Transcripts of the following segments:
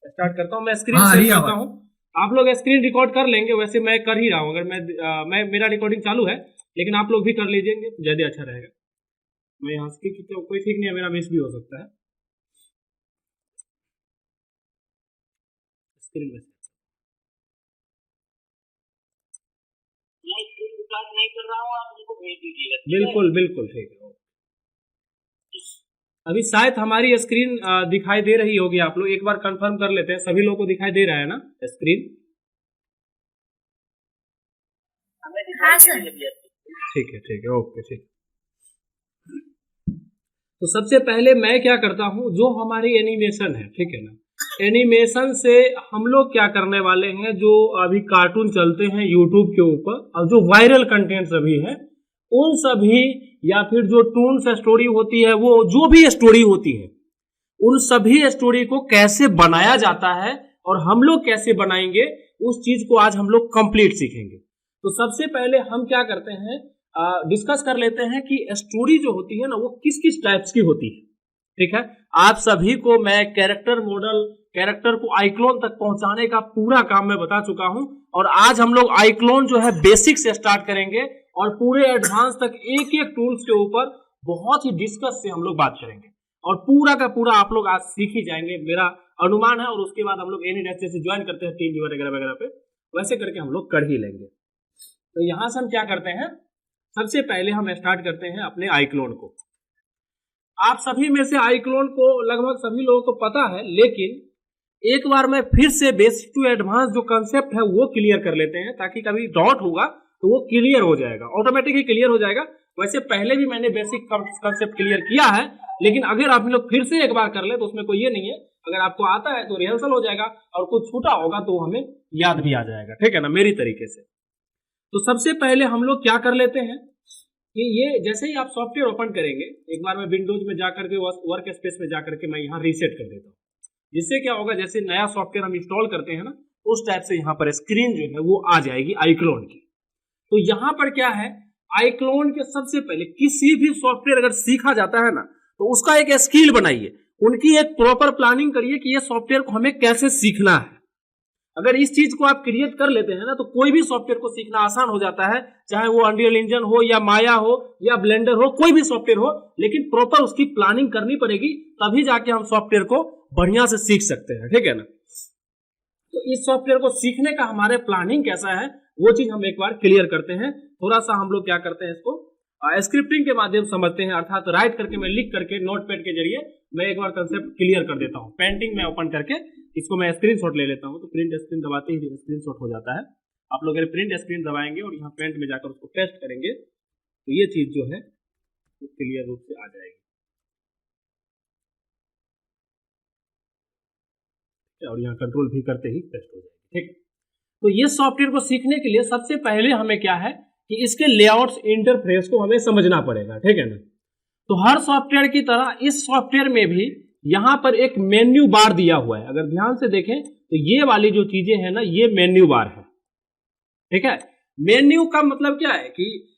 Start करता हूँ, मैं स्क्रीन शेयर करता हूँ, आप लोग स्क्रीन रिकॉर्ड कर लेंगे, वैसे मैं कर ही रहा हूँ, अगर मैं मेरा रिकॉर्डिंग चालू है, लेकिन आप लोग भी कर लीजिएंगे तो ज्यादा अच्छा रहेगा। मैं यहाँ से तो कोई ठीक नहीं है, मेरा मिस भी हो सकता है। स्क्रीन में नहीं कर रहा हूँ, आप उनको भेज दीजिएगा। बिल्कुल बिल्कुल ठीक है। अभी शायद हमारी स्क्रीन दिखाई दे रही होगी, आप लोग एक बार कंफर्म कर लेते हैं, सभी लोगों को दिखाई दे रहा है ना स्क्रीन? हाँ सर। ठीक है ओके ठीक। तो सबसे पहले मैं क्या करता हूं, जो हमारी एनिमेशन है, ठीक है ना, एनिमेशन से हम लोग क्या करने वाले हैं, जो अभी कार्टून चलते हैं यूट्यूब के ऊपर और जो वायरल कंटेंट सभी है, उन सभी या फिर जो टून्स स्टोरी होती है, वो जो भी स्टोरी होती है, उन सभी स्टोरी को कैसे बनाया जाता है और हम लोग कैसे बनाएंगे, उस चीज को आज हम लोग कंप्लीट सीखेंगे। तो सबसे पहले हम क्या करते हैं, डिस्कस कर लेते हैं कि स्टोरी जो होती है ना, वो किस किस टाइप्स की होती है। ठीक है, आप सभी को मैं कैरेक्टर मॉडल, कैरेक्टर को आइक्लोन तक पहुंचाने का पूरा काम मैं बता चुका हूं, और आज हम लोग आइक्लोन जो है बेसिक से स्टार्ट करेंगे और पूरे एडवांस तक एक एक टूल्स के ऊपर बहुत ही डिस्कस से हम लोग बात करेंगे, और पूरा का पूरा आप लोग आज सीख ही जाएंगे, मेरा अनुमान है। और उसके बाद हम लोग एनी से ज्वाइन करते हैं टीम वगैरह वगैरह पे, वैसे करके हम लोग कर ही लेंगे। तो यहां से हम क्या करते हैं, सबसे पहले हम स्टार्ट करते हैं अपने आइक्लोन को। आप सभी में से आइक्लोन को लगभग सभी लोगों को पता है, लेकिन एक बार मैं फिर से बेसिक टू एडवांस जो कंसेप्ट है वो क्लियर कर लेते हैं, ताकि कभी डाउट होगा तो वो क्लियर हो जाएगा, ऑटोमेटिक ही क्लियर हो जाएगा। वैसे पहले भी मैंने बेसिक कंसेप्ट क्लियर किया है, लेकिन अगर आप लोग फिर से एक बार कर ले तो उसमें कोई ये नहीं है, अगर आपको आता है तो रिहर्सल हो जाएगा, और कुछ छूटा होगा तो हमें याद भी आ जाएगा, ठीक है ना, मेरी तरीके से। तो सबसे पहले हम लोग क्या कर लेते हैं कि ये जैसे ही आप सॉफ्टवेयर ओपन करेंगे, एक बार मैं विंडोज में जाकर के वर्क स्पेस में जाकर के मैं यहाँ रीसेट कर देता हूँ, जिससे क्या होगा, जैसे नया सॉफ्टवेयर हम इंस्टॉल करते हैं ना, उस टाइप से यहाँ पर स्क्रीन जो है वो आ जाएगी आइक्लोन की। तो यहाँ पर क्या है, आइक्लोन के सबसे पहले किसी भी सॉफ्टवेयर अगर सीखा जाता है ना, तो उसका एक स्किल बनाइए, उनकी एक प्रॉपर प्लानिंग करिए कि ये सॉफ्टवेयर को हमें कैसे सीखना है। अगर इस चीज को आप क्रिएट कर लेते हैं ना, तो कोई भी सॉफ्टवेयर को सीखना आसान हो जाता है, चाहे वो अनरियल इंजन हो या माया हो या ब्लेंडर हो, कोई भी सॉफ्टवेयर हो, लेकिन प्रॉपर उसकी प्लानिंग करनी पड़ेगी, तभी जाके हम सॉफ्टवेयर को बढ़िया से सीख सकते हैं, ठीक है ना। तो इस सॉफ्टवेयर को सीखने का हमारे प्लानिंग कैसा है, वो चीज हम एक बार क्लियर करते हैं। थोड़ा सा हम लोग क्या करते हैं, इसको स्क्रिप्टिंग के माध्यम से समझते हैं, अर्थात राइट करके मैं लिख करके नोटपैड के जरिए मैं एक बार कंसेप्ट क्लियर कर देता हूँ। पेंटिंग में ओपन करके इसको मैं स्क्रीनशॉट ले लेता हूँ, तो प्रिंट स्क्रीन दबाते ही स्क्रीनशॉट हो जाता है। आप लोग अगर प्रिंट स्क्रीन दबाएंगे और यहाँ पेंट में जाकर उसको पेस्ट करेंगे, तो ये चीज जो है वो क्लियर रूप से आ जाएगी, और यहाँ कंट्रोल भी करते ही पेस्ट हो जाएगी, ठीक। तो ये सॉफ्टवेयर को सीखने के लिए सबसे पहले हमें क्या है कि इसके लेआउट्स, इंटरफेस को हमें समझना पड़ेगा, ठीक है ना। तो हर सॉफ्टवेयर की तरह इस सॉफ्टवेयर में भी यहां पर एक मेन्यू बार दिया हुआ है। अगर ध्यान से देखें तो ये वाली जो चीजें हैं ना, ये मेन्यू बार है, ठीक है। मेन्यू का मतलब क्या है कि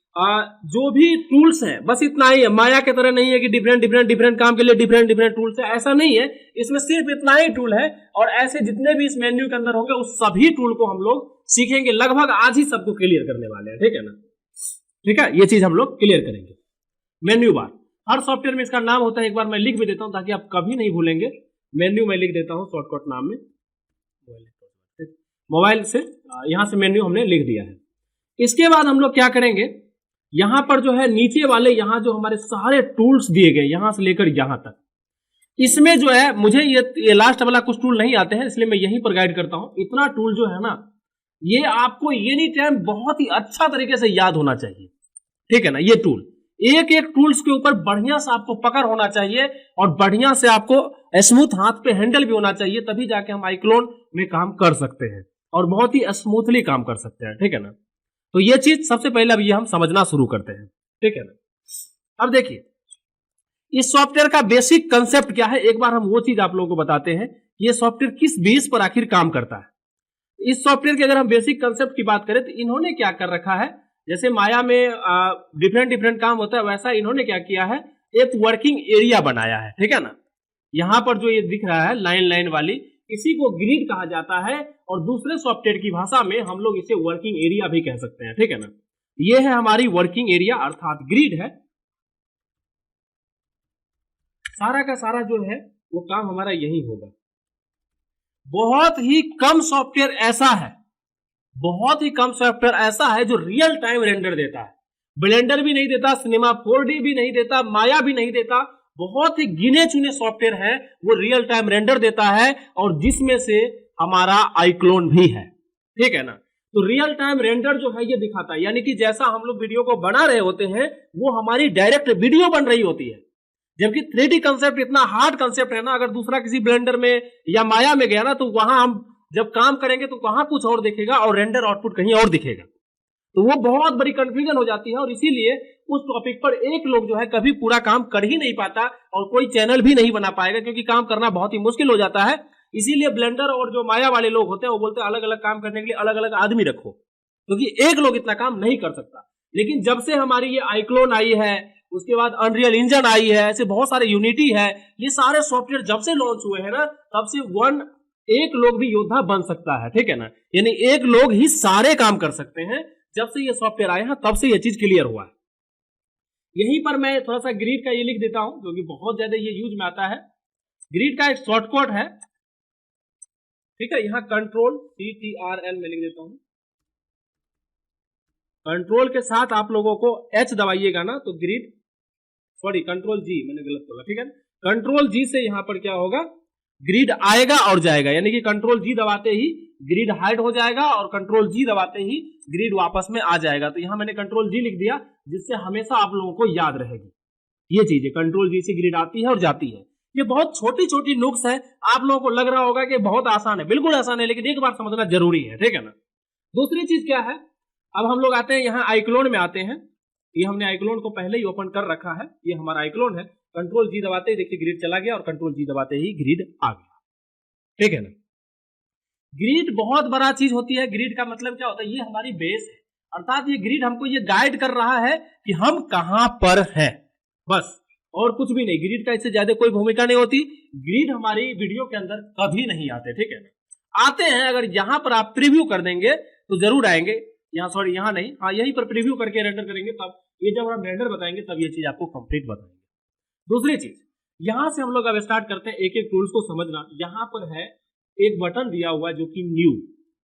जो भी टूल्स है बस इतना ही है, माया की तरह नहीं है कि डिफरेंट काम के लिए डिफरेंट टूल्स है, ऐसा नहीं है। इसमें सिर्फ इतना ही टूल है, और ऐसे जितने भी इस मेन्यू के अंदर होंगे उस सभी टूल को हम लोग सीखेंगे, लगभग आज ही सबको क्लियर करने वाले हैं, ठीक है ना। ठीक है, ये चीज हम लोग क्लियर करेंगे। मेन्यू बार हर सॉफ्टवेयर में इसका नाम होता है, एक बार मैं लिख भी देता हूं ताकि आप कभी नहीं भूलेंगे। मेन्यू मैं लिख देता हूं शॉर्टकट नाम में, मोबाइल से यहां से मेन्यू हमने लिख दिया है। इसके बाद हम लोग क्या करेंगे, यहां पर जो है नीचे वाले यहां जो हमारे सारे टूल्स दिए गए, यहां से लेकर यहां तक, इसमें जो है मुझे ये लास्ट वाला कुछ टूल नहीं आते हैं, इसलिए मैं यहीं पर गाइड करता हूं। इतना टूल जो है ना, ये आपको एनी टाइम बहुत ही अच्छा तरीके से याद होना चाहिए, ठीक है ना। ये टूल एक एक टूल्स के ऊपर बढ़िया से आपको पकड़ होना चाहिए, और बढ़िया से आपको स्मूथ हाथ पे हैंडल भी होना चाहिए, तभी जाके हम आइक्लोन में काम कर सकते हैं और बहुत ही स्मूथली काम कर सकते हैं, ठीक है ना। तो ये चीज सबसे पहले अब ये हम समझना शुरू करते हैं, ठीक है ना। अब देखिए इस सॉफ्टवेयर का बेसिक कंसेप्ट क्या है, एक बार हम वो चीज आप लोगों को बताते हैं, ये सॉफ्टवेयर किस बेस पर आखिर काम करता है। इस सॉफ्टवेयर के अगर हम बेसिक कंसेप्ट की बात करें, तो इन्होंने क्या कर रखा है, जैसे माया में डिफरेंट काम होता है, वैसा इन्होंने क्या किया है, एक वर्किंग एरिया बनाया है, ठीक है ना। यहां पर जो ये दिख रहा है लाइन वाली, इसी को ग्रिड कहा जाता है, और दूसरे सॉफ्टवेयर की भाषा में हम लोग इसे वर्किंग एरिया भी कह सकते हैं, ठीक है ना। ये है हमारी वर्किंग एरिया अर्थात ग्रिड है। सारा का सारा जो है वो काम हमारा यही होगा। बहुत ही कम सॉफ्टवेयर ऐसा है, बहुत ही कम सॉफ्टवेयर ऐसा है जो रियल टाइम रेंडर देता है। ब्लेंडर भी नहीं देता, सिनेमा 4D भी नहीं देता, माया भी नहीं देता। बहुत ही गिने चुने सॉफ्टवेयर है वो रियल टाइम रेंडर देता है, और जिसमें से हमारा iClone भी है, ठीक है ना। तो रियल टाइम रेंडर जो है ये दिखाता है, यानी कि जैसा हम लोग वीडियो को बना रहे होते हैं वो हमारी डायरेक्ट वीडियो बन रही होती है। जबकि 3D कंसेप्ट इतना हार्ड कंसेप्ट है ना, अगर दूसरा किसी ब्लेंडर में या माया में गया ना तो वहां हम जब काम करेंगे तो वहां कुछ और दिखेगा और रेंडर आउटपुट कहीं और दिखेगा, तो वो बहुत बड़ी कंफ्यूजन हो जाती है। और इसीलिए उस टॉपिक पर एक लोग जो है कभी पूरा काम कर ही नहीं पाता, और कोई चैनल भी नहीं बना पाएगा, क्योंकि काम करना बहुत ही मुश्किल हो जाता है। इसीलिए ब्लेंडर और जो माया वाले लोग होते हैं वो बोलते हैं अलग अलग काम करने के लिए अलग अलग आदमी रखो, क्योंकि एक लोग इतना काम नहीं कर सकता। लेकिन जब से हमारी ये iClone आई है, उसके बाद अनरियल इंजन आई है, ऐसे बहुत सारे यूनिटी है, ये सारे सॉफ्टवेयर जब से लॉन्च हुए हैं ना तब से एक लोग भी योद्धा बन सकता है, ठीक है ना। यानी एक लोग ही सारे काम कर सकते हैं। जब से ये सॉफ्टवेयर आए हैं तब से ये चीज क्लियर हुआ है। यहीं पर मैं थोड़ा सा ग्रिड का ये लिख देता हूं क्योंकि बहुत ज्यादा ये यूज में आता है। ग्रिड का एक शॉर्टकट है, ठीक है, यहाँ कंट्रोल CTRL में लिख देता हूं। कंट्रोल के साथ आप लोगों को H दबाइएगा ना तो ग्रिड, सॉरी कंट्रोल G, मैंने गलत बोला, ठीक है। कंट्रोल G से यहाँ पर क्या होगा, ग्रिड आएगा और जाएगा, यानी कि कंट्रोल G दबाते ही ग्रिड हाइड हो जाएगा और कंट्रोल G दबाते ही ग्रिड वापस में आ जाएगा। तो यहाँ मैंने कंट्रोल G लिख दिया, जिससे हमेशा आप लोगों को याद रहेगी ये चीजें। कंट्रोल G से ग्रिड आती है और जाती है। ये बहुत छोटी छोटी नुक्स है, आप लोगों को लग रहा होगा कि बहुत आसान है, बिल्कुल आसान है, लेकिन एक बार समझना जरूरी है, ठीक है ना। दूसरी चीज क्या है, अब हम लोग आते हैं यहाँ iClone में आते हैं। ये हमने iClone को पहले ही ओपन कर रखा है, ये हमारा iClone है। कंट्रोल G दबाते ही देखिए ग्रिड चला गया और कंट्रोल G दबाते ही ग्रिड आ गया, ठीक है ना। ग्रिड बहुत बड़ा चीज होती है। ग्रिड का मतलब क्या होता है, ये हमारी बेस है, अर्थात ये ग्रिड हमको ये गाइड कर रहा है कि हम कहां पर हैं, बस, और कुछ भी नहीं। ग्रिड का इससे ज्यादा कोई भूमिका नहीं होती। ग्रिड हमारी वीडियो के अंदर कभी नहीं आते, ठीक है ना। आते हैं अगर यहाँ पर आप प्रीव्यू कर देंगे तो जरूर आएंगे। यहाँ सॉरी यहाँ नहीं, हाँ यहीं पर प्रीव्यू करके रेंडर करेंगे, तब ये जब हम रेंडर बताएंगे तब ये चीज आपको कंप्लीट बताएंगे। दूसरी चीज, यहां से हम लोग अब स्टार्ट करते हैं एक एक टूल्स को समझना। यहाँ पर है एक बटन दिया हुआ है जो कि न्यू,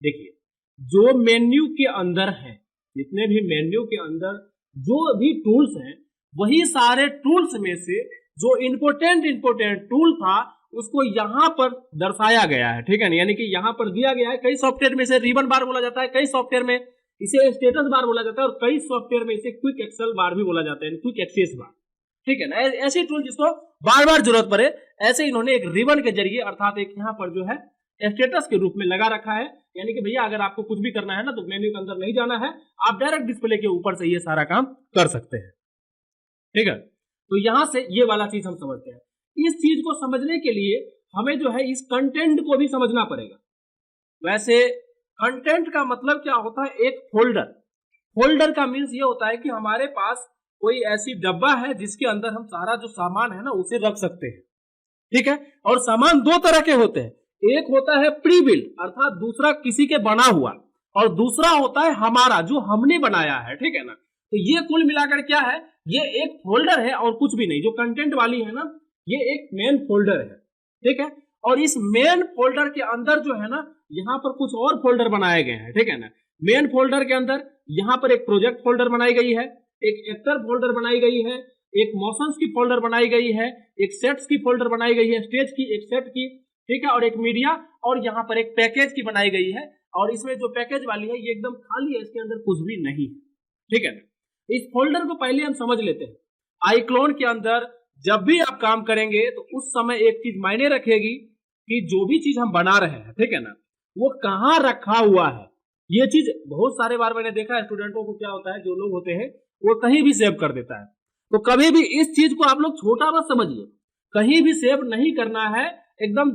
देखिए जो मेन्यू के अंदर है, जितने भी मेन्यू के अंदर जो भी टूल्स हैं, वही सारे टूल्स में से जो इंपोर्टेंट टूल था उसको यहाँ पर दर्शाया गया है, ठीक है ना। यानी कि यहाँ पर दिया गया है। कई सॉफ्टवेयर में इसे रिबन बार बोला जाता है, कई सॉफ्टवेयर में इसे स्टेटस बार बोला जाता है, और कई सॉफ्टवेयर में इसे क्विक एक्सेल बार भी बोला जाता है, क्विक एक्सेस बार, ठीक है ना। ऐसे टूल जिसको बार बार जरूरत पड़े, ऐसे इन्होंने एक रिबन के जरिए अर्थात एक यहाँ पर जो है स्टेटस के रूप में लगा रखा है। यानी कि भैया अगर आपको कुछ भी करना है ना तो मेन्यू के अंदर नहीं जाना है, आप डायरेक्ट डिस्प्ले के ऊपर से ये सारा काम कर सकते हैं, ठीक है। तो यहां से ये वाला चीज हम समझते हैं। इस चीज को समझने के लिए हमें जो है इस कंटेंट को भी समझना पड़ेगा। वैसे कंटेंट का मतलब क्या होता है, एक फोल्डर। फोल्डर का मीन्स ये होता है कि हमारे पास कोई ऐसी डब्बा है जिसके अंदर हम सारा जो सामान है ना उसे रख सकते हैं, ठीक है। और सामान दो तरह के होते हैं, एक होता है प्री बिल्ड अर्थात दूसरा किसी के बना हुआ, और दूसरा होता है हमारा जो हमने बनाया है, ठीक है ना। तो ये कुल मिलाकर क्या है, ये एक फोल्डर है और कुछ भी नहीं। जो कंटेंट वाली है ना ये एक मेन फोल्डर है, ठीक है। और इस मेन फोल्डर के अंदर जो है ना यहाँ पर कुछ और फोल्डर बनाए गए हैं, ठीक है ना। मेन फोल्डर के अंदर यहाँ पर एक प्रोजेक्ट फोल्डर बनाई गई है, एक एक्टर फोल्डर बनाई गई है, एक मोशंस की फोल्डर बनाई गई है, एक सेट्स की फोल्डर बनाई गई है, स्टेज की, एक सेट की, ठीक है, और एक मीडिया, और यहाँ पर एक पैकेज की बनाई गई है। और इसमें जो पैकेज वाली है ये एकदम खाली है, इसके अंदर कुछ भी नहीं, ठीक है ना। इस फोल्डर को पहले हम समझ लेते हैं। iClone के अंदर जब भी आप काम करेंगे तो उस समय एक चीज मायने रखेगी कि जो भी चीज हम बना रहे हैं, ठीक है ना, वो कहाँ रखा हुआ है। ये चीज बहुत सारे बार मैंने देखा है, स्टूडेंटों को क्या होता है, जो लोग होते हैं वो कहीं भी सेव कर देता है। तो कभी भी इस चीज को आप लोग छोटा मत समझिए, कहीं भी सेव नहीं करना है। एकदम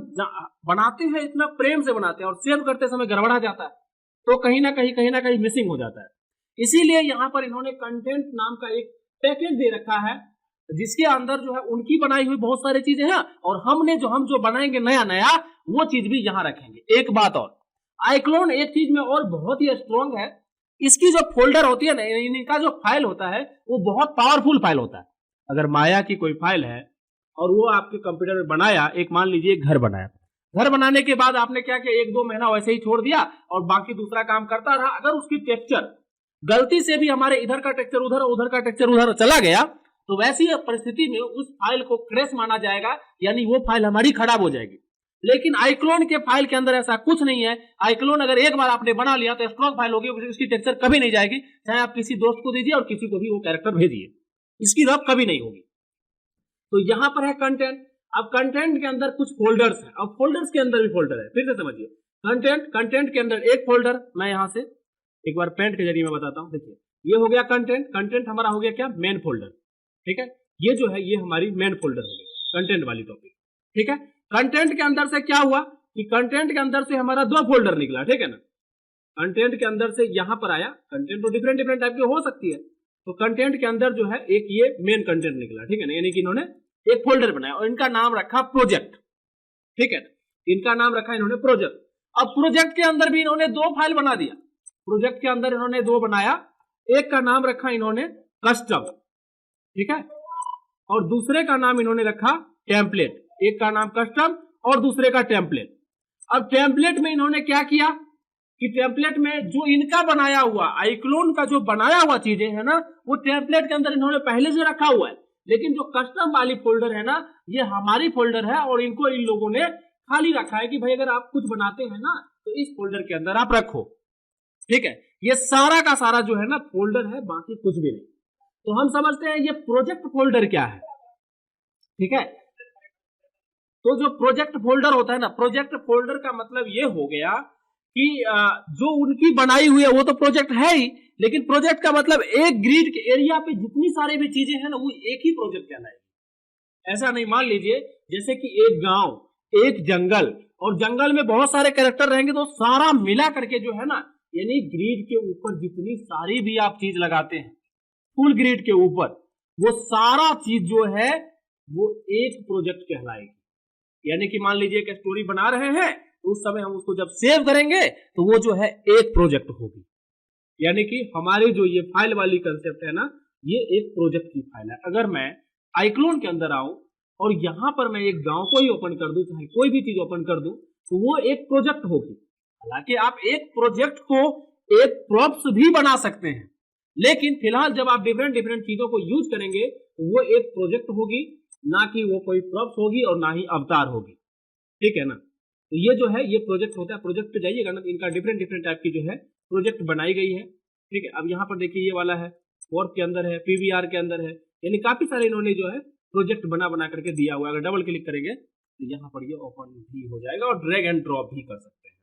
बनाते हैं इतना प्रेम से बनाते हैं और सेव करते समय गड़बड़ा जाता है तो कहीं ना कहीं मिसिंग हो जाता है। इसीलिए यहाँ पर इन्होंने कंटेंट नाम का एक पैकेज दे रखा है। जिसके अंदर जो है उनकी बनाई हुई बहुत सारी चीजें हैं, और हम जो बनाएंगे नया नया वो चीज भी यहाँ रखेंगे। एक बात और, iClone एक चीज में और बहुत ही स्ट्रॉन्ग है, इसकी जो फोल्डर होती है ना, इनका जो फाइल होता है वो बहुत पावरफुल फाइल होता है। अगर माया की कोई फाइल है और वो आपके कंप्यूटर में बनाया, एक मान लीजिए घर बनाया, घर बनाने के बाद आपने क्या किया, 1-2 महीना वैसे ही छोड़ दिया और बाकी दूसरा काम करता रहा, अगर उसकी टेक्सचर गलती से भी हमारे इधर का टेक्सचर उधर, उधर का टेक्सचर उधर चला गया, तो वैसी परिस्थिति में उस फाइल को क्रैश माना जाएगा, यानी वो फाइल हमारी खराब हो जाएगी। लेकिन iClone के फाइल के अंदर ऐसा कुछ नहीं है। iClone अगर एक बार आपने बना लिया तो स्ट्रॉन्ग फाइल होगी, उसकी टेक्सचर कभी नहीं जाएगी, चाहे आप किसी दोस्त को दीजिए और किसी को भी वो कैरेक्टर भेजिए, इसकी रफ कभी नहीं होगी। तो यहां पर है कंटेंट। अब कंटेंट के अंदर कुछ फोल्डर्स हैं, अब फोल्डर्स के अंदर भी फोल्डर है, फिर से समझिए। कंटेंट के अंदर एक फोल्डर, मैं यहां से एक बार पेंट के जरिए मैं बताता हूं। देखिए ये हो गया कंटेंट हमारा हो गया क्या, मेन फोल्डर, ठीक है। ये जो है ये हमारी मेन फोल्डर हो गई, कंटेंट वाली टॉपिक, ठीक है। कंटेंट के अंदर से क्या हुआ कि कंटेंट के अंदर से हमारा 2 फोल्डर निकला, ठीक है ना। कंटेंट के अंदर से यहां पर आया, कंटेंट तो डिफरेंट टाइप की हो सकती है, तो कंटेंट के अंदर जो है एक ये मेन कंटेंट निकला, ठीक है ना, यानी कि इन्होंने एक फोल्डर बनाया और इनका नाम रखा प्रोजेक्ट, ठीक है, इनका नाम रखा इन्होंने प्रोजेक्ट। अब प्रोजेक्ट के अंदर भी इन्होंने 2 फाइल बना दिया, प्रोजेक्ट के अंदर इन्होंने 2 बनाया, एक का नाम रखा इन्होंने कस्टम, ठीक है, और दूसरे का नाम इन्होंने रखा टेम्पलेट। एक का नाम कस्टम और दूसरे का टेम्पलेट। अब टेम्पलेट में इन्होंने क्या किया कि टेम्पलेट में जो इनका बनाया हुआ iClone का जो बनाया हुआ चीजें है ना, वो टेम्पलेट के अंदर इन्होंने पहले से रखा हुआ है, लेकिन जो कस्टम वाली फोल्डर है ना, ये हमारी फोल्डर है और इनको इन लोगों ने खाली रखा है कि भाई अगर आप कुछ बनाते हैं ना तो इस फोल्डर के अंदर आप रखो, ठीक है। ये सारा का सारा जो है ना फोल्डर है, बाकी कुछ भी नहीं। तो हम समझते हैं ये प्रोजेक्ट फोल्डर क्या है, ठीक है। तो जो प्रोजेक्ट फोल्डर होता है ना, प्रोजेक्ट फोल्डर का मतलब ये हो गया कि जो उनकी बनाई हुई है वो तो प्रोजेक्ट है ही, लेकिन प्रोजेक्ट का मतलब एक ग्रिड के एरिया पे जितनी सारी भी चीजें हैं ना वो एक ही प्रोजेक्ट कहलाएगी। ऐसा नहीं, मान लीजिए जैसे कि एक गांव, एक जंगल, और जंगल में बहुत सारे कैरेक्टर रहेंगे, तो सारा मिला करके जो है ना, यानी ग्रिड के ऊपर जितनी सारी भी आप चीज लगाते हैं फुल ग्रिड के ऊपर, वो सारा चीज जो है वो एक प्रोजेक्ट कहलाएगी। यानी कि मान लीजिए एक स्टोरी बना रहे हैं, तो उस समय हम उसको जब सेव करेंगे तो वो जो है एक प्रोजेक्ट होगी। यानी कि हमारी जो ये फाइल वाली कंसेप्ट है ना, ये एक प्रोजेक्ट की फाइल है। अगर मैं iClone के अंदर आऊं और यहां पर मैं एक गांव को ही ओपन कर दूं, चाहे कोई भी चीज ओपन कर दूं, तो वो एक प्रोजेक्ट होगी। हालांकि आप एक प्रोजेक्ट को एक प्रॉप्स भी बना सकते हैं, लेकिन फिलहाल जब आप डिफरेंट चीजों को यूज करेंगे तो वो एक प्रोजेक्ट होगी, ना कि वो कोई प्रॉप्स होगी और ना ही अवतार होगी, ठीक है ना। तो ये जो है ये प्रोजेक्ट होता है। प्रोजेक्ट पे जाइएगा ना, इनका डिफरेंट टाइप की जो है प्रोजेक्ट बनाई गई है, ठीक है। अब यहाँ पर देखिए ये वाला है, वर्क के अंदर है, पीवीआर के अंदर है, यानी काफी सारे इन्होंने जो है प्रोजेक्ट बना करके दिया हुआ है। अगर डबल क्लिक करेंगे तो यहाँ पर ये ओपन भी हो जाएगा और ड्रैग एंड ड्रॉप भी कर सकते हैं।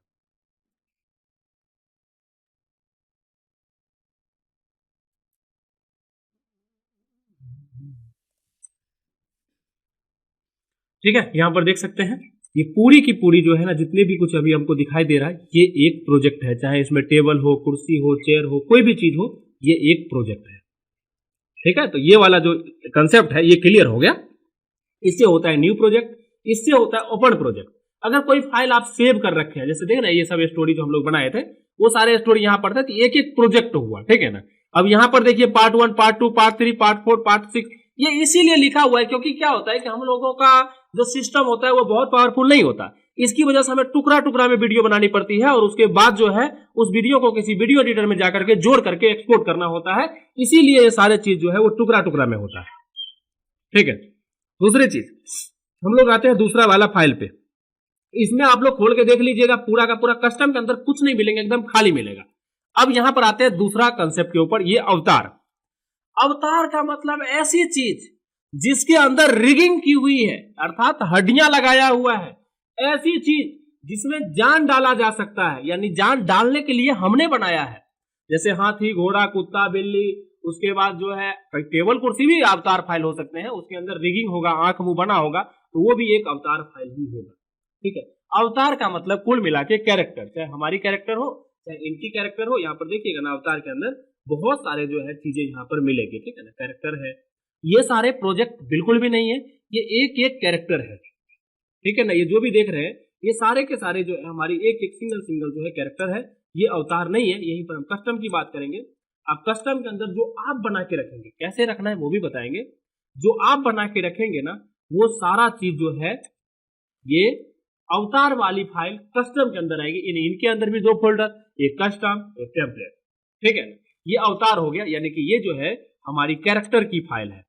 ठीक है, यहाँ पर देख सकते हैं ये पूरी की पूरी जो है ना, जितने भी कुछ अभी हमको दिखाई दे रहा है, ये एक प्रोजेक्ट है। चाहे इसमें टेबल हो, कुर्सी हो, चेयर हो, कोई भी चीज हो, ये एक प्रोजेक्ट है, ठीक है। तो ये वाला जो कंसेप्ट है ये क्लियर हो गया। इससे होता है न्यू प्रोजेक्ट, इससे होता है ओपन प्रोजेक्ट। अगर कोई फाइल आप सेव कर रखे हैं, जैसे देख ना ये सब स्टोरी जो हम लोग बनाए थे, वो सारे स्टोरी यहाँ पर था, एक एक प्रोजेक्ट हुआ, ठीक है ना। अब यहाँ पर देखिए part 1, part 2, part 3, part 4, part 6, ये इसीलिए लिखा हुआ है क्योंकि क्या होता है कि हम लोगों का जो सिस्टम होता है वो बहुत पावरफुल नहीं होता। इसकी वजह से हमें टुकड़ा में वीडियो बनानी पड़ती है और उसके बाद जो है उस वीडियो को किसी वीडियो एडिटर में जाकर के जोड़ करके एक्सपोर्ट करना होता है। इसीलिए ये सारे चीज जो है वो टुकड़ा में होता है, ठीक है। दूसरी चीज हम लोग आते हैं दूसरा वाला फाइल पे। इसमें आप लोग खोल के देख लीजिएगा, पूरा का पूरा कस्टम के अंदर कुछ नहीं मिलेंगे, एकदम खाली मिलेगा। अब यहां पर आते हैं दूसरा कंसेप्ट के ऊपर, ये अवतार। अवतार का मतलब ऐसी चीज जिसके अंदर रिगिंग की हुई है, अर्थात हड्डियां लगाया हुआ है, ऐसी चीज जिसमें जान डाला जा सकता है, यानी जान डालने के लिए हमने बनाया है। जैसे हाथी, घोड़ा, कुत्ता, बिल्ली, उसके बाद जो है टेबल कुर्सी भी अवतार फाइल हो सकते हैं, उसके अंदर रिगिंग होगा, आंख मुंह बना होगा, तो वो भी एक अवतार फाइल ही होगा, ठीक है। अवतार का मतलब कुल मिला के कैरेक्टर, चाहे हमारी कैरेक्टर हो चाहे इनकी कैरेक्टर हो। यहाँ पर देखिएगा ना, अवतार के अंदर बहुत सारे जो है चीजें यहाँ पर मिलेगी, ठीक है ना। कैरेक्टर है, ये सारे प्रोजेक्ट बिल्कुल भी नहीं है, ये एक एक कैरेक्टर है, ठीक है ना। ये जो भी देख रहे हैं ये सारे के सारे जो है हमारी एक एक सिंगल जो है कैरेक्टर है, ये अवतार नहीं है। यहीं पर हम कस्टम की बात करेंगे। आप कस्टम के अंदर जो आप बना के रखेंगे, कैसे रखना है वो भी बताएंगे। जो आप बना के रखेंगे ना, वो सारा चीज जो है ये अवतार वाली फाइल कस्टम के अंदर आएगी। इनके अंदर भी दो फोल्डर, एक कस्टम एक टेम्पलेट, ठीक है। ये अवतार हो गया, यानी कि ये जो है हमारी कैरेक्टर की फाइल है,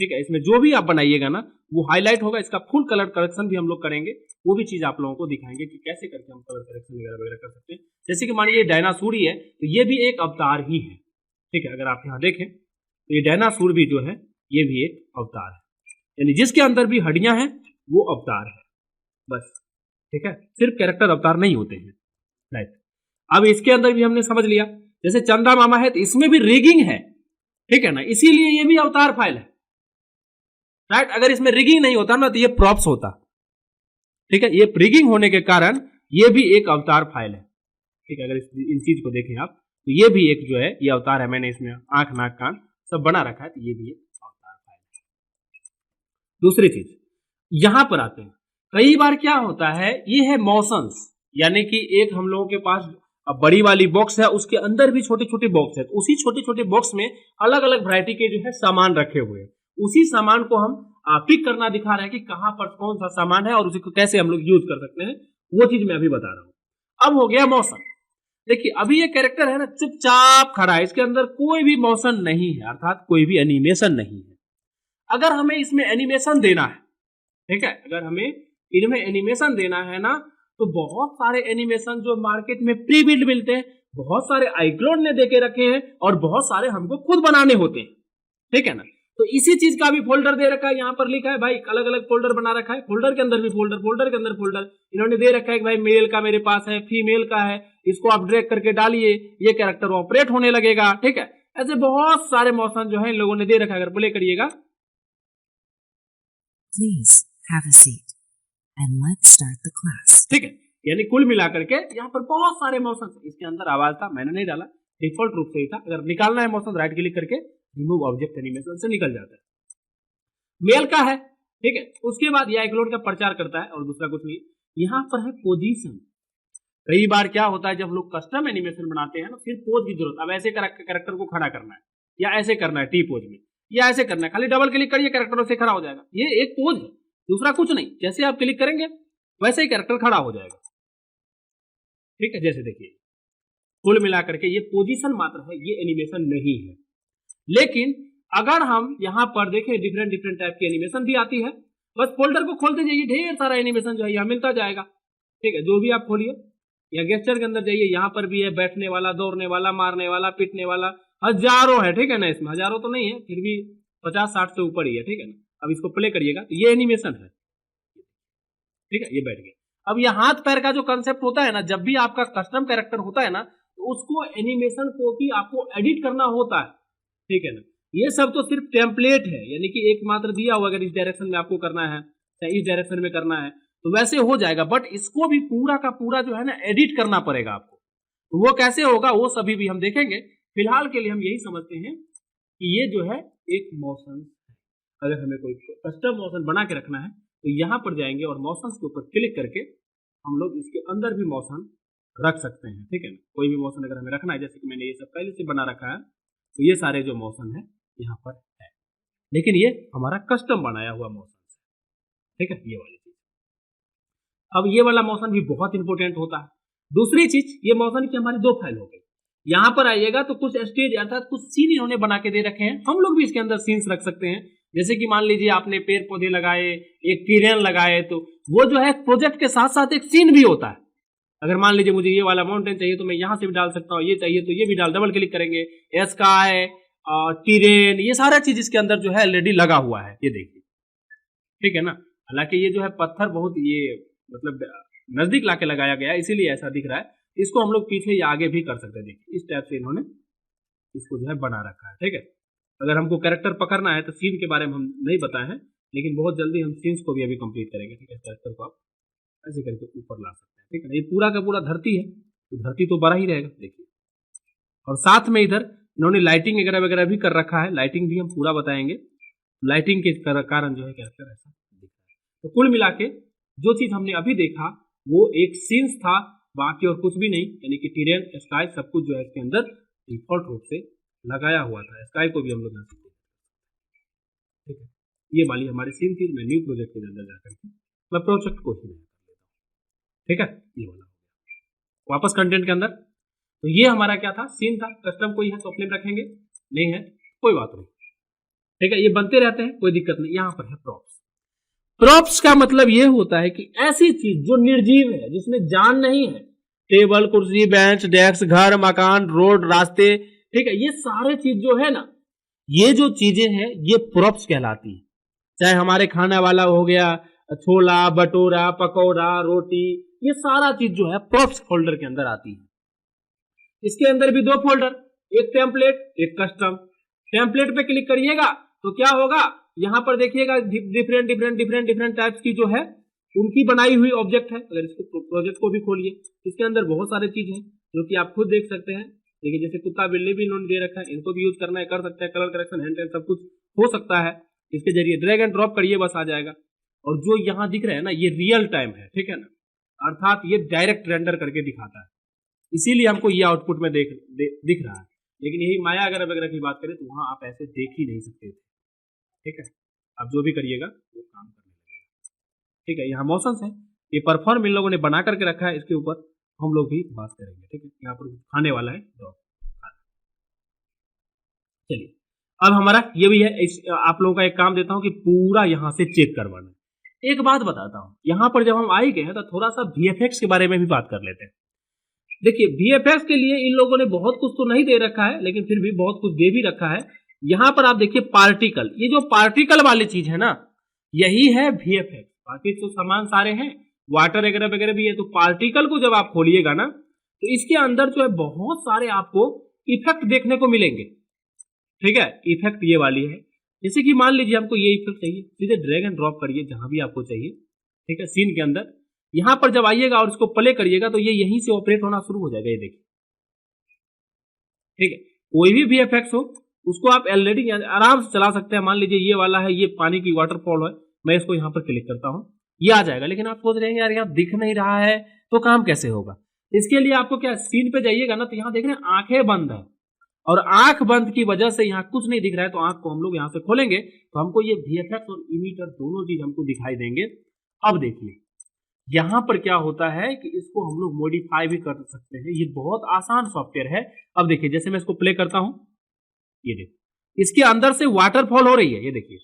ठीक है। इसमें जो भी आप बनाइएगा ना वो हाईलाइट होगा। इसका फुल कलर करेक्शन भी हम लोग करेंगे, वो भी चीज आप लोगों को दिखाएंगे कि कैसे करके हम कलर करेक्शन वगैरह वगैरह कर सकते हैं। जैसे कि मानिए डायनासोर ही है तो ये भी एक अवतार ही है, ठीक है। अगर आप यहाँ देखें तो ये डायनासोर भी जो है ये भी एक अवतार है, यानी जिसके अंदर भी हड्डियां हैं वो अवतार है, बस, ठीक है। सिर्फ कैरेक्टर अवतार नहीं होते हैं, राइट। अब इसके अंदर भी हमने समझ लिया, जैसे चंदा मामा है तो इसमें भी रिगिंग है, ठीक है ना, इसीलिए ये भी अवतार फाइल है, राइट। अगर इसमें रिगिंग नहीं होता ना तो ये प्रॉप्स होता, ठीक है। ये रिगिंग होने के कारण ये भी एक अवतार फाइल है, ठीक है। अगर इन चीज को देखें आप तो ये भी एक जो है ये अवतार है। मैंने इसमें आंख नाक कान सब बना रखा है, तो ये भी एक अवतार फाइल है। दूसरी चीज यहां पर आते हैं, कई बार क्या होता है, ये है मोशंस, यानी कि एक हम लोगों के पास बड़ी वाली बॉक्स है, उसके अंदर भी छोटे छोटे बॉक्स है, तो उसी छोटे छोटे बॉक्स में अलग अलग वैरायटी के जो है सामान रखे हुए हैं। उसी सामान को हम पिक करना दिखा रहे हैं कि कहां पर कौन सा सामान है और उसी को कैसे हम लोग यूज कर सकते हैं, वो चीज मैं अभी बता रहा हूं। अब हो गया मौसम। देखिए अभी ये कैरेक्टर है ना चुपचाप खड़ा है, इसके अंदर कोई भी मोशन नहीं है, अर्थात कोई भी एनिमेशन नहीं है। अगर हमें इसमें एनिमेशन देना है, ठीक है, अगर हमें इनमें एनिमेशन देना है ना, तो बहुत सारे एनिमेशन जो मार्केट में प्री बिल्ड मिलते हैं, बहुत सारे आईक्लोड ने देके रखे हैं और बहुत सारे हमको खुद बनाने होते हैं, ठीक है ना। तो इसी चीज का भी फोल्डर दे रखा है, यहाँ पर लिखा है भाई अलग अलग फोल्डर बना रखा है, फोल्डर के अंदर भी फोल्डर, फोल्डर के अंदर फोल्डर। इन्होंने दे रखा है कि भाई मेल का मेरे पास है, फीमेल का है, इसको आप ड्रैग करके डालिए, ये कैरेक्टर ऑपरेट होने लगेगा, ठीक है। ऐसे बहुत सारे मोशन जो है इन लोगों ने दे रखा है। अगर प्ले करिएगा, Please have a seat and let's start the class. ठीक है, यानी कुल मिलाकर के यहाँ पर बहुत सारे मोशन। इसके अंदर आवाज था, मैंने नहीं डाला, डिफॉल्ट रूप से ही था। अगर निकालना है मोशन राइट क्लिक करके रिमूव ऑब्जेक्ट एनिमेशन से निकल जाता है। मेल का है, ठीक है। उसके बाद ये आइक्लोड का प्रचार करता है और दूसरा कुछ नहीं। यहाँ पर है पोजीशन। कई बार क्या होता है जब लोग कस्टम एनिमेशन बनाते हैं ना, फिर पोज की जरूरत, अब ऐसे कैरेक्टर को खड़ा करना है या ऐसे करना है टी पोज में या ऐसे करना है, खाली डबल क्लिक करिए कैरेक्टर से खड़ा हो जाएगा। ये एक पोज है, दूसरा कुछ नहीं। जैसे आप क्लिक करेंगे वैसे ही कैरेक्टर खड़ा हो जाएगा, ठीक है। जैसे देखिए कुल मिलाकर के ये पोजीशन मात्र है, ये एनिमेशन नहीं है। लेकिन अगर हम यहाँ पर देखें डिफरेंट डिफरेंट टाइप की एनिमेशन भी आती है। बस फोल्डर को खोलते जाइए, ढेर सारा एनिमेशन जो है यहाँ मिलता जाएगा, ठीक है। जो भी आप खोलिए या गेस्चर के अंदर जाइए, यहाँ पर भी है बैठने वाला, दौड़ने वाला, मारने वाला, पीटने वाला, हजारों है, ठीक है ना। इसमें हजारों तो नहीं है, फिर भी 50-60 से ऊपर ही है, ठीक है ना। अब इसको प्ले करिएगा तो ये एनिमेशन है, ठीक है, ये बैठ गया। अब ये हाथ पैर का जो कंसेप्ट होता है ना, जब भी आपका कस्टम कैरेक्टर होता है ना, तो उसको एनिमेशन को भी आपको एडिट करना होता है, ठीक है ना। ये सब तो सिर्फ टेम्पलेट है, यानी कि एकमात्र दिया हुआ अगर इस डायरेक्शन में आपको करना है या इस डायरेक्शन में करना है तो वैसे हो जाएगा, बट इसको भी पूरा का पूरा जो है ना एडिट करना पड़ेगा आपको। तो वो कैसे होगा वो सभी भी हम देखेंगे। फिलहाल के लिए हम यही समझते हैं कि ये जो है एक मोशन है। अगर हमें कोई कस्टम मोशन बना के रखना है तो यहाँ पर जाएंगे और मोशंस के ऊपर क्लिक करके हम लोग इसके अंदर भी मोशन रख सकते हैं, ठीक है ना। कोई भी मोशन अगर हमें रखना है, जैसे कि मैंने ये सब पहले से बना रखा है, तो ये सारे जो मोशन है यहाँ पर है, लेकिन ये हमारा कस्टम बनाया हुआ मोशन है, ठीक है, ये वाली चीज। अब ये वाला मोशन भी बहुत इंपॉर्टेंट होता है। दूसरी चीज, ये मोशन की हमारी दो फाइल हो गई। यहाँ पर आइएगा तो कुछ स्टेज अर्थात कुछ सीन इन्होंने बना के दे रखे हैं, हम लोग भी इसके अंदर सीन्स रख सकते हैं। जैसे कि मान लीजिए आपने पेड़ पौधे लगाए, एक किरण लगाए, तो वो जो है प्रोजेक्ट के साथ साथ एक सीन भी होता है। अगर मान लीजिए मुझे ये वाला माउंटेन चाहिए तो मैं यहाँ से भी डाल सकता हूँ, ये चाहिए तो ये भी डाल, डबल क्लिक करेंगे, स्काई, टिरेन, ये सारा चीज इसके अंदर जो है ऑलरेडी लगा हुआ है, ये देखिए, ठीक है ना। हालांकि ये जो है पत्थर बहुत ये मतलब नजदीक लाके लगाया गया है, इसीलिए ऐसा दिख रहा है। इसको हम लोग पीछे या आगे भी कर सकते हैं, देखिए इस टाइप से इन्होंने इसको जो है बना रखा है, ठीक है। अगर हमको कैरेक्टर पकड़ना है तो सीन के बारे में हम नहीं बताए हैं, लेकिन बहुत जल्दी हम सीन्स को भी अभी कंप्लीट करेंगे, ठीक है। कैरेक्टर को आप ऐसे करके ऊपर ला सकते हैं, ठीक है ना। ये पूरा का पूरा धरती है, तो धरती तो बड़ा ही रहेगा, देखिए। और साथ में इधर इन्होंने लाइटिंग वगैरह वगैरह भी कर रखा है, लाइटिंग भी हम पूरा बताएंगे। लाइटिंग के कारण जो है कैरेक्टर ऐसा दिख रहा है। तो कुल मिला के जो चीज हमने अभी देखा वो एक सीन्स था, बाकी और कुछ भी नहीं, यानी कि टीरेन स्काई सब कुछ जो है इसके अंदर डिफॉल्ट रूप से लगाया हुआ था। स्काई को भी हम लोग यहाँ से ठीक है, ये वाली हमारी सीन थी। मैं न्यू प्रोजेक्ट के अंदर जाकर के मैं प्रोजेक्ट को ही नया कर लेता हूँ। ठीक है, ये वाला वापस कंटेंट के अंदर। तो ये हमारा क्या था, सीन था। कस्टम कोई है तो अपने में रखेंगे, नहीं है कोई बात नहीं। ठीक है, ये बनते रहते हैं, कोई दिक्कत नहीं। यहां पर है प्रॉप्स। प्रॉप्स का मतलब ये होता है कि ऐसी चीज जो निर्जीव है, जिसमें जान नहीं है, टेबल, कुर्सी, बेंच, डेस्क, घर, मकान, रोड, रास्ते, ठीक है, ये सारे चीज जो है ना, ये जो चीजें हैं ये प्रॉप्स कहलाती है। चाहे हमारे खाने वाला हो गया, छोला भटूरा, पकौड़ा, रोटी, ये सारा चीज जो है प्रॉप्स फोल्डर के अंदर आती है। इसके अंदर भी दो फोल्डर, एक टेम्पलेट, एक कस्टम। टेम्पलेट पे क्लिक करिएगा तो क्या होगा, यहां पर देखिएगा डिफरेंट टाइप्स की जो है उनकी बनाई हुई ऑब्जेक्ट है। अगर इसको प्रोजेक्ट को भी खोलिए, इसके अंदर बहुत सारे चीज हैं जो कि आप खुद देख सकते हैं। देखिए, जैसे कुत्ता बिल्ली भी इन्होंने दे रखा है, इनको भी यूज करना है, कर सकते हैं। कलर करेक्शन, हैंड सब कुछ हो सकता है इसके जरिए। ड्रैग एंड ड्रॉप करिए, बस आ जाएगा। और जो यहाँ दिख रहा है ना, ये रियल टाइम है, ठीक है ना, अर्थात ये डायरेक्ट रेंडर करके दिखाता है, इसीलिए हमको ये आउटपुट में दिख रहा है। लेकिन यही माया अगर वगैरह की बात करें तो वहां आप ऐसे देख ही नहीं सकते थे। ठीक है, आप जो भी करिएगा वो काम करने लगेगा। ठीक है, यहाँ मोशंस है, ये परफॉर्म इन लोगों ने बना करके रखा है, इसके ऊपर हम लोग भी बात करेंगे। ठीक है, यहाँ पर खाने वाला है ड्रॉप। चलिए, अब हमारा ये भी है, आप लोगों का एक काम देता हूं कि पूरा यहां से चेक करवाना। एक बात बताता हूं, यहां पर जब हम आई गए हैं तो थोड़ा सा VFX के बारे में भी बात कर लेते हैं। देखिए, VFX के लिए इन लोगों ने बहुत कुछ तो नहीं दे रखा है, लेकिन फिर भी बहुत कुछ दे भी रखा है। यहां पर आप देखिए पार्टिकल, ये जो पार्टिकल वाली चीज है ना, यही है VFX। बाकी तो सामान सारे हैं, वाटर वगैरह वगैरह भी है। तो पार्टिकल को जब आप खोलिएगा ना, तो इसके अंदर जो है बहुत सारे आपको इफेक्ट देखने को मिलेंगे। ठीक है, इफेक्ट ये वाली है। जैसे कि मान लीजिए हमको ये इफेक्ट चाहिए, सीधे ड्रैग एंड ड्रॉप करिए जहां भी आपको चाहिए। ठीक है, सीन के अंदर यहां पर जब आइएगा और इसको प्ले करिएगा तो ये यहीं से ऑपरेट होना शुरू हो जाएगा। ये देखिए, ठीक है, कोई भी VFX हो उसको आप ऑलरेडी आराम से चला सकते हैं। मान लीजिए ये वाला है, ये पानी की वाटरफॉल है, मैं इसको यहाँ पर क्लिक करता हूँ, ये आ जाएगा। लेकिन आप सोच रहे हैं यार यहाँ दिख नहीं रहा है तो काम कैसे होगा। इसके लिए आपको क्या, सीन पे जाइएगा ना, तो यहाँ देख रहे हैं आंखें बंद है, और आंख बंद की वजह से यहाँ कुछ नहीं दिख रहा है। तो आंख को हम लोग यहाँ से खोलेंगे तो हमको ये VFX और इमीटर दोनों चीज हमको दिखाई देंगे। अब देखिए यहां पर क्या होता है कि इसको हम लोग मॉडिफाई भी कर सकते हैं। ये बहुत आसान सॉफ्टवेयर है। अब देखिए, जैसे मैं इसको प्ले करता हूं, ये देखिए इसके अंदर से वाटरफॉल हो रही है, ये देखिए,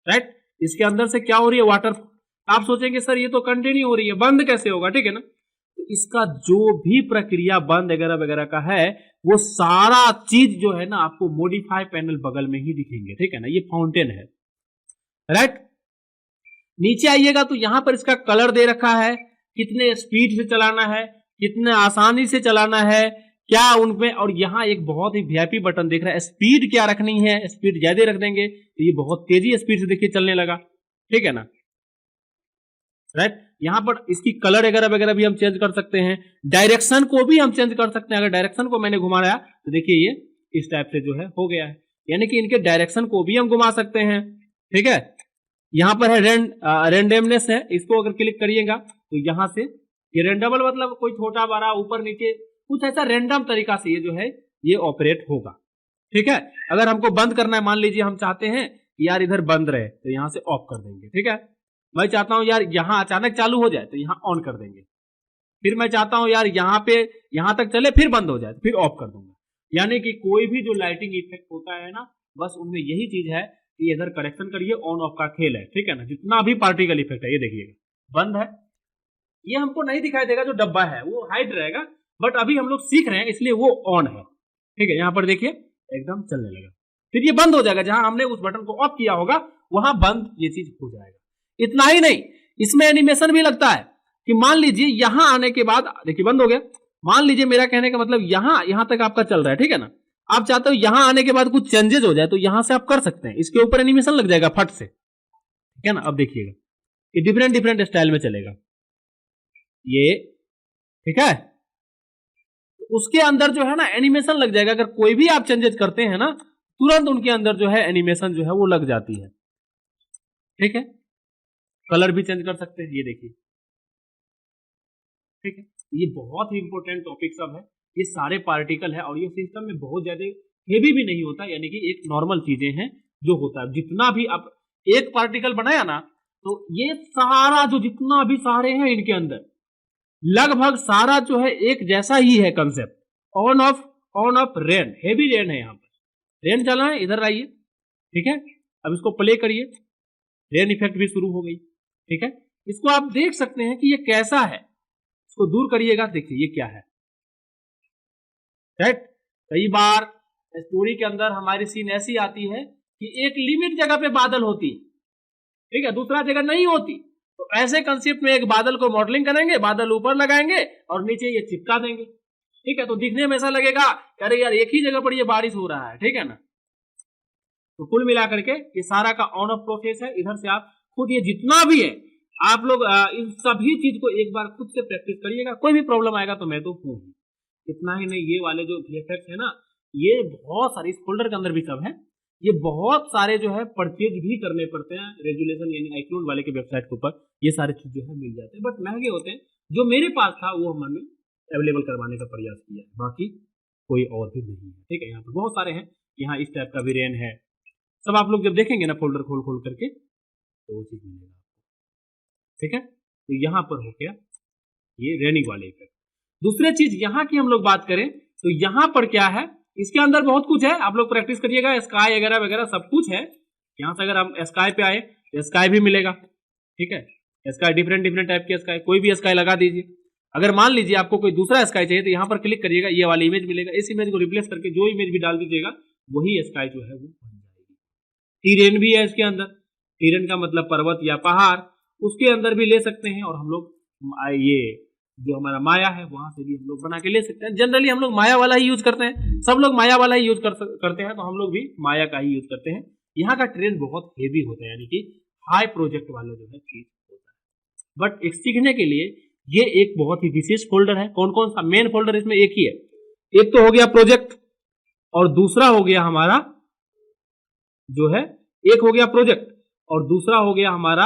राइट, इसके अंदर से क्या हो रही है, वाटरफॉल। आप सोचेंगे सर ये तो कंटिन्यू हो रही है, बंद कैसे होगा। ठीक है ना, तो इसका जो भी प्रक्रिया बंद वगैरह वगैरह का है, वो सारा चीज जो है ना आपको मॉडिफाई पैनल बगल में ही दिखेंगे। ठीक है ना, ये फाउंटेन है, राइट। नीचे आइएगा तो यहां पर इसका कलर दे रखा है, कितने स्पीड से चलाना है, कितने आसानी से चलाना है, क्या उनमें। और यहाँ एक बहुत ही VIP बटन दिख रहा है, स्पीड क्या रखनी है, स्पीड ज्यादा रख देंगे तो ये बहुत तेजी स्पीड से देखिए चलने लगा। ठीक है ना, राइट। यहाँ पर इसकी कलर वगैरह वगैरह भी हम चेंज कर सकते हैं, डायरेक्शन को भी हम चेंज कर सकते हैं। अगर डायरेक्शन को मैंने घुमाया तो देखिए ये इस टाइप से जो है हो गया है, यानी कि इनके डायरेक्शन को भी हम घुमा सकते हैं। ठीक है, यहाँ पर है रेंडमनेस है, इसको अगर क्लिक करिएगा तो यहाँ से ये रेंडबल मतलब कोई छोटा बड़ा ऊपर नीचे कुछ ऐसा रेंडम तरीका से ये जो है ये ऑपरेट होगा। ठीक है, अगर हमको बंद करना है, मान लीजिए हम चाहते हैं कि यार इधर बंद रहे तो यहाँ से ऑफ कर देंगे। ठीक है, मैं चाहता हूं यार यहाँ अचानक चालू हो जाए तो यहाँ ऑन कर देंगे। फिर मैं चाहता हूं यार यहाँ पे यहाँ तक चले फिर बंद हो जाए तो फिर ऑफ कर दूंगा। यानी कि कोई भी जो लाइटिंग इफेक्ट होता है ना, बस उनमें यही चीज है कि इधर करेक्शन करिए, ऑन ऑफ का खेल है। ठीक है ना, जितना भी पार्टिकल इफेक्ट है, ये देखिएगा बंद है, ये हमको नहीं दिखाई देगा, जो डब्बा है वो हाइड रहेगा, बट अभी हम लोग सीख रहे हैं इसलिए वो ऑन है। ठीक है, यहाँ पर देखिए एकदम चलने लगा, फिर ये बंद हो जाएगा, जहां हमने उस बटन को ऑफ किया होगा वहां बंद ये चीज हो जाएगा। इतना ही नहीं, इसमें एनिमेशन भी लगता है कि मान लीजिए यहां आने के बाद देखिए बंद हो गया। मान लीजिए मेरा कहने का मतलब यहां तक आपका चल रहा है, ठीक है ना, आप चाहते हो यहां आने के बाद कुछ चेंजेस हो जाए तो यहां से आप कर सकते हैं, इसके ऊपर एनिमेशन लग जाएगा फट से। ठीक है ना, अब देखिएगा ये डिफरेंट स्टाइल में चलेगा ये। ठीक है, उसके अंदर जो है ना एनिमेशन लग जाएगा। अगर कोई भी आप चेंजेस करते हैं ना तुरंत उनके अंदर जो है एनिमेशन जो है वो लग जाती है। ठीक है, कलर भी चेंज कर सकते हैं, ये देखिए। ठीक है, ये बहुत ही इंपॉर्टेंट टॉपिक सब है, ये सारे पार्टिकल है और ये सिस्टम में बहुत ज्यादा हेवी भी नहीं होता, यानी कि एक नॉर्मल चीजें हैं जो होता है। जितना भी आप एक पार्टिकल बनाया ना, तो ये सारा जो जितना भी सारे हैं इनके अंदर लगभग सारा जो है एक जैसा ही है concept. On off rain, heavy rain है, यहाँ पर रेन चल रहा है, इधर आइए। ठीक है, अब इसको प्ले करिए, रेन इफेक्ट भी शुरू हो गई। ठीक है, इसको आप देख सकते हैं कि ये कैसा है, इसको दूर करिएगा, देखिए ये क्या है। राइट, कई बार स्टोरी के अंदर हमारी सीन ऐसी आती है कि एक लिमिट जगह पे बादल होती है, ठीक है, दूसरा जगह नहीं होती, तो ऐसे कंसेप्ट में एक बादल को मॉडलिंग करेंगे, बादल ऊपर लगाएंगे और नीचे ये चिपका देंगे। ठीक है, तो दिखने में ऐसा लगेगा कि अरे यार एक ही जगह पर ये बारिश हो रहा है। ठीक है ना, तो कुल मिलाकर के ये सारा का ऑन ऑफ प्रोसेस है। इधर से आप खुद ये जितना भी है आप लोग इन सभी चीज को एक बार खुद से प्रैक्टिस करिएगा, कोई भी प्रॉब्लम आएगा तो मैं तो हूँ। इतना ही नहीं, ये वाले जो VFX है ना, ये बहुत सारे इस फोल्डर के अंदर भी सब है, ये बहुत सारे जो है परचेज भी करने पड़ते हैं रेजुलेशन यानी आइक्लोन वाले के वेबसाइट के ऊपर, ये सारे चीज जो है मिल जाते हैं, बट महंगे होते हैं। जो मेरे पास था वो हमने अवेलेबल करवाने का प्रयास किया है, बाकी कोई और भी नहीं है। ठीक है, यहाँ पर बहुत सारे हैं, यहाँ इस टाइप का भी रेन है, सब आप लोग जब देखेंगे ना फोल्डर खोल खोल करके तो वो चीज मिलेगा आपको। ठीक है, तो यहाँ पर हो गया ये रेनिंग वाले इफेक्ट। दूसरी चीज यहाँ की हम लोग बात करें तो यहाँ पर क्या है, इसके अंदर बहुत कुछ है, आप लोग प्रैक्टिस करिएगा, स्काई वगैरह वगैरह सब कुछ है। यहाँ से अगर हम स्काई पे आए तो स्काई भी मिलेगा। ठीक है, स्काई डिफरेंट टाइप के स्काई, कोई भी स्काई लगा दीजिए। अगर मान लीजिए आपको कोई दूसरा स्काई चाहिए तो यहाँ पर क्लिक करिएगा, ये वाली इमेज मिलेगा, इस इमेज को रिप्लेस करके जो इमेज भी डाल दीजिएगा वही स्काई जो है वो बन जाएगी। टीरेन भी है इसके अंदर, टीरेन का मतलब पर्वत या पहाड़, उसके अंदर भी ले सकते हैं, और हम लोग ये जो हमारा माया है वहां से भी हम लोग बना के ले सकते हैं। जनरली हम लोग माया वाला ही यूज करते हैं, सब लोग माया वाला ही यूज करते हैं, तो हम लोग भी माया का ही यूज करते हैं। यहाँ का ट्रेंड बहुत हेवी होता है, यानी कि हाई प्रोजेक्ट वाला जो है चीज होता है, बट एक सीखने के लिए ये एक बहुत ही विशेष फोल्डर है। कौन कौन सा मेन फोल्डर इसमें एक ही है, एक तो हो गया प्रोजेक्ट और दूसरा हो गया हमारा जो है, एक हो गया प्रोजेक्ट और दूसरा हो गया हमारा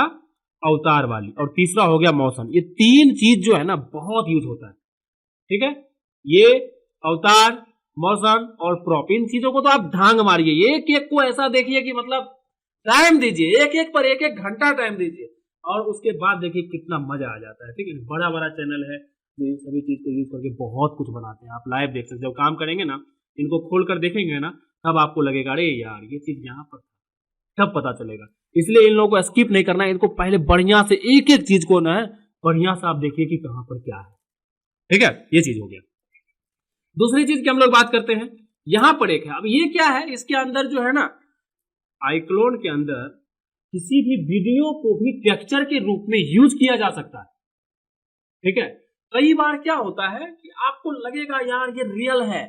अवतार वाली, और तीसरा हो गया मौसम। ये तीन चीज जो है ना बहुत यूज होता है। ठीक है, ये अवतार, मौसम और प्रॉप, इन चीजों को तो आप धांग मारिए, एक एक को ऐसा देखिए कि मतलब टाइम दीजिए, एक एक पर एक एक घंटा टाइम दीजिए, और उसके बाद देखिए कितना मजा आ जाता है। ठीक है, बड़ा बड़ा चैनल है जो इन सभी चीज को यूज करके बहुत कुछ बनाते हैं, आप लाइव देख सकते, जब काम करेंगे ना, इनको खोल कर देखेंगे ना, तब आपको लगेगा अरे यार ये चीज यहाँ पर, तब पता चलेगा। इसलिए इन लोगों को स्किप नहीं करना है, इनको पहले बढ़िया से एक एक चीज को ना बढ़िया से आप देखिए कि कहां पर क्या है। ठीक है, ये चीज हो गया। दूसरी चीज की हम लोग बात करते हैं, यहां पर एक है, अब ये क्या है, इसके अंदर जो है ना, आइक्लोन के अंदर किसी भी वीडियो को भी टेक्सचर के रूप में यूज किया जा सकता है। ठीक है, कई बार क्या होता है कि आपको लगेगा यार ये रियल है,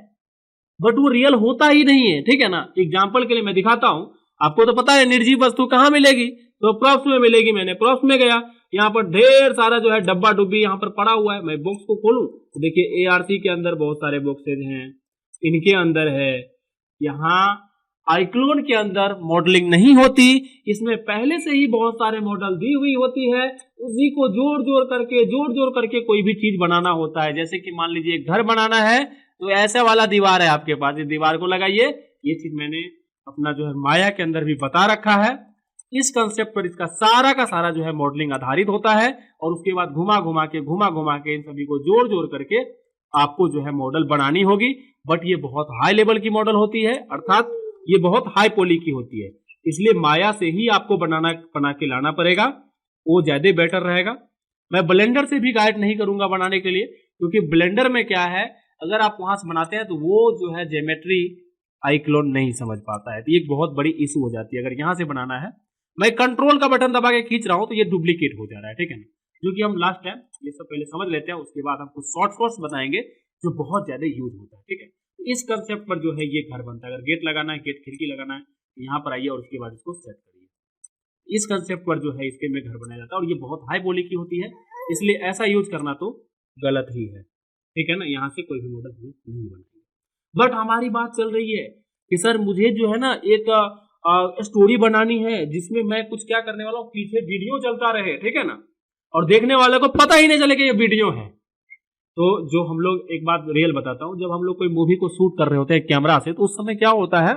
बट वो रियल होता ही नहीं है। ठीक है ना, एग्जाम्पल के लिए मैं दिखाता हूं, आपको तो पता है निर्जीव वस्तु कहां मिलेगी, तो प्रॉप्स में मिलेगी। मैंने प्रॉप्स में गया, यहाँ पर ढेर सारा जो है डब्बा डुब्बी यहाँ पर पड़ा हुआ है, मैं बॉक्स को खोलूं तो देखिए ARC के अंदर बहुत सारे बॉक्सेज हैं, इनके अंदर है, यहाँ आइक्लोन के अंदर मॉडलिंग नहीं होती, इसमें पहले से ही बहुत सारे मॉडल दी हुई होती है, उसी को जोड़ जोड़ करके कोई भी चीज बनाना होता है। जैसे कि मान लीजिए घर बनाना है तो ऐसा वाला दीवार है आपके पास, इस दीवार को लगाइए, ये चीज मैंने अपना जो है माया के अंदर भी बता रखा है। इस कंसेप्ट पर इसका सारा का सारा जो है मॉडलिंग आधारित होता है, और उसके बाद घुमा घुमा के इन सभी को जोड़ करके आपको जो है मॉडल बनानी होगी। बट ये बहुत हाई लेवल की मॉडल होती है, अर्थात ये बहुत हाई पॉली की होती है, इसलिए माया से ही आपको बना के लाना पड़ेगा, वो ज्यादा बेटर रहेगा। मैं ब्लेंडर से भी गाइड नहीं करूंगा बनाने के लिए, क्योंकि ब्लेंडर में क्या है, अगर आप वहां से बनाते हैं तो वो जो है ज्योमेट्री आइक्लोन नहीं समझ पाता है, तो ये बहुत बड़ी इशू हो जाती है। अगर यहां से बनाना है, मैं कंट्रोल का बटन दबा के खींच रहा हूं तो ये डुप्लीकेट हो जा रहा है। ठीक है ना, जो कि हम लास्ट टाइम ये सब पहले समझ लेते हैं, उसके बाद हम कुछ शॉर्टकट्स बताएंगे जो बहुत ज्यादा यूज होता है। ठीक है, इस कंसेप्ट पर जो है ये घर बनता है। अगर गेट लगाना है, गेट खिड़की लगाना है, तो यहाँ पर आइए और उसके बाद इसको सेट करिए। इस कंसेप्ट पर जो है इसके में घर बनाया जाता है, और ये बहुत हाई पॉली की होती है, इसलिए ऐसा यूज करना तो गलत ही है। ठीक है ना, यहाँ से कोई भी मॉडल नहीं बनाएंगे। बट हमारी बात चल रही है कि सर मुझे जो है ना एक स्टोरी बनानी है जिसमें मैं कुछ क्या करने वाला हूँ, पीछे वीडियो चलता रहे, ठीक है ना, और देखने वाले को पता ही नहीं चले कि ये वीडियो है। तो जो हम लोग, एक बात रियल बताता हूँ, जब हम लोग कोई मूवी को शूट कर रहे होते हैं कैमरा से, तो उस समय क्या होता है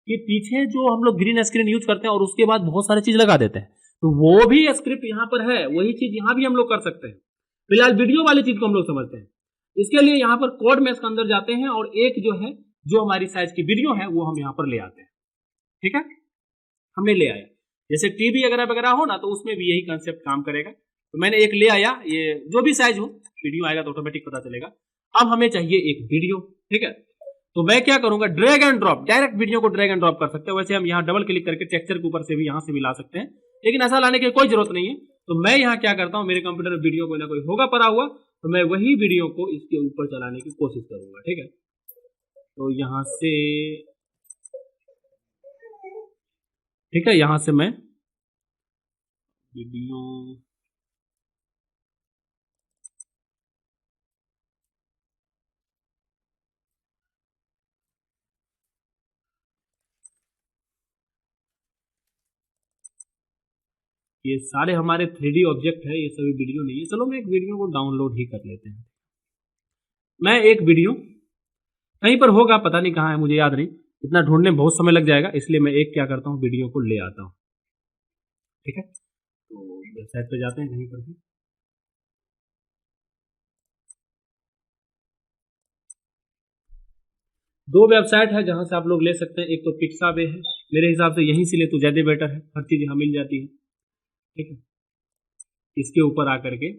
कि पीछे जो हम लोग ग्रीन स्क्रीन यूज करते हैं और उसके बाद बहुत सारी चीज लगा देते हैं, तो वो भी स्क्रिप्ट यहाँ पर है, वही चीज यहाँ भी हम लोग कर सकते हैं। फिलहाल वीडियो वाली चीज को हम लोग समझते हैं। इसके लिए यहाँ पर कोड मेश के अंदर जाते हैं और एक जो है, जो हमारी साइज की वीडियो है वो हम यहाँ पर ले आते हैं, ठीक है। हमने ले आया, जैसे टीवी अगर वगैरह हो ना, तो उसमें भी यही कंसेप्ट काम करेगा। तो मैंने एक ले आया, ये जो भी साइज हो, वीडियो आएगा तो ऑटोमेटिक पता चलेगा। अब हमें चाहिए एक वीडियो, ठीक है। तो मैं क्या करूंगा, drag and drop, direct video को ड्रैग एंड ड्रॉप कर सकते हैं। वैसे हम यहाँ डबल क्लिक करके टेक्सचर के ऊपर से भी यहाँ से भी ला सकते हैं, लेकिन ऐसा लाने की कोई जरूरत नहीं है। तो मैं यहाँ क्या करता हूँ, मेरे कंप्यूटर में वीडियो कोई ना कोई होगा पड़ा हुआ, तो मैं वही वीडियो को इसके ऊपर चलाने की कोशिश करूंगा, ठीक है। तो यहाँ से, ठीक है, यहाँ से मैं वीडियो, ये सारे हमारे 3D ऑब्जेक्ट है, ये सभी वीडियो नहीं है। चलो मैं एक वीडियो को डाउनलोड ही कर लेते हैं। मैं एक वीडियो कहीं पर होगा, पता नहीं कहाँ है, मुझे याद नहीं, इतना ढूंढने में बहुत समय लग जाएगा, इसलिए मैं एक क्या करता हूँ, वीडियो को ले आता हूँ, ठीक है। तो वेबसाइट पे जाते हैं कहीं पर भी, दो वेबसाइट है जहां से आप लोग ले सकते हैं। एक तो पिक्साबे है, मेरे हिसाब से यहीं से ले तो ज़्यादा बेटर है, हर चीज़ यहाँ मिल जाती है, ठीक है। इसके ऊपर आकर के,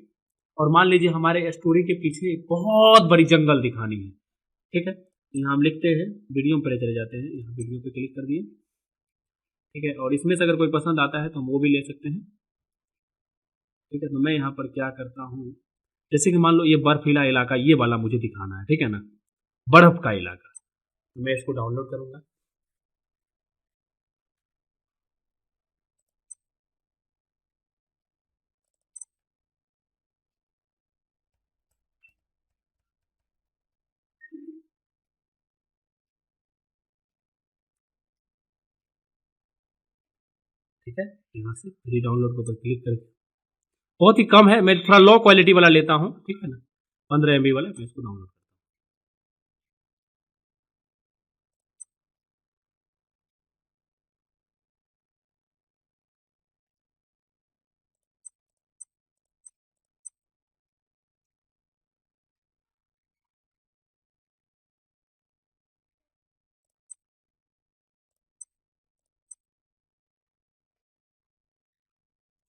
और मान लीजिए हमारे स्टोरी के पीछे एक बहुत बड़ी जंगल दिखानी है, ठीक है। यहाँ हम लिखते हैं, वीडियो पर चले जाते हैं, यहाँ वीडियो पे क्लिक कर दिए, ठीक है। और इसमें से अगर कोई पसंद आता है तो हम वो भी ले सकते हैं, ठीक है। तो मैं यहाँ पर क्या करता हूँ, जैसे कि मान लो ये बर्फीला इलाका, ये वाला मुझे दिखाना है, ठीक है ना, बर्फ का इलाका, तो मैं इसको डाउनलोड करूँगा। ठीक है, यहाँ से री डाउनलोड के ऊपर क्लिक करके, बहुत ही कम है, मैं थोड़ा लो क्वालिटी वाला लेता हूँ, ठीक है ना, 15 MB वाला, मैं इसको डाउनलोड,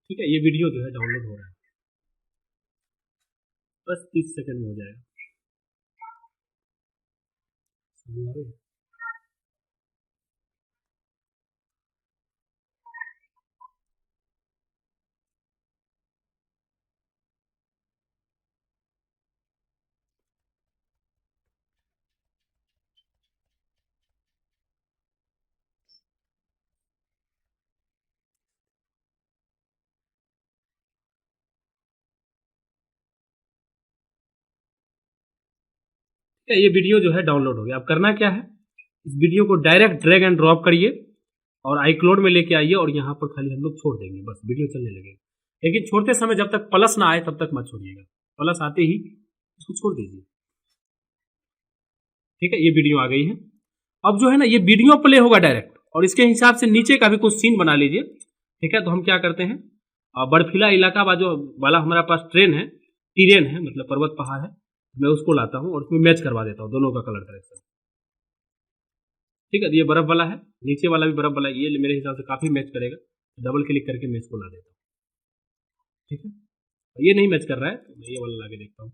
ठीक है। ये वीडियो जो है डाउनलोड हो रहा है, बस 30 सेकंड में हो जाएगा। समझ आ रही है? ठीक है, ये वीडियो जो है डाउनलोड हो गया। अब करना क्या है, इस वीडियो को डायरेक्ट ड्रैग एंड ड्रॉप करिए और iCloud में लेके आइए, और यहाँ पर खाली हम लोग छोड़ देंगे, बस वीडियो चलने लगेगा। लेकिन छोड़ते समय जब तक प्लस ना आए तब तक मत छोड़िएगा, प्लस आते ही इसको छोड़ दीजिए, ठीक है। ये वीडियो आ गई है। अब जो है ना, ये वीडियो प्ले होगा डायरेक्ट, और इसके हिसाब से नीचे का भी कुछ सीन बना लीजिए, ठीक है। तो हम क्या करते हैं, बर्फीला इलाका वाला हमारे पास ट्रेन है, टीरेन है, मतलब पर्वत पहाड़ है, मैं उसको लाता हूँ और उसमें मैच करवा देता हूँ दोनों का कलर करेक्शन, ठीक है। तो ये बर्फ वाला है, नीचे वाला भी बर्फ वाला है, ये मेरे हिसाब से काफी मैच करेगा। डबल क्लिक करके मैं इसको ला देता हूँ, ठीक है। ये नहीं मैच कर रहा है तो मैं ये वाला ला के देखता हूँ,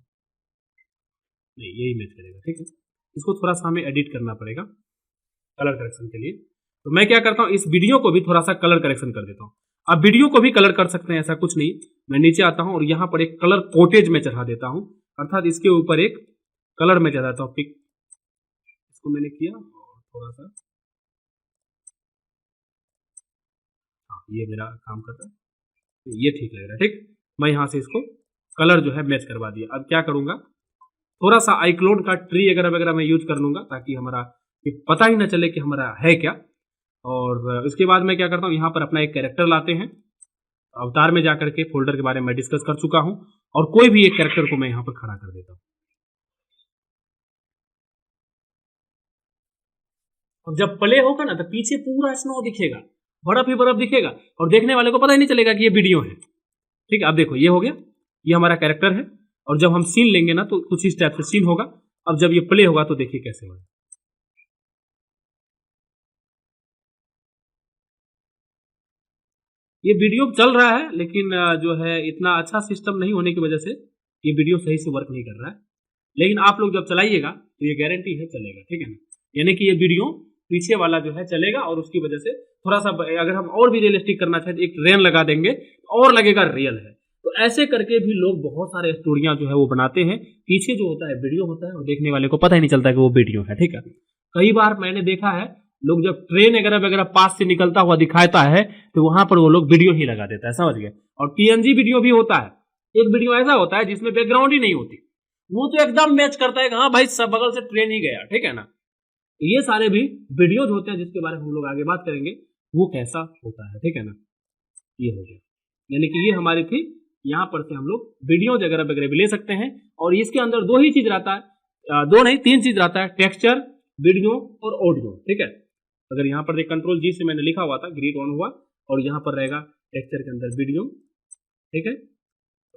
नहीं यही मैच करेगा, ठीक है। इसको थोड़ा सा हमें एडिट करना पड़ेगा कलर करेक्शन के लिए। तो मैं क्या करता हूँ, इस वीडियो को भी थोड़ा सा कलर करेक्शन कर देता हूँ। आप वीडियो को भी कलर कर सकते हैं, ऐसा कुछ नहीं। मैं नीचे आता हूँ और यहाँ पर एक कलर कोटेज में चढ़ा देता हूँ, अर्थात इसके ऊपर एक कलर में चढ़ाता हूँ, पिक, इसको मैंने किया और थोड़ा सा, हाँ ये मेरा काम कर रहा है, ये ठीक लग रहा है, ठीक। मैं यहाँ से इसको कलर जो है मैच करवा दिया। अब क्या करूँगा, थोड़ा सा iCloud का ट्री अगर वगैरह मैं यूज कर लूँगा, ताकि हमारा कि पता ही ना चले कि हमारा है क्या। और इसके बाद मैं क्या करता हूँ, यहाँ पर अपना एक कैरेक्टर लाते हैं, अवतार में जाकर के फोल्डर के बारे में मैं डिस्कस कर चुका हूँ, और कोई भी एक कैरेक्टर को मैं यहाँ पर खड़ा कर देता हूँ। और जब प्ले होगा ना तो पीछे पूरा स्नो दिखेगा, बर्फ ही बर्फ दिखेगा, और देखने वाले को पता ही नहीं चलेगा कि ये वीडियो है। ठीक है, अब देखो ये हो गया, ये हमारा कैरेक्टर है, और जब हम सीन लेंगे ना तो कुछ इस टाइप से सीन होगा। अब जब ये प्ले होगा तो देखिए कैसे होगा। ये वीडियो चल रहा है, लेकिन जो है इतना अच्छा सिस्टम नहीं होने की वजह से ये वीडियो सही से वर्क नहीं कर रहा है। लेकिन आप लोग जब चलाइएगा तो ये गारंटी है चलेगा, ठीक है ना। यानी कि ये वीडियो पीछे वाला जो है चलेगा, और उसकी वजह से थोड़ा सा अगर हम और भी रियलिस्टिक करना चाहें तो एक ट्रेन लगा देंगे और लगेगा रियल है। तो ऐसे करके भी लोग बहुत सारे स्टोरियां जो है वो बनाते हैं, पीछे जो होता है वीडियो होता है, और देखने वाले को पता ही नहीं चलता कि वो वीडियो है। ठीक है, कई बार मैंने देखा है लोग जब ट्रेन वगैरह वगैरह पास से निकलता हुआ दिखाता है तो वहां पर वो लोग वीडियो ही लगा देता है, समझ गए। और पीएनजी वीडियो भी होता है, एक वीडियो ऐसा होता है जिसमें बैकग्राउंड ही नहीं होती, वो तो एकदम मैच करता है कि हाँ भाई सब बगल से ट्रेन ही गया, ठीक है ना। ये सारे भी वीडियोज होते हैं जिसके बारे में हम लोग आगे बात करेंगे, वो कैसा होता है, ठीक है ना। ये हो गया, यानी कि ये हमारी थी, यहाँ पर से हम लोग वीडियोज वगैरह वगैरह भी ले सकते हैं। और इसके अंदर दो ही चीज रहता है, दो नहीं तीन चीज रहता है, टेक्सचर, वीडियो और ऑडियो, ठीक है। अगर यहाँ पर कंट्रोल जी से मैंने लिखा हुआ था, ग्रिड ऑन हुआ, और यहाँ पर रहेगा टेक्सचर के अंदर वीडियो, ठीक है।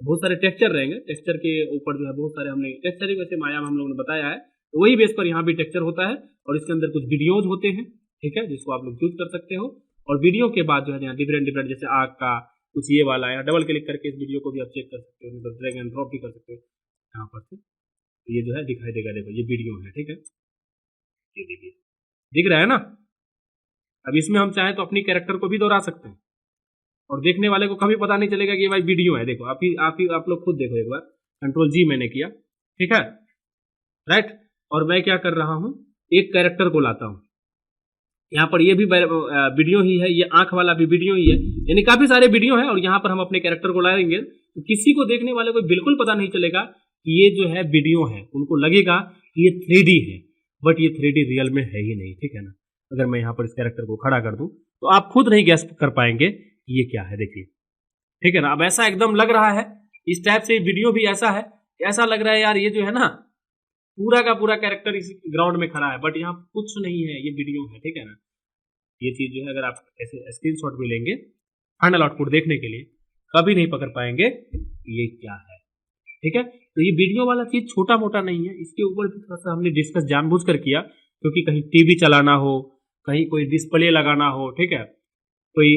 बहुत सारे टेक्सचर रहेंगे, टेक्सचर के ऊपर जो है बहुत सारे हमने टेक्सचर ही वैसे माया में हम लोगों ने बताया है, तो वही बेस पर यहाँ भी टेक्सचर होता है, और इसके अंदर कुछ वीडियोज होते हैं, ठीक है, जिसको आप लोग यूज कर सकते हो। और वीडियो के बाद जो है यहाँ डिफरेंट डिफरेंट, जैसे आग का कुछ ये वाला है, डबल क्लिक करके इस वीडियो को भी आप चेक कर सकते हो, तो ड्रैग एंड ड्रॉप भी कर सकते हो यहाँ पर से, तो ये जो है दिखाई देगा, देखो ये वीडियो है, ठीक है, ये देखिए दिख रहा है ना। अब इसमें हम चाहें तो अपनी कैरेक्टर को भी दोहरा सकते हैं, और देखने वाले को कभी पता नहीं चलेगा कि ये भाई वीडियो है। देखो आप लोग खुद देखो एक बार, कंट्रोल जी मैंने किया, ठीक है, राइट। और मैं क्या कर रहा हूं, एक कैरेक्टर को लाता हूं, यहाँ पर ये भी वीडियो ही है, ये आंख वाला भी वीडियो ही है, यानी काफी सारे वीडियो है। और यहाँ पर हम अपने कैरेक्टर को लाएंगे तो किसी को देखने वाले को बिल्कुल पता नहीं चलेगा कि ये जो है वीडियो है, उनको लगेगा कि ये 3D है, बट ये 3D रियल में है ही नहीं, ठीक है ना। अगर मैं यहाँ पर इस कैरेक्टर को खड़ा कर दूं तो आप खुद नहीं गैस कर पाएंगे कि ये क्या है, देखिए, ठीक है ना। अब ऐसा एकदम लग रहा है, इस टाइप से वीडियो भी ऐसा है, ऐसा लग रहा है यार ये जो है ना पूरा का पूरा कैरेक्टर इस ग्राउंड में खड़ा है, बट यहाँ कुछ नहीं है, ये वीडियो है, ठीक है ना। ये चीज जो है अगर आप ऐसे स्क्रीनशॉट भी लेंगे फाइनल आउटपुट देखने के लिए, कभी नहीं पकड़ पाएंगे ये क्या है, ठीक है। तो ये वीडियो वाला चीज छोटा मोटा नहीं है, इसके ऊपर भी थोड़ा सा हमने डिस्कस जानबूझकर किया, क्योंकि कहीं टीवी चलाना हो, कहीं कोई डिस्प्ले लगाना हो, ठीक है, कोई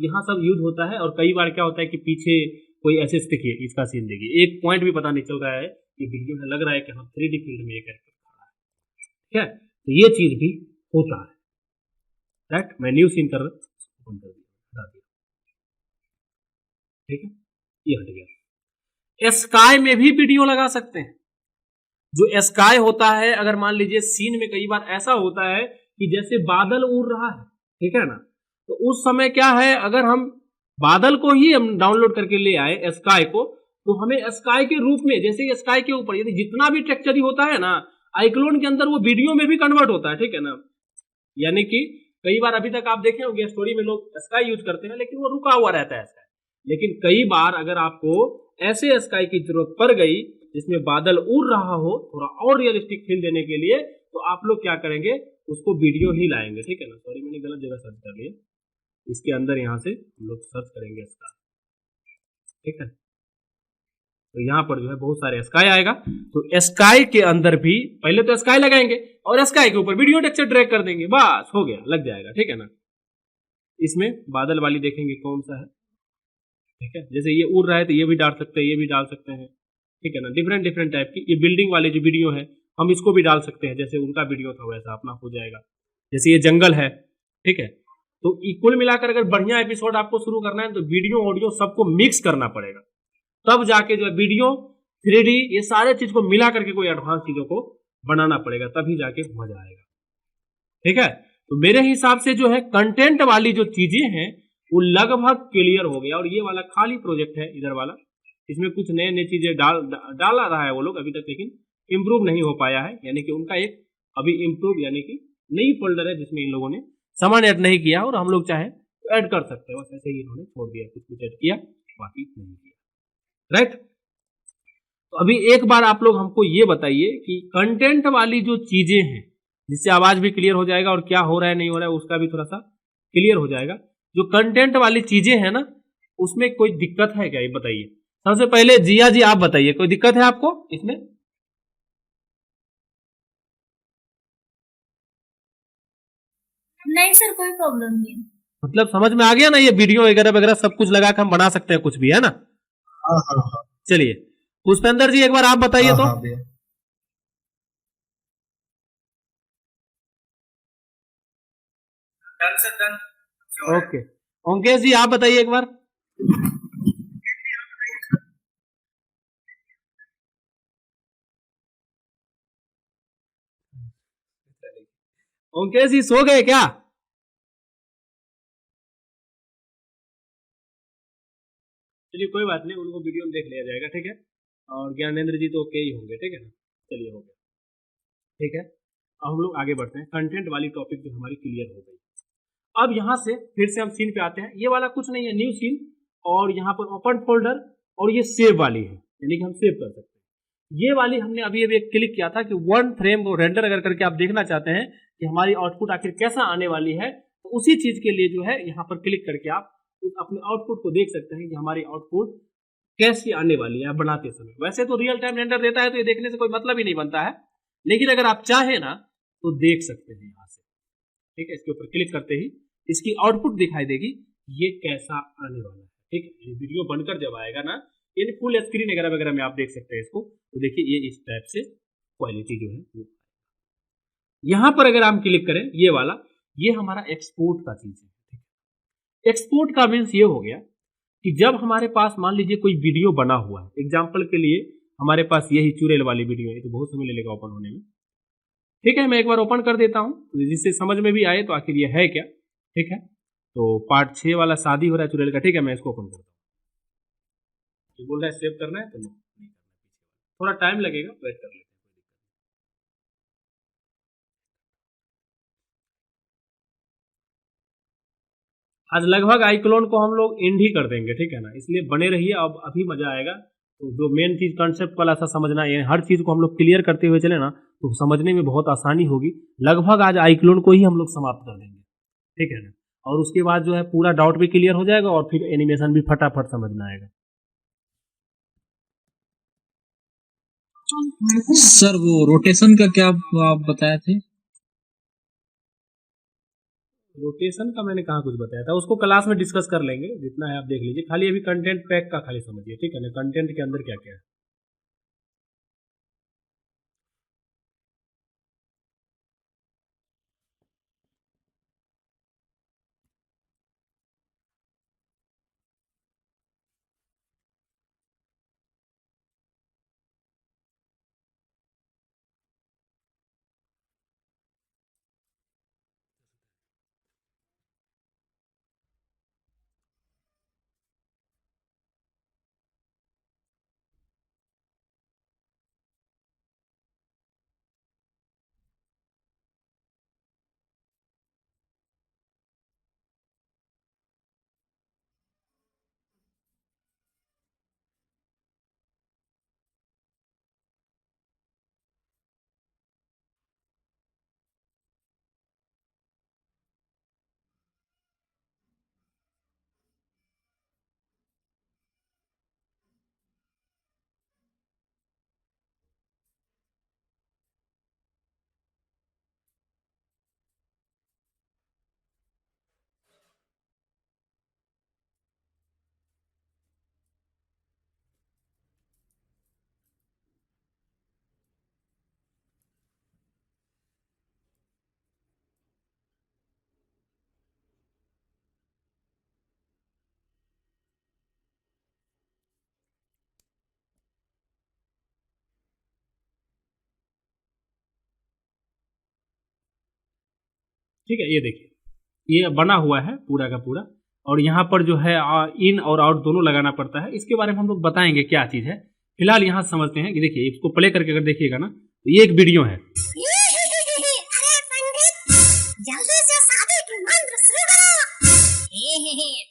यहाँ सब यूज होता है। और कई बार क्या होता है कि पीछे कोई ऐसे देखिए, इसका सीन देखिए, एक पॉइंट भी पता नहीं चल रहा है, ये वीडियो में लग रहा है कि हम 3D फील्ड में ये कैरेक्टर खड़ा है, ठीक है। तो ये चीज भी होता है, राइट। मैं न्यू सीन कर ओपन कर दिया, ठीक है, ये हट गया। स्काई में भी वीडियो लगा सकते हैं। जो स्काई होता है, अगर मान लीजिए सीन में कई बार ऐसा होता है कि जैसे बादल उड़ रहा है, ठीक है ना, तो उस समय क्या है, अगर हम बादल को ही हम डाउनलोड करके ले आए स्काई को, तो हमें स्काई के रूप में, जैसे स्काई के ऊपर यदि जितना भी टेक्सचर ही होता है ना, आइक्लोन के अंदर वो वीडियो में भी कन्वर्ट होता है, ठीक है ना। यानी कि कई बार अभी तक आप देखे होंगे स्टोरी में लोग स्काई यूज करते हैं, लेकिन वो रुका हुआ रहता है स्काई। लेकिन कई बार अगर आपको ऐसे स्काई की जरूरत पड़ गई जिसमें बादल उड़ रहा हो, थोड़ा और रियलिस्टिक फील देने के लिए, तो आप लोग क्या करेंगे, उसको वीडियो ही लाएंगे, ठीक है ना। सॉरी मैंने गलत जगह सर्च कर लिया, इसके अंदर यहाँ से हम लोग सर्च करेंगे स्काई, ठीक है। तो यहाँ पर जो है बहुत सारे स्काई आएगा, तो स्काई के अंदर भी पहले तो स्काई लगाएंगे और स्काई के ऊपर वीडियो टेक्सचर ड्रैग कर देंगे, बस हो गया, लग जाएगा, ठीक है ना। इसमें बादल वाली देखेंगे कौन सा है, ठीक है, जैसे ये उड़ रहा है तो ये भी डाल सकते हैं, ये भी डाल सकते हैं, ठीक है ना। डिफरेंट डिफरेंट टाइप की ये बिल्डिंग वाले जो वीडियो है हम इसको भी डाल सकते हैं, जैसे उनका वीडियो था वैसा अपना हो जाएगा। जैसे ये जंगल है, ठीक है, तो कुल मिलाकर अगर बढ़िया एपिसोड आपको शुरू करना है तो वीडियो ऑडियो सबको मिक्स करना पड़ेगा, तब जाके जो है वीडियो 3D ये सारे चीज को मिला करके कोई एडवांस चीजों को बनाना पड़ेगा, तभी जाके मजा आएगा, ठीक है। तो मेरे हिसाब से जो है कंटेंट वाली जो चीजें हैं वो लगभग क्लियर हो गया, और ये वाला खाली प्रोजेक्ट है इधर वाला, इसमें कुछ नए नए चीजें डाला रहा है वो लोग अभी तक, लेकिन इम्प्रूव नहीं हो पाया है, यानी कि उनका एक अभी इम्प्रूव यानी कि नई फोल्डर है जिसमें इन लोगों ने सामान ऐड नहीं किया, और हम लोग चाहे तो ऐड कर सकते हैं, बस ऐसे ही इन्होंने छोड़ दिया, कुछ कुछ ऐड किया बाकी नहीं किया, राइट। तो अभी एक बार आप लोग हमको ये बताइए कि कंटेंट वाली जो चीजें हैं, जिससे आवाज भी क्लियर हो जाएगा और क्या हो रहा है नहीं हो रहा है उसका भी थोड़ा सा क्लियर हो जाएगा। जो कंटेंट वाली चीजें हैं ना, उसमें कोई दिक्कत है क्या, ये बताइए। सबसे पहले जिया जी आप बताइए, कोई दिक्कत है आपको इसमें? नहीं सर, कोई प्रॉब्लम नहीं है। मतलब समझ में आ गया ना, ये वीडियो वगैरह वगैरह सब कुछ लगा के हम बना सकते हैं कुछ भी, है ना। हाँ हाँ हाँ चलिए पुष्पेंद्र जी एक बार आप बताइए तो। हाँ भैया। Done sir, done. ओके ओंकेश जी आप बताइए एक बार। ओंकेश जी सो गए क्या? चलिए कोई बात नहीं, उनको वीडियो में देख लिया जाएगा, ठीक है। और ज्ञानेंद्र जी तो ओके ही होंगे, ठीक है ना। चलिए हो गया, ठीक है। अब हम लोग आगे बढ़ते हैं, कंटेंट वाली टॉपिक जो हमारी क्लियर हो गई। अब यहाँ से फिर से हम सीन पे आते हैं। ये वाला कुछ नहीं है, न्यू सीन, और यहाँ पर ओपन फोल्डर, और ये सेव वाली है, यानी कि हम सेव कर सकते हैं। ये वाली हमने अभी अभी क्लिक किया था कि वन फ्रेम को रेंडर अगर करके आप देखना चाहते हैं कि हमारी आउटपुट आखिर कैसा आने वाली है, तो उसी चीज के लिए जो है यहाँ पर क्लिक करके आप अपने आउटपुट को देख सकते हैं कि हमारी आउटपुट कैसी आने वाली है बनाते समय। वैसे तो रियल टाइम रेंडर देता है तो ये देखने से कोई मतलब ही नहीं बनता है, लेकिन अगर आप चाहें ना तो देख सकते हैं यहाँ से, ठीक है। इसके ऊपर क्लिक करते ही इसकी आउटपुट दिखाई देगी, ये कैसा आने वाला है, ठीक है। वीडियो बनकर जब आएगा ना, ये फुल स्क्रीन वगैरह वगैरह में आप देख सकते हैं इसको, तो देखिए ये इस टाइप से क्वालिटी जो है वो। यहां पर अगर हम क्लिक करें ये वाला, ये हमारा एक्सपोर्ट का चीज है, ठीक है। एक्सपोर्ट का मीन्स ये हो गया कि जब हमारे पास मान लीजिए कोई वीडियो बना हुआ है, एग्जाम्पल के लिए हमारे पास यही चुड़ैल वाली वीडियो है, तो बहुत समय ले लेगा ओपन होने में, ठीक है। मैं एक बार ओपन कर देता हूं जिससे समझ में भी आए तो आखिर ये है क्या, ठीक है। तो पार्ट 6 वाला शादी हो रहा है चुड़ैल का, ठीक है। मैं इसको ओपन करता हूँ, ये बोल रहा है सेव करना है, तो नहीं करना, थोड़ा टाइम लगेगा, वेट कर लेते हैं। आज लगभग आईक्लोन को हम लोग एंड ही कर देंगे, ठीक है ना, इसलिए बने रहिए, अब अभी मजा आएगा। तो जो मेन चीज कंसेप्ट वाला सा समझना है, हर चीज को हम लोग क्लियर करते हुए चले ना, तो समझने में बहुत आसानी होगी। लगभग आज आईक्लोन को ही हम लोग समाप्त कर देंगे, ठीक है ना। और उसके बाद जो है पूरा डाउट भी क्लियर हो जाएगा, और फिर एनिमेशन भी फटाफट समझ में आएगा। सर वो रोटेशन का क्या आप बताए थे? रोटेशन का मैंने कहाँ कुछ बताया था, उसको क्लास में डिस्कस कर लेंगे, जितना है आप देख लीजिए। खाली अभी कंटेंट पैक का खाली समझिए, ठीक है ना, कंटेंट के अंदर क्या क्या है। ठीक है, ये देखिए ये बना हुआ है पूरा का पूरा, और यहाँ पर जो है इन और आउट दोनों लगाना पड़ता है। इसके बारे में हम लोग बताएंगे क्या चीज़ है, फिलहाल यहाँ समझते हैं कि देखिए इसको प्ले करके अगर देखिएगा ना, तो ये एक वीडियो है,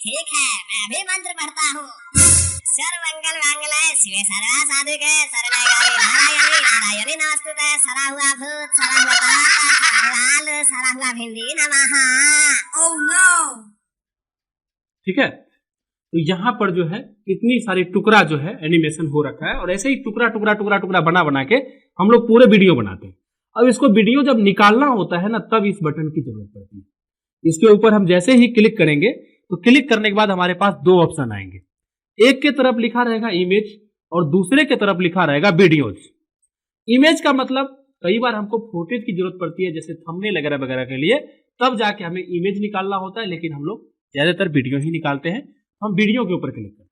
ठीक है, मैं भी मंत्र पढ़ता हूँ। सर्वमंगल मांगल्ये शिवे सर्वा साधिके शरण्ये गौरी नारायणी नारायणी नमस्तुते सरा हुआ भूत सरा हुआ पाप सरा हुआ आलू सरा हुआ भिंडी नमः। Oh no. ठीक है, तो यहाँ पर जो है इतनी सारी टुकड़ा जो है एनिमेशन हो रखा है और ऐसे ही टुकड़ा टुकड़ा टुकड़ा टुकड़ा बना बना के हम लोग पूरे वीडियो बनाते हैं। अब इसको वीडियो जब निकालना होता है ना, तब इस बटन की जरूरत पड़ती है। इसके ऊपर हम जैसे ही क्लिक करेंगे तो क्लिक करने के बाद हमारे पास दो ऑप्शन आएंगे, एक के तरफ लिखा रहेगा इमेज और दूसरे के तरफ लिखा रहेगा वीडियोज। इमेज का मतलब कई बार हमको फुटेज की जरूरत पड़ती है, जैसे थंबनेल वगैरह वगैरह के लिए, तब जाके हमें इमेज निकालना होता है, लेकिन हम लोग ज्यादातर वीडियो ही निकालते हैं। हम वीडियो के ऊपर क्लिक करते हैं।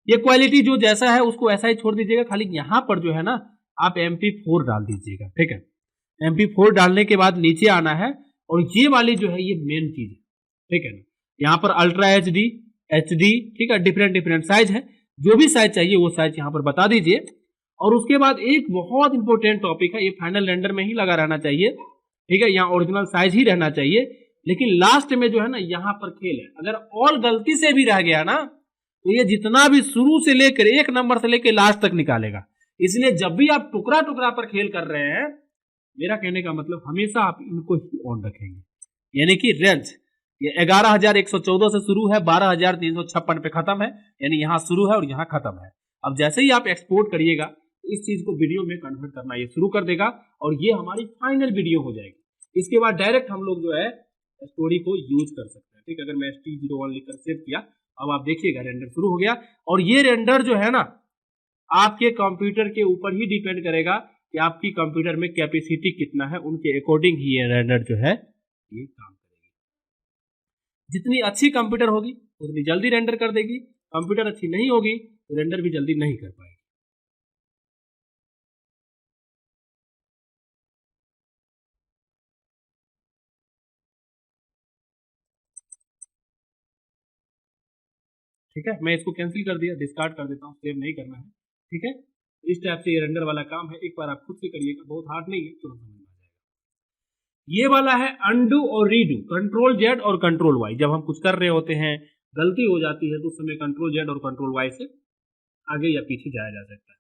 ये क्वालिटी जो जैसा है उसको ऐसा ही छोड़ दीजिएगा, खाली यहाँ पर जो है ना आप MP4 डाल दीजिएगा। ठीक है, MP4 डालने के बाद नीचे आना है और ये वाली जो है ये मेन चीज है। ठीक है ना, यहाँ पर अल्ट्रा HD, ठीक है, डिफरेंट साइज है, जो भी साइज चाहिए वो साइज यहाँ पर बता दीजिए। और उसके बाद एक बहुत इंपॉर्टेंट टॉपिक है, ये फाइनल रेंडर में ही लगा रहना चाहिए। ठीक है, यहाँ ओरिजिनल साइज ही रहना चाहिए, लेकिन लास्ट में जो है ना यहाँ पर खेल है, अगर ऑल गलती से भी रह गया ना तो ये जितना भी शुरू से लेकर 1 नंबर से लेकर लास्ट तक निकालेगा। इसलिए जब भी आप टुकड़ा टुकड़ा पर खेल कर रहे हैं, मेरा कहने का मतलब हमेशा आप इनको ही ऑन रखेंगे, यानी कि रेंज ये 11,114 से शुरू है, 12,356 पे खत्म है, यानी यहाँ शुरू है और यहाँ खत्म है। अब जैसे ही आप एक्सपोर्ट करिएगा तो इस चीज को वीडियो में कन्वर्ट करना ये शुरू कर देगा और ये हमारी फाइनल वीडियो हो जाएगी। इसके बाद डायरेक्ट हम लोग जो है स्टोरी को यूज कर सकते हैं। ठीक है, अगर मैं ST01 लिखकर सेव किया, अब आप देखिएगा रेंडर शुरू हो गया। और ये रेंडर जो है ना आपके कंप्यूटर के ऊपर ही डिपेंड करेगा कि आपकी कंप्यूटर में कैपेसिटी कितना है, उनके अकॉर्डिंग ही ये रेंडर जो है ये काम करेगी। जितनी अच्छी कंप्यूटर होगी उतनी जल्दी रेंडर कर देगी, कंप्यूटर अच्छी नहीं होगी तो रेंडर भी जल्दी नहीं कर पाएगी। ठीक है, मैं इसको कैंसिल कर दिया, डिस्कार्ड कर देता हूँ, सेव नहीं करना है। ठीक है, इस टाइप से ये रेंडर वाला काम है, एक बार आप खुद से करिएगा, बहुत हार्ड नहीं है, तुरंत समझ में आ जाएगा। ये वाला है अनडू और रीडू, Ctrl+Z और Ctrl+Y। जब हम कुछ कर रहे होते हैं, गलती हो जाती है तो उस समय Ctrl+Z और Ctrl+Y से आगे या पीछे जाया जा सकता है।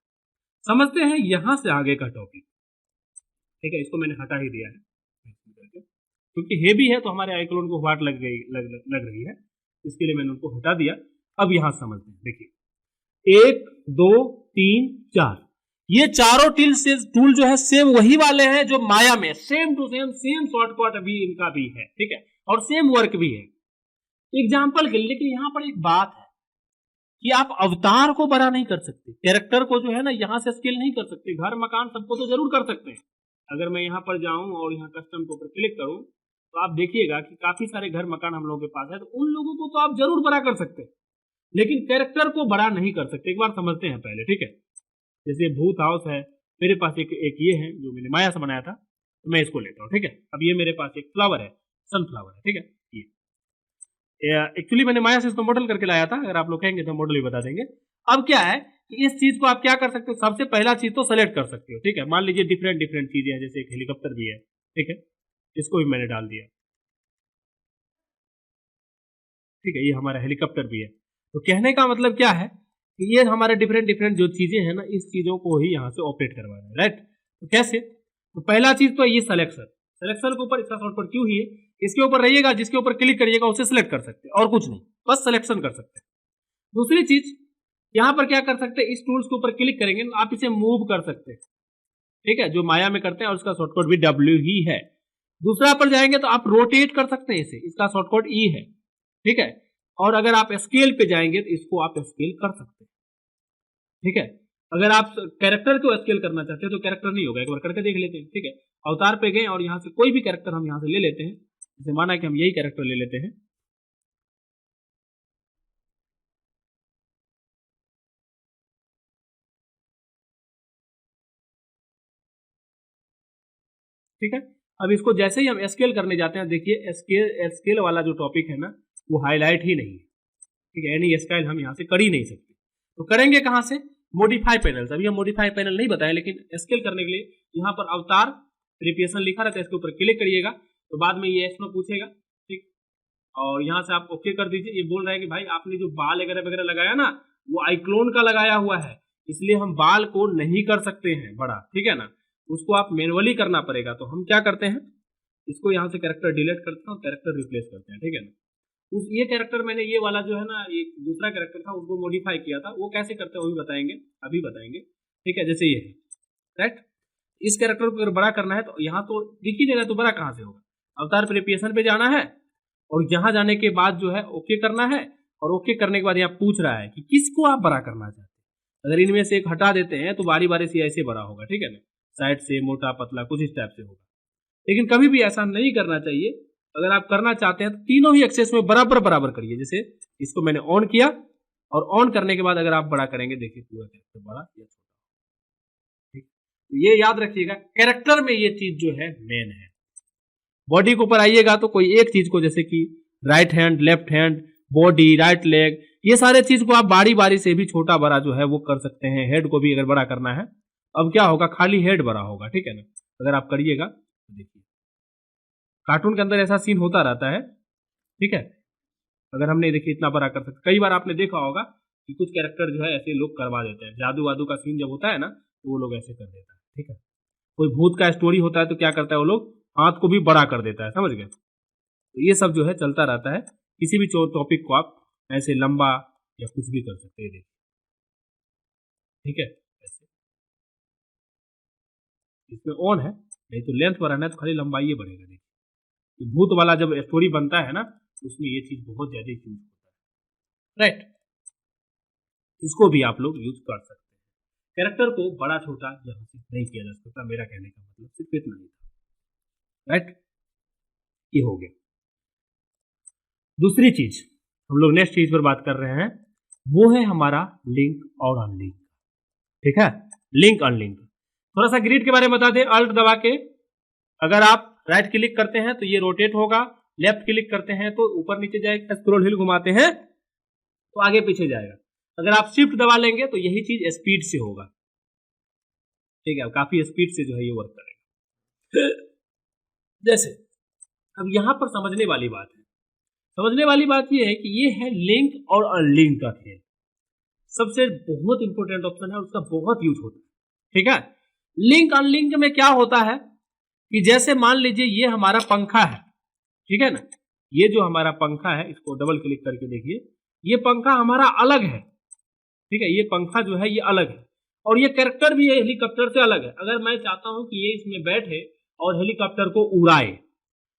समझते हैं यहाँ से आगे का टॉपिक। ठीक है, इसको मैंने हटा ही दिया है क्योंकि हेवी है तो हमारे आइक्लोन को वाट लग रही है, इसके लिए मैंने उनको हटा दिया। अब यहां समझते हैं, देखिए 1 2 3 4 ये चारों टूल जो है सेम वही वाले हैं जो माया में सेम टू सेम शॉर्टकट अभी इनका भी है। ठीक है, और सेम वर्क भी है। एग्जाम्पल के लिए, लेकिन यहां पर एक बात है कि आप अवतार को बड़ा नहीं कर सकते, कैरेक्टर को जो है ना यहां से स्केल नहीं कर सकते। घर मकान सबको तो जरूर कर सकते हैं। अगर मैं यहां पर जाऊं और यहाँ कस्टम के ऊपर क्लिक करूं तो आप देखिएगा कि काफी सारे घर मकान हम लोगों के पास है, तो उन लोगों को तो आप जरूर बड़ा कर सकते हैं, लेकिन कैरेक्टर को बड़ा नहीं कर सकते। एक बार समझते हैं पहले। ठीक है, जैसे भूत हाउस है, मेरे पास एक ये है जो मैंने माया से बनाया था, तो मैं इसको लेता हूँ। ठीक है, अब ये मेरे पास एक फ्लावर है, सनफ्लावर है। ठीक है, ये एक्चुअली मैंने माया से इसको मॉडल करके लाया था, अगर आप लोग कहेंगे तो मॉडल भी बता देंगे। अब क्या है कि इस चीज को आप क्या कर सकते हो, सबसे पहला चीज तो सेलेक्ट कर सकते हो। ठीक है, मान लीजिए डिफरेंट चीजें हैं, जैसे एक हेलीकॉप्टर भी है। ठीक है, इसको भी मैंने डाल दिया। ठीक है, ये हमारा हेलीकॉप्टर भी है। तो कहने का मतलब क्या है कि ये हमारे डिफरेंट जो चीजें हैं ना, इस चीजों को ही यहाँ से ऑपरेट करवाना है। राइट, तो कैसे? तो पहला चीज तो ये सिलेक्शन के ऊपर इसका शॉर्टकट क्यों ही है, इसके ऊपर रहिएगा, जिसके ऊपर क्लिक करिएगा उसे सिलेक्ट कर सकते हैं और कुछ नहीं, बस सिलेक्शन कर सकते हैं। दूसरी चीज यहाँ पर क्या कर सकते हैं, इस टूल्स के ऊपर क्लिक करेंगे आप इसे मूव कर सकते हैं। ठीक है, जो माया में करते हैं, और इसका शॉर्टकट भी W ही है। दूसरा पर जाएंगे तो आप रोटेट कर सकते हैं इसे, इसका शॉर्टकट E है। ठीक है, और अगर आप स्केल पे जाएंगे तो इसको आप स्केल कर सकते हैं। ठीक है, अगर आप कैरेक्टर को स्केल करना चाहते हैं तो कैरेक्टर नहीं होगा, एक बार करके देख लेते हैं। ठीक है, अवतार पे गए और यहाँ से कोई भी कैरेक्टर हम यहाँ से ले लेते हैं, जैसे माना कि हम यही कैरेक्टर ले लेते हैं। ठीक है, अब इसको जैसे ही हम स्केल करने जाते हैं, देखिए स्केल वाला जो टॉपिक है ना वो हाईलाइट ही नहीं है। ठीक है, यानी स्टाइल हम यहाँ से कर ही नहीं सकते। तो करेंगे कहाँ से, मॉडिफाई पैनल। अभी हम मॉडिफाई पैनल नहीं बताया, लेकिन स्केल करने के लिए यहाँ पर अवतार प्रिपरेशन लिखा रहता है, इसके ऊपर क्लिक करिएगा तो बाद में ये इसमें पूछेगा। ठीक, और यहाँ से आप ओके कर दीजिए। ये बोल रहा है कि भाई आपने जो बाल वगैरह वगैरह लगाया ना वो आईक्लोन का लगाया हुआ है, इसलिए हम बाल को नहीं कर सकते हैं बड़ा, ठीक है ना, उसको आप मैनुअली करना पड़ेगा। तो हम क्या करते हैं, इसको यहाँ से कैरेक्टर डिलीट करते हैं और कैरेक्टर रिप्लेस करते हैं, ठीक है ना। उस ये कैरेक्टर मैंने ये वाला जो है ना एक दूसरा कैरेक्टर था उसको मॉडिफाई किया था, वो कैसे करते हैं वो भी बताएंगे, अभी बताएंगे, ठीक है। जैसे ये है राइट, इस कैरेक्टर को अगर बड़ा करना है तो यहाँ तो दिख ही नहीं रहा, तो बड़ा कहाँ से होगा। अवतार प्रिपरेशन पे जाना है और यहाँ जाने के बाद जो है ओके करना है, और ओके करने के बाद यहाँ पूछ रहा है कि किसको आप बड़ा करना चाहते हैं। अगर इनमें से एक हटा देते हैं तो बारी बारी से ऐसे बड़ा होगा, ठीक है ना, साइड से मोटा पतला कुछ इस टाइप से होगा। लेकिन कभी भी ऐसा नहीं करना चाहिए। अगर आप करना चाहते हैं तो तीनों ही एक्सेस में बराबर बराबर करिए। जैसे इसको मैंने ऑन किया और ऑन करने के बाद अगर आप बड़ा करेंगे, देखिए पूरा कैरेक्टर बड़ा या छोटा, ठीक। तो ये याद रखिएगा, कैरेक्टर में ये चीज जो है मेन है। बॉडी के ऊपर आइएगा तो कोई एक चीज को, जैसे कि right hand, left hand, body, right leg, ये सारे चीज को आप बारी बारी से भी छोटा बड़ा जो है वो कर सकते हैं। हेड को भी अगर बड़ा करना है, अब क्या होगा, खाली हेड बड़ा होगा, ठीक है ना। अगर आप करिएगा तो देखिए कार्टून के अंदर ऐसा सीन होता रहता है, ठीक है। अगर हमने देखिए इतना बड़ा कर सकते, कई बार आपने देखा होगा कि कुछ कैरेक्टर जो है ऐसे लोग करवा देते हैं। जादू वादू का सीन जब होता है ना तो वो लोग ऐसे कर देता है, ठीक है। कोई भूत का स्टोरी होता है तो क्या करता है वो लोग, हाथ को भी बड़ा कर देता है, समझ गए। तो ये सब जो है चलता रहता है। किसी भी टॉपिक को आप ऐसे लंबा या कुछ भी कर सकते हैं, देखिए, ठीक है। ऐसे इसमें ऑन है, नहीं तो लेंथ बढ़ाना है तो खाली लंबाई ये बढ़ेगा। देखिए भूत वाला जब स्टोरी बनता है ना तो उसमें ये चीज बहुत ज्यादा यूज होता है, राइट। इसको भी आप लोग यूज कर सकते हैं। कैरेक्टर को बड़ा छोटा यहाँ से नहीं किया जा सकता, मेरा कहने का मतलब सिर्फ इतना ही था, राइट। ये हो गया। दूसरी चीज हम लोग नेक्स्ट चीज पर बात कर रहे हैं, वो है हमारा लिंक और अनलिंक, ठीक है। लिंक अनलिंक, थोड़ा सा ग्रिड के बारे में बता दें। अल्ट दबा के अगर आप राइट क्लिक करते हैं तो ये रोटेट होगा, लेफ्ट क्लिक करते हैं तो ऊपर नीचे जाएगा, स्क्रॉल व्हील घुमाते हैं तो आगे पीछे जाएगा। अगर आप शिफ्ट दबा लेंगे तो यही चीज स्पीड से होगा, ठीक है, काफी स्पीड से जो है ये वर्क करेगा। जैसे अब यहां पर समझने वाली बात है, समझने वाली बात ये है कि ये है लिंक और अनलिंक का खेल। सबसे बहुत इंपॉर्टेंट ऑप्शन है, उसका बहुत यूज होता है, ठीक है। लिंक अनलिंक में क्या होता है कि जैसे मान लीजिए ये हमारा पंखा है, ठीक है ना, ये जो हमारा पंखा है इसको डबल क्लिक करके देखिए, ये पंखा हमारा अलग है, ठीक है। ये पंखा जो है ये अलग है और ये कैरेक्टर भी हेलीकॉप्टर से अलग है। अगर मैं चाहता हूं कि ये इसमें बैठे और हेलीकॉप्टर को उड़ाए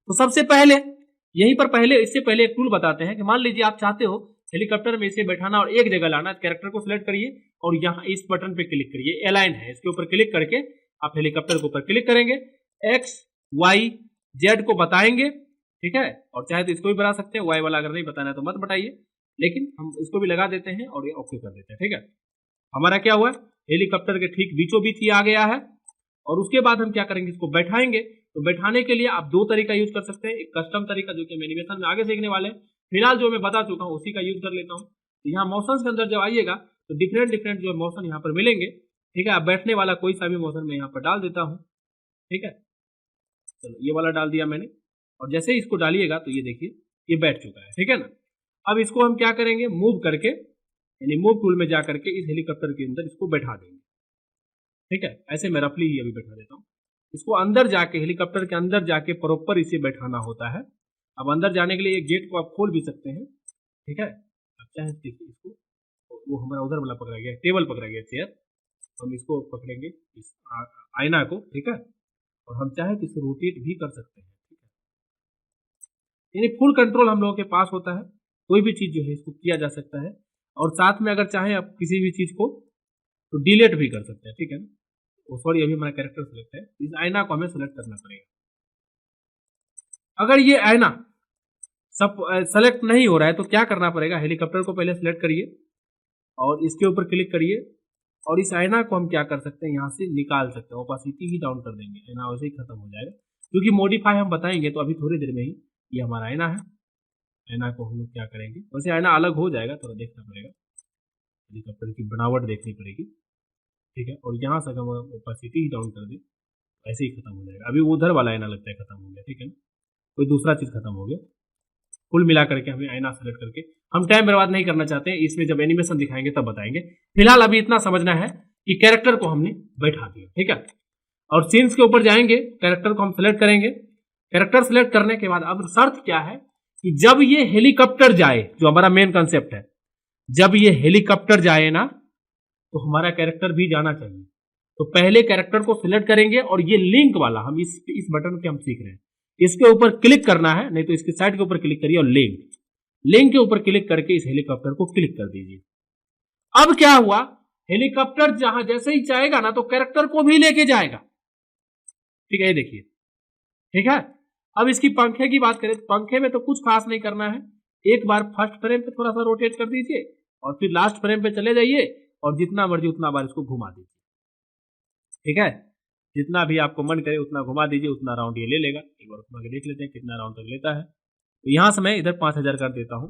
तो सबसे पहले यहीं पर इससे पहले एक टूल बताते हैं कि मान लीजिए आप चाहते हो हेलीकॉप्टर में इसे बैठाना और एक जगह लाना, कैरेक्टर को सिलेक्ट करिए और यहाँ इस बटन पे क्लिक करिए, अलाइन है, इसके ऊपर क्लिक करके आप हेलीकॉप्टर के ऊपर क्लिक करेंगे, एक्स वाई जेड को बताएंगे, ठीक है। और चाहे तो इसको भी बता सकते हैं, वाई वाला अगर नहीं बताना है तो मत बताइए, लेकिन हम इसको भी लगा देते हैं और ये ओके कर देते हैं, ठीक है। हमारा क्या हुआ, हेलीकॉप्टर के ठीक बीचों बीच ही आ गया है। और उसके बाद हम क्या करेंगे, इसको बैठाएंगे। तो बैठाने के लिए आप दो तरीका यूज कर सकते हैं, एक कस्टम तरीका जो कि हम एनिमेशन में आगे सीखने वाले हैं, फिलहाल जो मैं बता चुका हूँ उसी का यूज कर लेता हूँ। तो यहाँ मोशंस के अंदर जब आइएगा तो डिफरेंट डिफरेंट जो मोशन यहाँ पर मिलेंगे, ठीक है। आप बैठने वाला कोई सा भी मोशन मैं यहाँ पर डाल देता हूँ, ठीक है। चलो ये वाला डाल दिया मैंने, और जैसे ही इसको डालिएगा तो ये देखिए ये बैठ चुका है, ठीक है ना। अब इसको हम क्या करेंगे, मूव करके, यानी मूव टूल में जा करके इस हेलीकॉप्टर के अंदर इसको बैठा देंगे, ठीक है। ऐसे मैं रफली ही अभी बैठा देता हूँ। इसको अंदर जाके, हेलीकॉप्टर के अंदर जाके प्रॉपर इसे बैठाना होता है। अब अंदर जाने के लिए एक गेट को आप खोल भी सकते हैं, ठीक है। अब चाहे देखिए इसको, वो हमारा उधर वाला पकड़ा गया, टेबल पकड़ा गया, चेयर, हम इसको पकड़ेंगे इस आईना को, ठीक है। और हम चाहे तो इसे रोटेट भी कर सकते हैं, ठीक है। यानी फुल कंट्रोल हम लोगों के पास होता है, कोई भी चीज जो है इसको किया जा सकता है। और साथ में अगर चाहे आप किसी भी चीज को तो डिलीट भी कर सकते हैं, ठीक है ना। सॉरी अभी हमारा कैरेक्टर सेलेक्ट है, इस आईना को हमें सेलेक्ट करना पड़ेगा। अगर ये आईना सब सेलेक्ट नहीं हो रहा है तो क्या करना पड़ेगा, हेलीकॉप्टर को पहले सेलेक्ट करिए और इसके ऊपर क्लिक करिए और इस आईना को हम क्या कर सकते हैं, यहाँ से निकाल सकते हैं, ओपेसिटी ही डाउन कर देंगे, आईना वैसे ही खत्म हो जाएगा। क्योंकि मॉडिफाई हम बताएंगे तो अभी थोड़ी देर में ही ये हमारा आईना है। आईना को हम लोग क्या करेंगे, वैसे आईना अलग हो जाएगा, थोड़ा देखना पड़ेगा, हेलीकॉप्टर की बनावट देखनी पड़ेगी, ठीक है। और यहाँ से अगर हम ओपेसिटी ही डाउन कर दें ऐसे ही खत्म हो जाएगा। अभी उधर वाला आईना लगता है खत्म हो गया, ठीक है ना, कोई दूसरा चीज खत्म हो गया, फुल मिला करके हमें आईना सेलेक्ट करके, हम टाइम बर्बाद नहीं करना चाहते हैं, इसमें जब एनिमेशन दिखाएंगे तब बताएंगे। फिलहाल अभी इतना समझना है कि कैरेक्टर को हमने बैठा दिया, ठीक है। और सीन्स के ऊपर जाएंगे, कैरेक्टर को हम सिलेक्ट करेंगे। कैरेक्टर सिलेक्ट करने के बाद अब शर्त क्या है कि जब ये हेलीकॉप्टर जाए, जो हमारा मेन कंसेप्ट है, जब ये हेलीकॉप्टर जाए ना तो हमारा कैरेक्टर भी जाना चाहिए। तो पहले कैरेक्टर को सिलेक्ट करेंगे और ये लिंक वाला, हम इस बटन पे हम सीख रहे हैं, इसके ऊपर क्लिक करना है, नहीं तो इसके साइड के ऊपर क्लिक करिए और लिंक के ऊपर क्लिक करके इस हेलीकॉप्टर को क्लिक कर दीजिए। अब क्या हुआ, हेलीकॉप्टर जहां जैसे ही जाएगा ना तो कैरेक्टर को भी लेके जाएगा, ठीक है। ये देखिए, ठीक है। अब इसकी पंखे की बात करें तो पंखे में तो कुछ खास नहीं करना है, एक बार फर्स्ट फ्रेम पे थोड़ा सा रोटेट कर दीजिए और फिर लास्ट फ्रेम पे चले जाइए और जितना मर्जी उतना बार इसको घुमा दीजिए, ठीक है। जितना भी आपको मन करे उतना घुमा दीजिए, उतना राउंड ये ले लेगा। एक बार घुमा के देख लेते हैं कितना राउंड तक लेता है। तो यहां से मैं इधर 5000 कर देता हूं,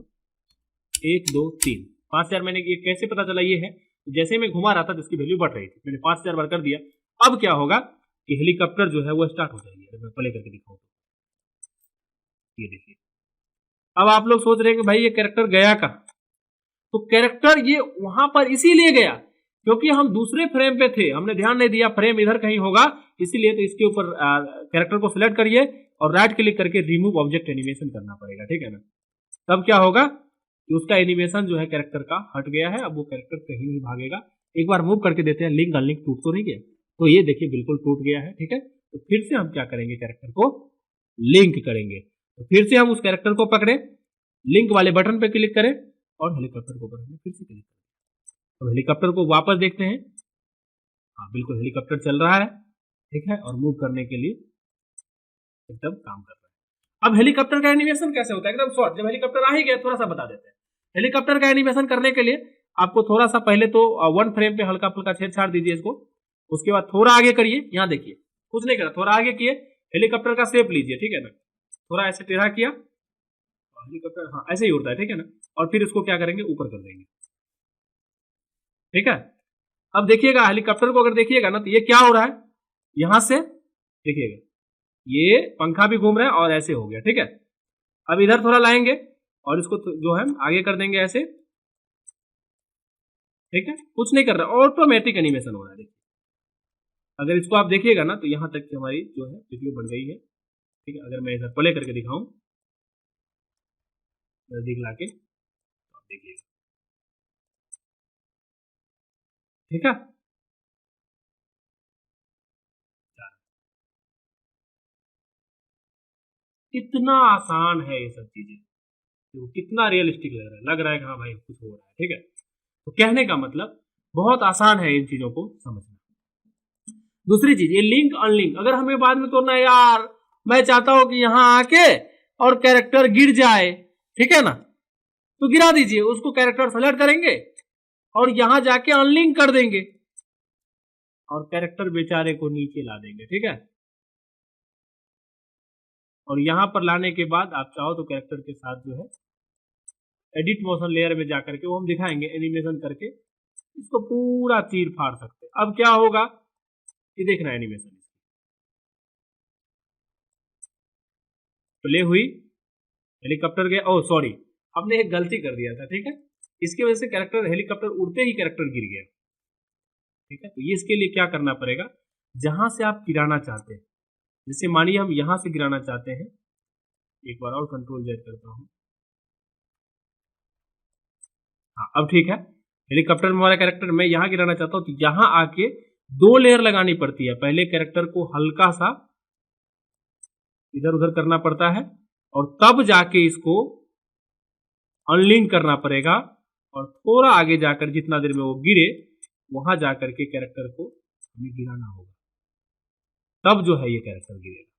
1 2 3 5000 मैंने ये कैसे पता चला, ये है जैसे मैं घुमा रहा था जिसकी वैल्यू बढ़ रही थी, मैंने 5000 बार कर दिया। अब क्या होगा कि हेलीकॉप्टर जो है वो स्टार्ट हो जाएगी। अगर मैं प्ले करके दिखाऊं तो ये देखिए, अब आप लोग सोच रहे हैं कि भाई ये कैरेक्टर गया कहां, तो कैरेक्टर ये वहां पर इसीलिए गया क्योंकि हम दूसरे फ्रेम पे थे, हमने ध्यान नहीं दिया फ्रेम इधर कहीं होगा, इसीलिए तो इसके ऊपर कैरेक्टर को सिलेक्ट करिए और राइट क्लिक करके रिमूव ऑब्जेक्ट एनिमेशन करना पड़ेगा, ठीक है ना। तब क्या होगा कि उसका एनिमेशन जो है कैरेक्टर का हट गया है, अब वो कैरेक्टर कहीं नहीं भागेगा। एक बार मूव करके देते हैं, लिंक अनलिंक टूट तो नहीं गया, तो ये देखिए बिल्कुल टूट गया है, ठीक है। तो फिर से हम क्या करेंगे, कैरेक्टर को लिंक करेंगे। तो फिर से हम उस कैरेक्टर को पकड़े, लिंक वाले बटन पे क्लिक करें और हेलीकॉप्टर को बटन पे फिर से क्लिक करें। अब हेलीकॉप्टर को वापस देखते हैं, हाँ बिल्कुल हेलीकॉप्टर चल रहा है, ठीक है, और मूव करने के लिए एकदम काम कर रहा है। अब हेलीकॉप्टर का एनिमेशन कैसे होता है, एकदम शॉर्ट, जब हेलीकॉप्टर आ ही गया थोड़ा सा बता देते हैं। हेलीकॉप्टर का एनिमेशन करने के लिए आपको थोड़ा सा पहले तो 1 फ्रेम पे हल्का फुल्का छेड़छाड़ दीजिए इसको, उसके बाद थोड़ा आगे करिए, यहाँ देखिए कुछ नहीं करा, थोड़ा आगे किए, हेलीकॉप्टर का शेप लीजिए, ठीक है ना, थोड़ा ऐसे टेढ़ा किया, हेलीकॉप्टर हाँ ऐसे ही उड़ता है, ठीक है ना, और फिर इसको क्या करेंगे ऊपर कर देंगे, ठीक है। अब देखिएगा हेलीकॉप्टर को अगर देखिएगा ना तो ये क्या हो रहा है, यहां से देखिएगा ये पंखा भी घूम रहा है और ऐसे हो गया, ठीक है। अब इधर थोड़ा लाएंगे और इसको जो है आगे कर देंगे ऐसे, ठीक है, कुछ नहीं कर रहा, ऑटोमेटिक एनिमेशन हो रहा है। देखिए अगर इसको आप देखिएगा ना तो यहां तक की हमारी जो है वीडियो बन गई है, ठीक है। अगर मैं इधर प्ले करके दिखाऊं नजदीक लाके तो आप देखिएगा, ठीक है। कितना आसान है ये सब चीजें, तो कितना रियलिस्टिक लग रहा है कि हाँ भाई कुछ हो रहा है, ठीक है। तो कहने का मतलब बहुत आसान है इन चीजों को समझना। दूसरी चीज ये लिंक अनलिंक, अगर हमें बाद में तोड़ना है, यार मैं चाहता हूं कि यहां आके और कैरेक्टर गिर जाए, ठीक है ना, तो गिरा दीजिए, उसको कैरेक्टर सेलेक्ट करेंगे और यहां जाके अनलिंक कर देंगे और कैरेक्टर बेचारे को नीचे ला देंगे, ठीक है। और यहां पर लाने के बाद आप चाहो तो कैरेक्टर के साथ जो है एडिट मोशन लेयर में जाकर के वो हम दिखाएंगे एनिमेशन करके, इसको पूरा चीर फाड़ सकते हैं। अब क्या होगा ये देखना एनिमेशन प्ले हुई, हेलीकॉप्टर गया, ओह सॉरी हमने एक गलती कर दिया था, ठीक है, इसकी वजह से कैरेक्टर हेलीकॉप्टर उड़ते ही कैरेक्टर गिर गया, ठीक है। तो ये इसके लिए क्या करना पड़ेगा, जहां से आप गिराना चाहते हैं, जैसे मानिए हम यहां से गिराना चाहते हैं, एक बार और कंट्रोल जेड करता हूं, हाँ अब ठीक है, हेलीकॉप्टर में हमारा कैरेक्टर मैं यहां गिराना चाहता हूं, तो यहां आके 2 लेयर लगानी पड़ती है। पहले कैरेक्टर को हल्का सा इधर उधर करना पड़ता है और तब जाके इसको अनलिंक करना पड़ेगा और थोड़ा आगे जाकर जितना देर में वो गिरे वहां जाकर के कैरेक्टर को हमें गिराना होगा, तब जो है ये कैरेक्टर गिरेगा।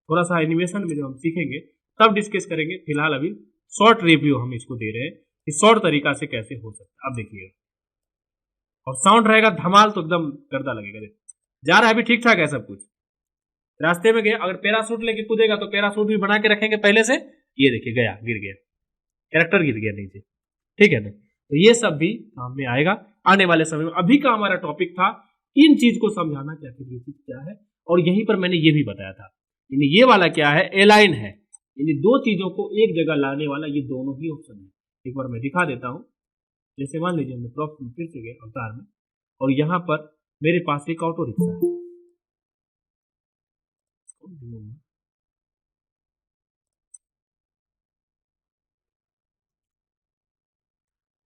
थोड़ा सा एनिमेशन में जो हम सीखेंगे तब डिस्कस करेंगे, फिलहाल अभी शॉर्ट रिव्यू हम इसको दे रहे हैं कि शॉर्ट तरीका से कैसे हो सकता है। अब देखिएगा और साउंड रहेगा धमाल, तो एकदम गर्दा लगेगा। जा रहा है अभी ठीक ठाक है सब कुछ, रास्ते में गया, अगर पैराशूट लेके कूदेगा तो पैराशूट भी बना के रखेंगे पहले से, ये देखिए गया, गिर गया, कैरेक्टर गिर गया नीचे, ठीक है ना। तो ये सब भी काम में आएगा आने वाले समय में। अभी का हमारा टॉपिक था इन चीज को समझाना कि आखिर ये चीज क्या है, और यहीं पर मैंने ये भी बताया था, ये वाला क्या है, एलाइन है, यानी दो चीजों को एक जगह लाने वाला ये दोनों ही ऑप्शन है। एक बार मैं दिखा देता हूँ। जैसे मान लीजिए हमने प्रॉप्स में फिर से गए अवतार में, और यहाँ पर मेरे पास एक ऑटो रिक्शा है।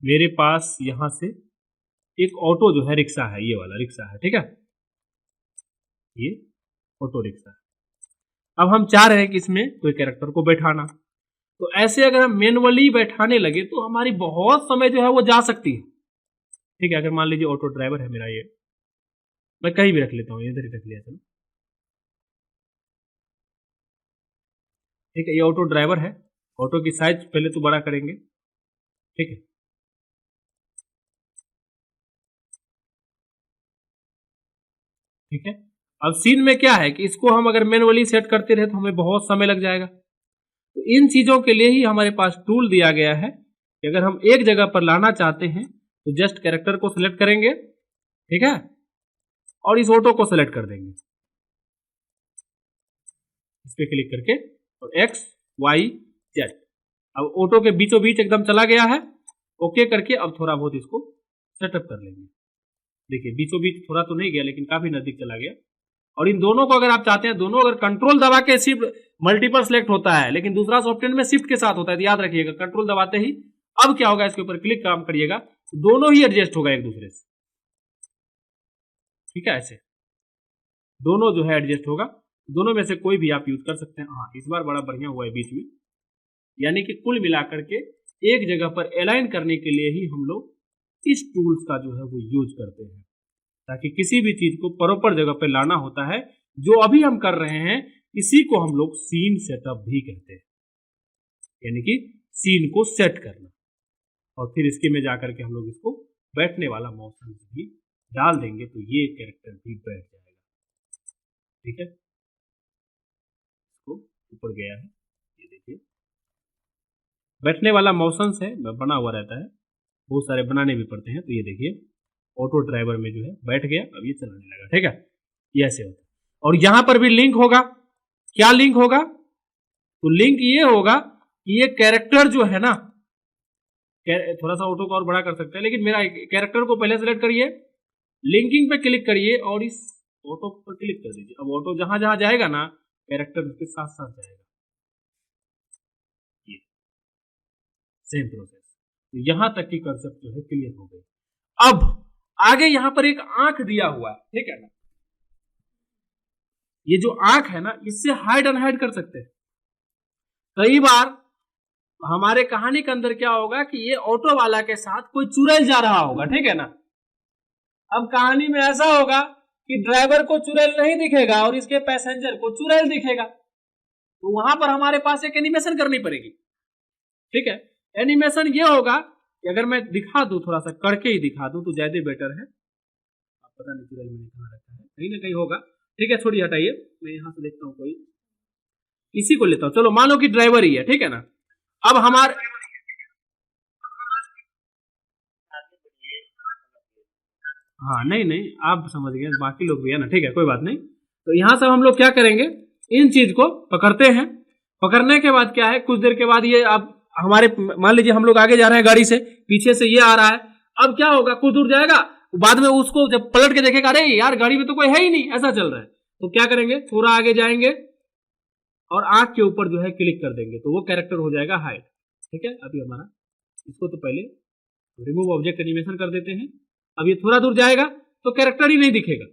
मेरे पास यहाँ से एक ऑटो जो है रिक्शा है, ये वाला रिक्शा है, ठीक है, ये ऑटो रिक्शा है। अब हम चाह रहे हैं कि इसमें कोई कैरेक्टर को बैठाना, तो ऐसे अगर हम मैनुअली बैठाने लगे तो हमारी बहुत समय जो है वो जा सकती है। ठीक है, अगर मान लीजिए ऑटो ड्राइवर है मेरा, ये मैं कहीं भी रख लेता हूँ, इधर ही रख लिया चलो। ठीक है, ये ऑटो ड्राइवर है। ऑटो की साइज पहले तो बड़ा करेंगे, ठीक है। ठीक है, अब सीन में क्या है कि इसको हम अगर मैनुअली सेट करते रहे तो हमें बहुत समय लग जाएगा। तो इन चीजों के लिए ही हमारे पास टूल दिया गया है कि अगर हम एक जगह पर लाना चाहते हैं तो जस्ट कैरेक्टर को सिलेक्ट करेंगे, ठीक है, और इस ऑटो को सिलेक्ट कर देंगे, इस पे क्लिक करके, और एक्स वाई जेड। अब ऑटो के बीचों बीच एकदम चला गया है। ओके करके अब थोड़ा बहुत इसको सेटअप कर लेंगे। देखिए बीचों बीच थोड़ा तो नहीं गया लेकिन काफी नजदीक चला गया। और इन दोनों को अगर आप चाहते हैं, दोनों अगर कंट्रोल दबा के शिफ्ट मल्टीपल सेलेक्ट होता है, लेकिन दूसरा सॉफ्टवेयर में शिफ्ट के साथ होता है, तो याद रखिएगा कंट्रोल दबाते ही अब क्या होगा, इसके ऊपर क्लिक काम करिएगा तो दोनों ही एडजस्ट होगा एक दूसरे से। ठीक है, ऐसे दोनों जो है एडजस्ट होगा। दोनों में से कोई भी आप यूज कर सकते हैं। हाँ, इस बार बड़ा बढ़िया हुआ है बीच में, यानी कि कुल मिलाकर के एक जगह पर अलाइन करने के लिए ही हम लोग इस टूल्स का जो है वो यूज करते हैं, ताकि किसी भी चीज को प्रॉपर जगह पर लाना होता है। जो अभी हम कर रहे हैं इसी को हम लोग सीन सेटअप भी कहते हैं, यानी कि सीन को सेट करना। और फिर इसके में जाकर के हम लोग इसको बैठने वाला मोशन भी डाल देंगे तो ये कैरेक्टर भी बैठ जाएगा। ठीक है, इसको ऊपर गया है, ये देखिए बैठने वाला मोशंस है, बना हुआ रहता है, बहुत सारे बनाने भी पड़ते हैं। तो ये देखिए ऑटो ड्राइवर में जो है बैठ गया, अब ये चलाने लगा। ठीक है, ये ऐसे होता है। और यहां पर भी लिंक होगा। क्या लिंक होगा? तो लिंक ये होगा कि ये कैरेक्टर जो है ना, थोड़ा सा ऑटो को और बड़ा कर सकते हैं, लेकिन मेरा कैरेक्टर को पहले सेलेक्ट करिए, लिंकिंग पे क्लिक करिए और इस ऑटो पर क्लिक कर दीजिए। अब ऑटो जहां जहां जाएगा ना, कैरेक्टर उसके साथ साथ जाएगा। ये सेम प्रोसेस। तो यहां तक की कंसेप्ट जो है क्लियर हो गई। अब आगे यहां पर एक आंख दिया हुआ है, ठीक है ना, ये जो आंख है ना, इससे हाइड अनहाइड कर सकते हैं। कई बार हमारे कहानी के अंदर क्या होगा कि ये ऑटो वाला के साथ कोई चुड़ैल जा रहा होगा, ठीक है ना। अब कहानी में ऐसा होगा कि ड्राइवर को चुड़ैल नहीं दिखेगा और इसके पैसेंजर को चुड़ैल दिखेगा, तो वहां पर हमारे पास एक एनिमेशन करनी पड़ेगी। ठीक है, एनिमेशन ये होगा कि अगर मैं दिखा दूं, थोड़ा सा करके ही दिखा दूं तो ज्यादा बेटर है। आप पता नहीं चुड़ैल मैंने कहां रखा है, कहीं ना कहीं होगा। ठीक है, छोड़िए हटाइए, मैं यहां से देखता हूं, कोई इसी को लेता हूं। चलो मान लो कि ड्राइवर ही है, ठीक है ना। अब हमारे हाँ, नहीं नहीं आप समझ गए, बाकी लोग भी है ना, ठीक है, कोई बात नहीं। तो यहां से हम लोग क्या करेंगे, इन चीज को पकड़ते हैं। पकड़ने के बाद क्या है, कुछ देर के बाद ये अब हमारे, मान लीजिए हम लोग आगे जा रहे हैं गाड़ी से, पीछे से ये आ रहा है। अब क्या होगा, कुछ दूर जाएगा, बाद में उसको जब पलट के देखेगा, अरे यार गाड़ी में तो कोई है ही नहीं, ऐसा चल रहा है। तो क्या करेंगे, थोड़ा आगे जाएंगे और आंख के ऊपर जो है क्लिक कर देंगे, तो वो कैरेक्टर हो जाएगा हाइड। ठीक है, अभी हमारा इसको तो पहले रिमूव ऑब्जेक्ट एनिमेशन कर देते हैं। अब ये थोड़ा दूर जाएगा तो कैरेक्टर ही नहीं दिखेगा।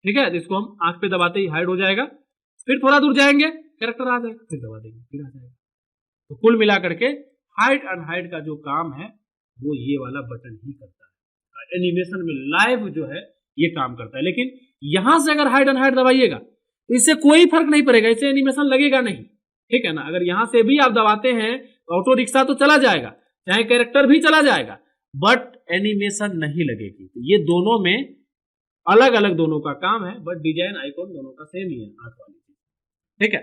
ठीक है, तो इसको हम आंख पे दबाते ही हाइड हो जाएगा। फिर थोड़ा दूर जाएंगे, कैरेक्टर आ जाएगा, फिर दबा देंगे, फिर आ जाएगा। तो कुल मिलाकर के हाइड अनहाइड का जो काम है वो ये वाला बटन ही करता है। एनिमेशन में लाइव जो है ये काम करता है। लेकिन यहां से अगर हाइड अनहाइड दबाइएगा तो इससे कोई फर्क नहीं पड़ेगा, इससे एनिमेशन लगेगा नहीं। ठीक है ना, अगर यहां से भी आप दबाते हैं तो ऑटो रिक्शा तो चला जाएगा, चाहे कैरेक्टर भी चला जाएगा, बट एनिमेशन नहीं लगेगी। तो ये दोनों में अलग अलग दोनों का काम है, बट डिजाइन आइकॉन दोनों का सेम ही है, आंख वाली चीज। ठीक है,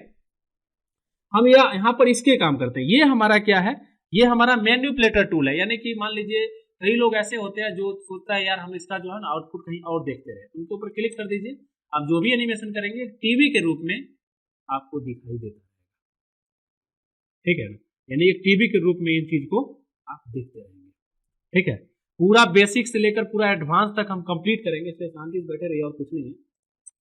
हम यहाँ पर इसके काम करते हैं। ये हमारा क्या है, ये हमारा मैनिपुलेटर टूल है। यानी कि मान लीजिए कई लोग ऐसे होते हैं जो सोचता है यार हम इसका जो है ना आउटपुट कहीं और देखते रहे, उनके ऊपर क्लिक कर दीजिए। आप जो भी एनिमेशन करेंगे टीवी के रूप में आपको दिखाई देता है। ठीक है ना, यानी एक टीवी के रूप में इन चीज को आप देखते रहेंगे। ठीक है, पूरा बेसिक से लेकर पूरा एडवांस तक हम कंप्लीट करेंगे, इसलिए शांति से बैठे रहिए और कुछ नहीं है,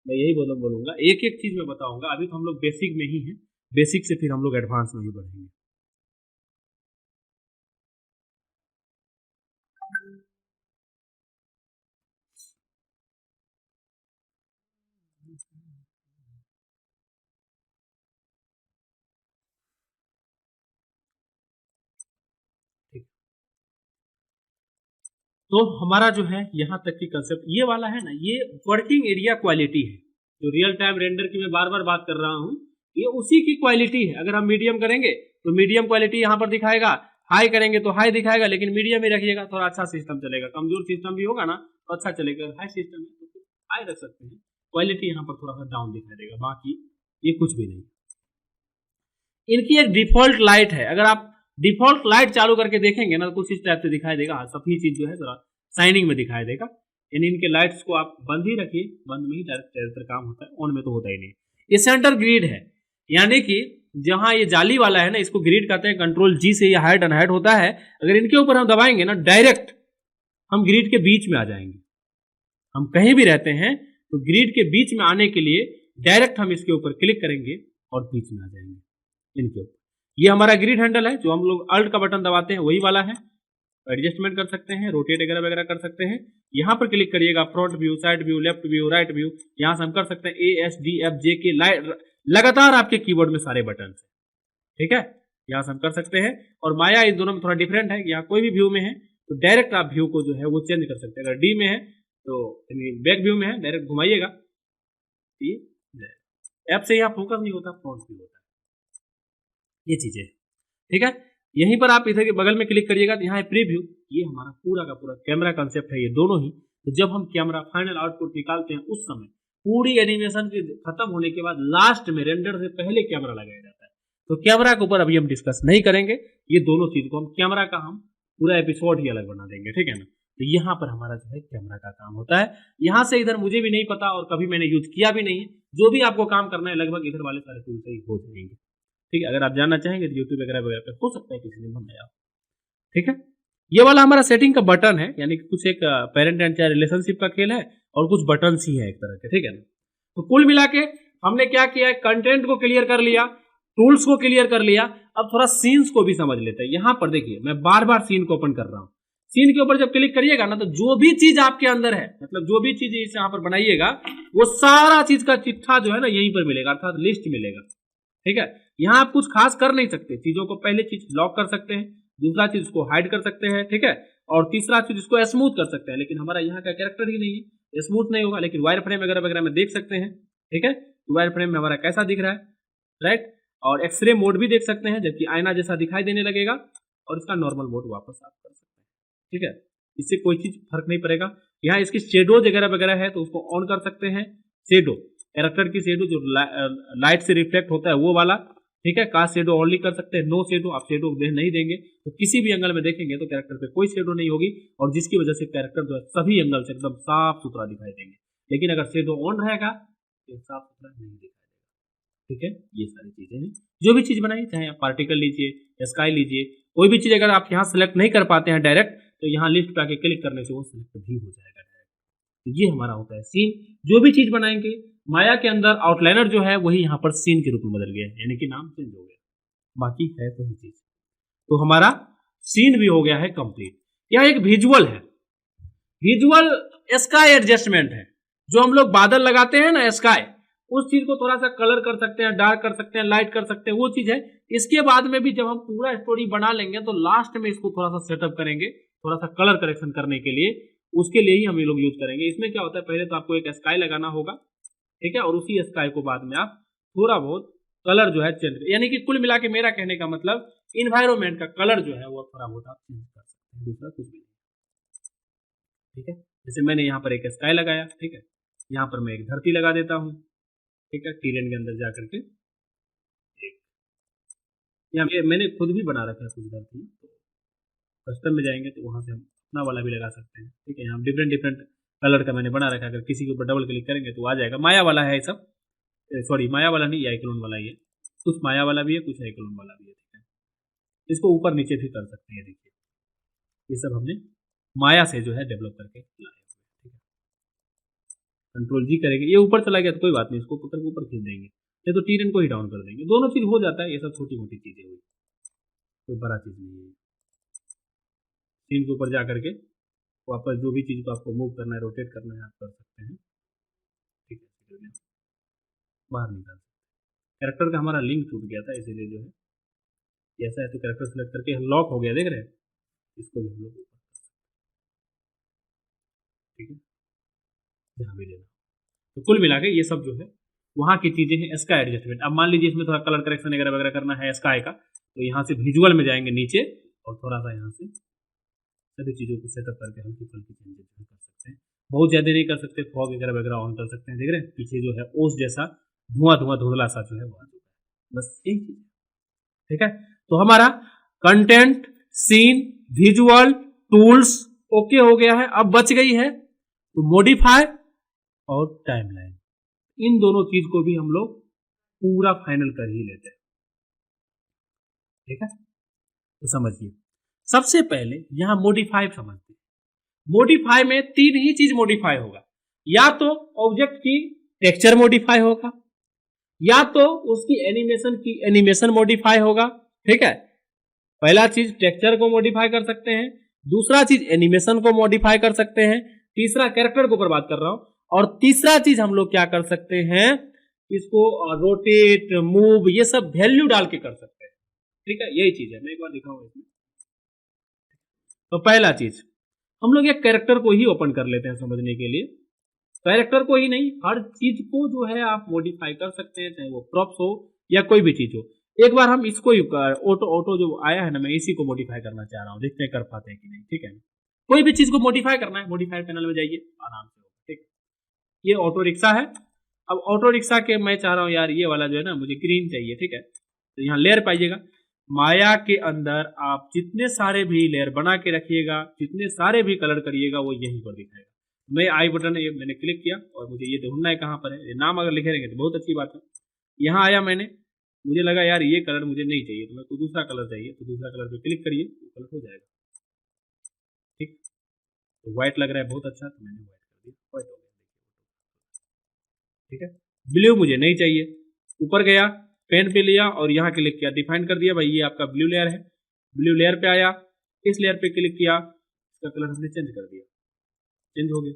मैं यही बोलूंगा। एक एक चीज मैं बताऊंगा, अभी तो हम लोग बेसिक में ही हैं, बेसिक से फिर हम लोग एडवांस में ही बढ़ेंगे। तो हमारा जो है यहाँ तक की कंसेप्ट ये वाला है ना, ये वर्किंग एरिया क्वालिटी है, जो रियल टाइम रेंडर की मैं बार बार बात कर रहा हूँ, ये उसी की क्वालिटी है। अगर हम मीडियम करेंगे तो मीडियम क्वालिटी यहाँ पर दिखाएगा, हाई करेंगे तो हाई दिखाएगा, लेकिन मीडियम ही रखिएगा थोड़ा अच्छा सिस्टम चलेगा। कमजोर सिस्टम भी होगा ना तो अच्छा चलेगा, हाई सिस्टम है तो हाई रख सकते हैं, क्वालिटी यहाँ पर थोड़ा सा डाउन दिखाई देगा, बाकी ये कुछ भी नहीं। इनकी एक डिफॉल्ट लाइट है, अगर आप डिफॉल्ट लाइट चालू करके देखेंगे ना तो कुछ इस टाइप से दिखाई देगा, सभी चीज जो है जरा शाइनिंग में दिखाई देगा। यानी इनके लाइट्स को आप बंद ही रखिए, बंद में ही ज्यादातर काम होता है, ऑन में तो होता ही नहीं। ये सेंटर ग्रिड है, यानी कि जहां ये जाली वाला है ना, इसको ग्रिड कहते हैं। कंट्रोल जी से ये हाइड अनहाइड होता है, अगर इनके ऊपर हम दबाएंगे ना डायरेक्ट हम ग्रिड के बीच में आ जाएंगे। हम कहीं भी रहते हैं तो ग्रिड के बीच में आने के लिए डायरेक्ट हम इसके ऊपर क्लिक करेंगे और बीच में आ जाएंगे इनके ऊपर। ये हमारा ग्रिड हैंडल है, जो हम लोग अल्ट का बटन दबाते हैं वही वाला है, एडजस्टमेंट कर सकते हैं, रोटेट वगैरह वगैरह कर सकते हैं। यहाँ पर क्लिक करिएगा, front view, side view, left view, right view, यहाँ से हम कर सकते हैं ASDFJ लगातार आपके कीबोर्ड में सारे बटन है। ठीक है, यहाँ से हम कर सकते हैं। और माया इन दोनों में थोड़ा डिफरेंट है, यहाँ कोई भी व्यू में है तो डायरेक्ट आप व्यू को जो है वो चेंज कर सकते हैं। अगर डी में है तो बैक व्यू में है, डायरेक्ट घुमाइएगा, ऐप से यहाँ फोकस नहीं होता, फ्रंट व्यू होता है, ये चीजें। ठीक है, यहीं पर आप इधर के बगल में क्लिक करिएगा तो यहाँ है प्रीव्यू, ये हमारा पूरा का पूरा कैमरा कंसेप्ट है, ये दोनों ही। तो जब हम कैमरा फाइनल आउटपुट निकालते हैं उस समय पूरी एनिमेशन के खत्म होने के बाद लास्ट में रेंडर से पहले कैमरा लगाया जाता है। तो कैमरा के ऊपर अभी हम डिस्कस नहीं करेंगे, ये दोनों चीज को हम कैमरा का हम पूरा एपिसोड ही अलग बना देंगे। ठीक है ना, तो यहाँ पर हमारा जो है कैमरा का काम होता है। यहाँ से इधर मुझे भी नहीं पता और कभी मैंने यूज किया भी नहीं है, जो भी आपको काम करना है लगभग इधर वाले सारे टूल से ही हो जाएंगे। ठीक है, अगर आप जानना चाहेंगे तो यूट्यूब वगैरह वगैरह पे हो सकता है किसी ने बनाया हो। ठीक है, ये वाला हमारा सेटिंग का बटन है, यानी कि कुछ एक पेरेंट एंड चाइल्ड रिलेशनशिप का खेल है और कुछ बटन ही है एक तरह के। ठीक है ना, तो कुल मिला के हमने क्या किया है, कंटेंट को क्लियर कर लिया, टूल्स को क्लियर कर लिया, अब थोड़ा सीन्स को भी समझ लेते हैं। यहाँ पर देखिए मैं बार बार सीन को ओपन कर रहा हूँ, सीन के ऊपर जब क्लिक करिएगा ना तो जो भी चीज आपके अंदर है, मतलब जो भी चीज इस यहाँ पर बनाइएगा वो सारा चीज का चिट्ठा जो है ना यहीं पर मिलेगा, अर्थात लिस्ट मिलेगा। ठीक है, यहाँ आप कुछ खास कर नहीं सकते, चीजों को पहले चीज लॉक कर सकते हैं, दूसरा चीज उसको हाइड कर सकते हैं। ठीक है, और तीसरा चीज इसको स्मूथ कर सकते हैं, लेकिन हमारा यहाँ का कैरेक्टर ही नहीं है, स्मूथ नहीं होगा, लेकिन वायर फ्रेम वगैरह वगैरह में देख सकते हैं। ठीक है, वायर फ्रेम में हमारा कैसा दिख रहा है, राइट, और एक्सरे मोड भी देख सकते हैं, जबकि आईना जैसा दिखाई देने लगेगा, और इसका नॉर्मल मोड वापस आप कर सकते हैं। ठीक है, इससे कोई चीज फर्क नहीं पड़ेगा। यहाँ इसकी शेडोज वगैरह वगैरह है तो उसको ऑन कर सकते हैं, शेडो कैरेक्टर की शेडो जो लाइट से रिफ्लेक्ट होता है वो वाला। ठीक है, कास्ट शेडो ऑनली कर सकते हैं, नो शेडो आप शेडो नहीं देंगे तो किसी भी एंगल में देखेंगे तो कैरेक्टर पे कोई शेडो नहीं होगी, और जिसकी वजह से कैरेक्टर जो है सभी एंगल से एकदम साफ सुथरा दिखाई देंगे। लेकिन अगर शेडो ऑन रहेगा तो साफ सुथरा नहीं दिखाई देगा। ठीक है, ये सारी चीजें हैं, जो भी चीज बनाई, चाहे आप पार्टिकल लीजिए, स्काई लीजिए, कोई भी चीज अगर आप यहाँ सेलेक्ट नहीं कर पाते हैं डायरेक्ट, तो यहाँ लिस्ट पे आके क्लिक करने से वो सेलेक्ट भी हो जाएगा डायरेक्ट। तो ये हमारा होता है सीन। जो भी चीज बनाएंगे माया के अंदर आउटलाइनर जो है वही यहाँ पर सीन के रूप में बदल गया है, यानी कि नाम चेंज हो गया, बाकी है वही चीज। तो हमारा सीन भी हो गया है कंप्लीट। यह एक विजुअल है, विजुअल स्काई एडजस्टमेंट है, जो हम लोग बादल लगाते हैं ना स्काई, उस चीज को थोड़ा सा कलर कर सकते हैं, डार्क कर सकते हैं, लाइट कर सकते हैं, वो चीज है। इसके बाद में भी जब हम पूरा स्टोरी बना लेंगे तो लास्ट में इसको थोड़ा सा सेटअप करेंगे, थोड़ा सा कलर करेक्शन करने के लिए, उसके लिए ही हम ये लोग यूज करेंगे। इसमें क्या होता है, पहले तो आपको एक स्काई लगाना होगा, ठीक है, और उसी स्काई को बाद में आप थोड़ा बहुत कलर जो है चेंज, यानी कि कुल मिला के मेरा कहने का मतलब इन्वायरमेंट का कलर जो है वो थोड़ा बहुत आप चेंज कर सकते हैं, दूसरा कुछ भी नहीं। ठीक है, जैसे मैंने यहाँ पर एक स्काई लगाया, ठीक है, यहाँ पर मैं एक धरती लगा देता हूँ, ठीक है, टीरेन के अंदर जाकर के यहाँ मैंने खुद भी बना रखा है कुछ धरती, तो कस्टम में जाएंगे तो वहाँ से हम अपना वाला भी लगा सकते हैं। ठीक है, यहाँ डिफरेंट डिफरेंट कलर का मैंने बना रखा है, अगर किसी के ऊपर डबल क्लिक करेंगे तो आ जाएगा। माया वाला है ये सब, सॉरी माया वाला नहीं, ये आइक्लोन वाला ही है, कुछ माया वाला भी है, कुछ आइक्लोन वाला भी है। ठीक है, इसको ऊपर नीचे भी कर सकते हैं। देखिए ये सब हमने माया से जो है डेवलप करके लाए। ठीक है, कंट्रोल जी करेंगे, ये ऊपर चला गया तो कोई बात नहीं, इसको ऊपर खींच देंगे, या तो टीरन को ही डाउन कर देंगे, दोनों चीज हो जाता है। ये सब छोटी मोटी चीजें हुई, कोई बड़ा चीज नहीं है। सीन के ऊपर जा करके वापस जो भी चीज को आपको मूव करना है, रोटेट करना है, आप कर सकते हैं। ठीक है, बाहर निकाल सकते। कैरेक्टर का हमारा लिंक टूट गया था, इसीलिए जो है ऐसा है, तो कैरेक्टर सेलेक्ट करके लॉक हो गया, देख रहे हैं, इसको भी हम लोग ऊपर कर सकते हैं। ठीक है, जहाँ भी लेना। तो कुल मिला के ये सब जो है वहाँ की चीजें हैं। स्काई एडजस्टमेंट, अब मान लीजिए इसमें थोड़ा कलर करेक्शन वगैरह वगैरह करना है स्काई का, तो यहाँ से विजुअल में जाएंगे नीचे और थोड़ा सा यहाँ से सभी चीज़ों को सेटअप करके हल्की फल्की चेंजेस कर सकते हैं। बहुत ज़्यादा नहीं कर सकते, फॉग वगैरह वगैरह ऑन कर सकते हैं। देख रहे हैं पीछे जो है ओस जैसा धुआं धुंधला सा जो है वो आ चुका है, बस यही चीज। ठीक है, तो हमारा content, scene, visual, tools okay हो गया है। अब बच गई है तो मॉडिफाई और टाइमलाइन, इन दोनों चीज को भी हम लोग पूरा फाइनल कर ही लेते हैं। ठीक है, तो समझिए सबसे पहले यहां मॉडिफाई समझते हैं। मॉडिफाई में तीन ही चीज मॉडिफाई होगा, या तो ऑब्जेक्ट की टेक्सचर मॉडिफाई होगा, या तो उसकी एनिमेशन मॉडिफाई होगा। ठीक है, पहला चीज टेक्सचर को मॉडिफाई कर सकते हैं, दूसरा चीज एनिमेशन को मॉडिफाई कर सकते हैं, तीसरा कैरेक्टर के ऊपर बात कर रहा हूं, और तीसरा चीज हम लोग क्या कर सकते हैं, इसको रोटेट, मूव, ये सब वैल्यू डाल के कर सकते हैं। ठीक है, यही चीज है, मैं एक बार दिखाऊंगा इसमें। तो पहला चीज हम लोग एक कैरेक्टर को ही ओपन कर लेते हैं समझने के लिए। कैरेक्टर को ही नहीं, हर चीज को जो है आप मॉडिफाई कर सकते हैं, चाहे वो प्रॉप्स हो या कोई भी चीज हो। एक बार हम इसको ही ऑटो जो आया है ना, मैं इसी को मॉडिफाई करना चाह रहा हूँ, देखते हैं कर पाते हैं कि नहीं। ठीक है, कोई भी चीज को मॉडिफाई करना है, मॉडिफाई पैनल में जाइए, आराम से। ठीक, ये ऑटो रिक्शा है। अब ऑटो रिक्शा के मैं चाह रहा हूँ यार ये वाला जो है ना मुझे ग्रीन चाहिए। ठीक है, तो यहाँ लेयर पाइएगा, माया के अंदर आप जितने सारे भी लेयर बना के रखिएगा, जितने सारे भी कलर करिएगा, वो यहीं पर दिखाएगा। मैं आई बटन ये मैंने क्लिक किया और मुझे ये ढूंढना है कहाँ पर है, ये नाम अगर लिखे रहेंगे तो बहुत अच्छी बात है। यहाँ आया मैंने, मुझे लगा यार ये कलर मुझे नहीं चाहिए, तो मैं को दूसरा कलर चाहिए, तो दूसरा कलर पे क्लिक करिए, वो कलर हो जाएगा। ठीक, तो व्हाइट लग रहा है बहुत अच्छा, तो मैंने व्हाइट कर दिया, व्हाइट हो गया। ठीक है, ब्लू मुझे नहीं चाहिए, ऊपर गया, पेन पे लिया और यहाँ क्लिक किया, डिफाइन कर दिया भाई ये आपका ब्लू लेयर है। ब्लू लेयर पे आया, इस लेयर पे क्लिक किया, इसका कलर हमने चेंज कर दिया, चेंज हो गया।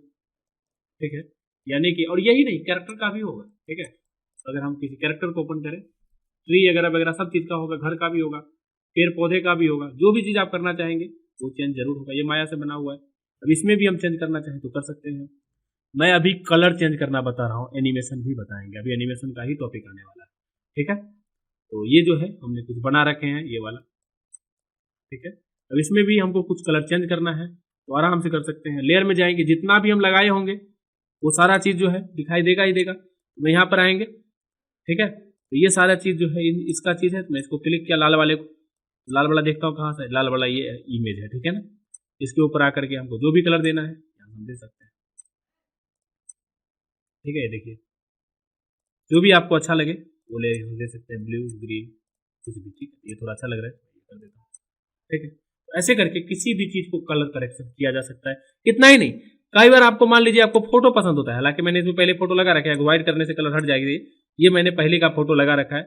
ठीक है, यानी कि, और यही नहीं कैरेक्टर का भी होगा। ठीक है, अगर हम किसी कैरेक्टर को ओपन करें, ट्री वगैरह वगैरह सब चीज का होगा, घर का भी होगा, पेड़ पौधे का भी होगा, जो भी चीज आप करना चाहेंगे वो चेंज जरूर होगा। ये माया से बना हुआ है, अब इसमें भी हम चेंज करना चाहें तो कर सकते हैं। मैं अभी कलर चेंज करना बता रहा हूँ, एनिमेशन भी बताएंगे, अभी एनिमेशन का ही टॉपिक आने वाला है। ठीक है, तो ये जो है हमने कुछ बना रखे हैं ये वाला। ठीक है, अब इसमें भी हमको कुछ कलर चेंज करना है तो आराम से कर सकते हैं। लेयर में जाएंगे, जितना भी हम लगाए होंगे वो सारा चीज जो है दिखाई देगा ही देगा। तो मैं यहाँ पर आएंगे, ठीक है, तो ये सारा चीज जो है इसका चीज है, तो मैं इसको क्लिक किया लाल वाले को, लाल वाला देखता हूँ कहाँ से, लाल वाला ये इमेज है। ठीक है ना, इसके ऊपर आकर के हमको जो भी कलर देना है यहाँ हम दे सकते हैं। ठीक है, ये देखिए जो भी आपको अच्छा लगे वो ले सकते हैं, ब्लू, ग्रीन, कुछ भी। ठीक है, ये थोड़ा अच्छा लग रहा है, ये कर देता हूँ। ठीक है, तो ऐसे करके किसी भी चीज को कलर करेक्शन किया जा सकता है। इतना ही नहीं, कई बार आपको मान लीजिए आपको फोटो पसंद होता है, हालांकि मैंने इसमें पहले फोटो लगा रखा है, व्हाइट करने से कलर हट जाएगी, ये मैंने पहले का फोटो लगा रखा है।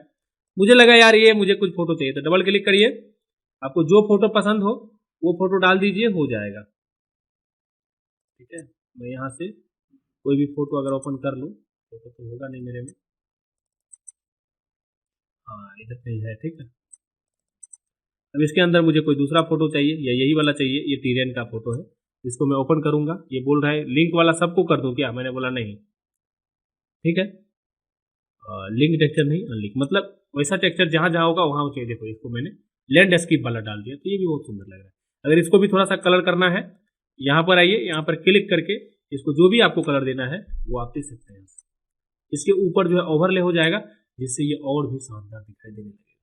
मुझे लगा यार ये मुझे कुछ फोटो चाहिए, तो डबल क्लिक करिए, आपको जो फोटो पसंद हो वो फोटो डाल दीजिए, हो जाएगा। ठीक है, मैं यहाँ से कोई भी फोटो अगर ओपन कर लूँ, फोटो तो होगा नहीं मेरे में, हाँ इधर पे है। ठीक है, अब इसके अंदर मुझे कोई दूसरा फोटो चाहिए या यही वाला चाहिए, ये टीरेन का फोटो है, इसको मैं ओपन करूंगा। ये बोल रहा है लिंक वाला सबको कर दूं क्या, मैंने बोला नहीं। ठीक है, लिंक टेक्सचर नहीं, अनलिंक, मतलब वैसा टेक्सचर जहां जहां होगा वहां चाहिए। देखो इसको मैंने लैंडस्केप वाला डाल दिया, तो ये भी बहुत सुंदर लग रहा है। अगर इसको भी थोड़ा सा कलर करना है, यहाँ पर आइए, यहाँ पर क्लिक करके इसको जो भी आपको कलर देना है वो आप दे सकते हैं। इसके ऊपर जो है ओवरले हो जाएगा, जिससे ये और भी शानदार दिखाई देने लगेगा।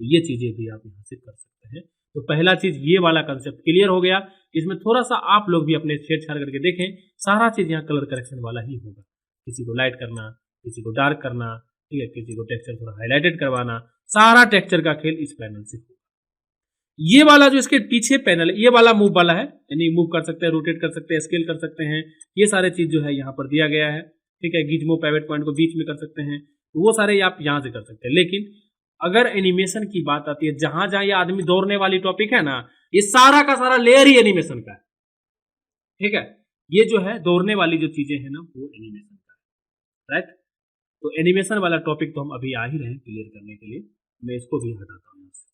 तो ये चीजें भी आप यहाँ से कर सकते हैं। तो पहला चीज ये वाला कंसेप्ट क्लियर हो गया। इसमें थोड़ा सा आप लोग भी अपने छेड़छाड़ करके देखें, सारा चीज यहाँ कलर करेक्शन वाला ही होगा। किसी को लाइट करना, किसी को डार्क करना, ठीक है, किसी को टेक्सचर थोड़ा हाईलाइटेड करवाना, सारा टेक्सचर का खेल इस पैनल से होगा। ये वाला जो इसके पीछे पैनल है, ये वाला मूव वाला है, यानी मूव कर सकते हैं, रोटेट कर सकते हैं, स्केल कर सकते हैं, ये सारे चीज जो है यहाँ पर दिया गया है। ठीक है, गिजमो पैवेट पॉइंट को बीच में कर सकते हैं, तो वो सारे आप यहाँ से कर सकते हैं। लेकिन अगर एनिमेशन की बात आती है, जहां जहां ये आदमी दौड़ने वाली टॉपिक है ना, ये सारा का सारा लेयर ही एनिमेशन का है। ठीक है, ये जो है दौड़ने वाली जो चीजें हैं ना, वो एनिमेशन का है, राइट। तो एनिमेशन वाला टॉपिक तो हम अभी आ ही रहे हैं क्लियर करने के लिए, मैं इसको भी हटाता हूं यहाँ से।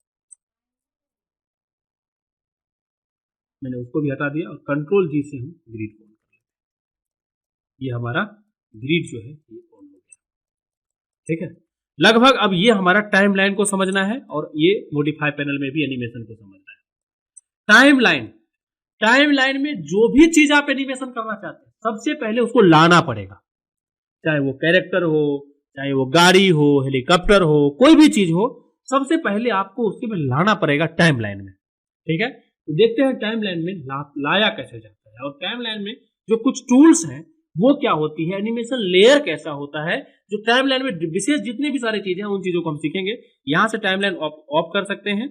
मैंने उसको भी हटा दिया और कंट्रोल जी से हम ग्रिड ऑन कर लेते हैं। ये हमारा ग्रिड जो है ये ऑन हो गया। ठीक है, लगभग अब ये हमारा टाइमलाइन को समझना है और ये मॉडिफाई पैनल में भी एनिमेशन को समझना है। टाइमलाइन में जो भी चीज आप एनिमेशन करना चाहते हैं, सबसे पहले उसको लाना पड़ेगा, चाहे वो कैरेक्टर हो, चाहे वो गाड़ी हो, हेलीकॉप्टर हो, कोई भी चीज हो, सबसे पहले आपको उसके में लाना पड़ेगा टाइमलाइन में। ठीक है, तो देखते हैं टाइमलाइन में लाया कैसे जाता है। और टाइमलाइन में जो कुछ टूल्स हैं वो क्या होती है, एनिमेशन लेयर कैसा होता है, जो टाइमलाइन में विशेष जितने भी सारी चीजें हैं उन चीजों को हम सीखेंगे। यहां से टाइमलाइन ऑफ कर सकते हैं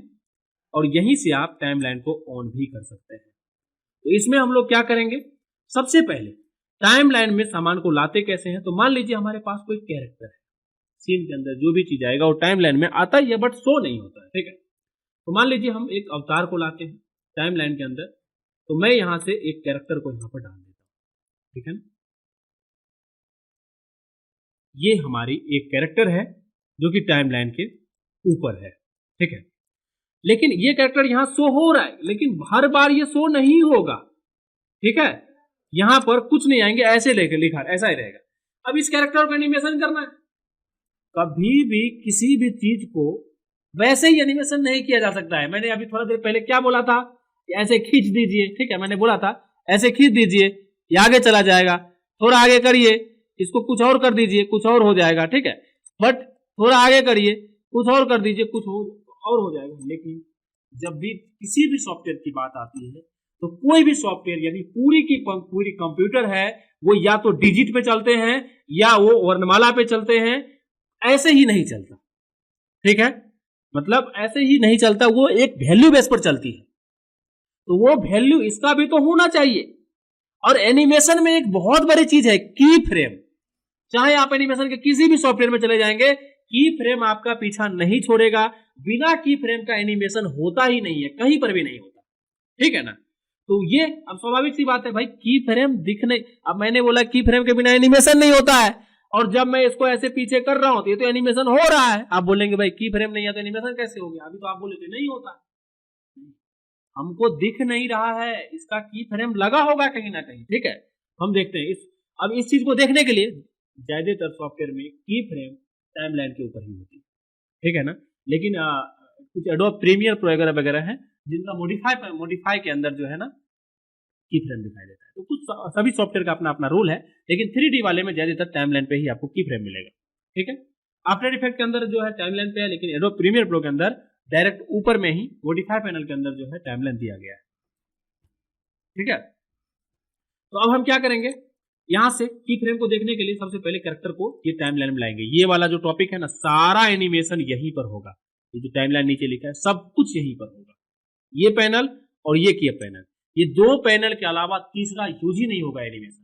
और यहीं से आप टाइमलाइन को ऑन भी कर सकते हैं। तो इसमें हम लोग क्या करेंगे, सबसे पहले टाइमलाइन में सामान को लाते कैसे हैं। तो मान लीजिए हमारे पास कोई कैरेक्टर है, सीन के अंदर जो भी चीज आएगा वो टाइमलाइन में आता ही है बट शो नहीं होता है। ठीक है, तो मान लीजिए हम एक अवतार को लाते हैं टाइमलाइन के अंदर, तो मैं यहां से एक कैरेक्टर को यहां पर डाल देता हूं। ठीक है ना, ये हमारी एक कैरेक्टर है जो कि टाइमलाइन के ऊपर है। ठीक है, लेकिन ये कैरेक्टर यहां शो हो रहा है, लेकिन हर बार ये शो नहीं होगा। ठीक है, यहां पर कुछ नहीं आएंगे, ऐसे लेकर लिखा ऐसा ही रहेगा। अब इस कैरेक्टर को एनिमेशन करना है, कभी भी किसी भी चीज को वैसे ही एनिमेशन नहीं किया जा सकता है। मैंने अभी थोड़ा देर पहले क्या बोला था, ऐसे खींच दीजिए। ठीक है, मैंने बोला था ऐसे खींच दीजिए, ये आगे चला जाएगा, थोड़ा आगे करिए, इसको कुछ और कर दीजिए, कुछ और हो जाएगा। ठीक है, बट थोड़ा आगे करिए, कुछ और कर दीजिए, कुछ और हो जाएगा। लेकिन जब भी किसी भी सॉफ्टवेयर की बात आती है, तो कोई भी सॉफ्टवेयर यानी पूरी की पूरी कंप्यूटर है, वो या तो डिजिट पे चलते हैं या वो वर्णमाला पे चलते हैं, ऐसे ही नहीं चलता। ठीक है, मतलब ऐसे ही नहीं चलता, वो एक वैल्यू बेस पर चलती है। तो वो वैल्यू इसका भी तो होना चाहिए। और एनिमेशन में एक बहुत बड़ी चीज है की फ्रेम। चाहे आप एनिमेशन के किसी भी सॉफ्टवेयर में चले जाएंगे, की फ्रेम आपका पीछा नहीं छोड़ेगा। बिना की फ्रेम का एनिमेशन होता ही नहीं है, कहीं पर भी नहीं होता। ठीक है ना, तो ये अब स्वाभाविक सी बात है भाई, की फ्रेम दिखने, अब मैंने बोला की फ्रेम के बिना एनिमेशन नहीं होता है, और जब मैं इसको ऐसे पीछे कर रहा हूं तो ये तो एनिमेशन हो रहा है। आप बोलेंगे भाई की फ्रेम नहीं है तो एनिमेशन कैसे हो गया, अभी तो आप बोले थे नहीं होता। हमको दिख नहीं रहा है, इसका की फ्रेम लगा होगा कहीं ना कहीं। ठीक है, हम देखते हैं अब इस चीज को देखने के लिए ज्यादातर सॉफ्टवेयर में की फ्रेम टाइमलाइन के ऊपर ही होती है। ठीक है ना, लेकिन कुछ एडोब प्रीमियर प्रो वगैरह है जिनका मॉडिफाई के अंदर जो है ना की फ्रेम दिखाई देता है। तो कुछ सभी सॉफ्टवेयर का अपना अपना रूल है, लेकिन 3D वाले में ज्यादातर टाइमलाइन पे ही आपको की फ्रेम मिलेगा। ठीक है, आफ्टर इफेक्ट के अंदर जो है टाइमलाइन पे है, लेकिन एडोब प्रीमियर प्रो के अंदर डायरेक्ट ऊपर में ही मॉडिफाई पैनल के अंदर जो है टाइमलाइन दिया गया है। ठीक है, तो अब हम क्या करेंगे, यहां से की फ्रेम को देखने के लिए सबसे पहले कैरेक्टर को ये टाइमलाइन में लाएंगे। ये वाला जो टॉपिक है ना, सारा एनिमेशन यहीं पर होगा। ये जो टाइमलाइन नीचे लिखा है सब कुछ यहीं पर होगा, ये पैनल और ये की पैनल, ये दो पैनल के अलावा तीसरा यूज ही नहीं होगा एनिमेशन।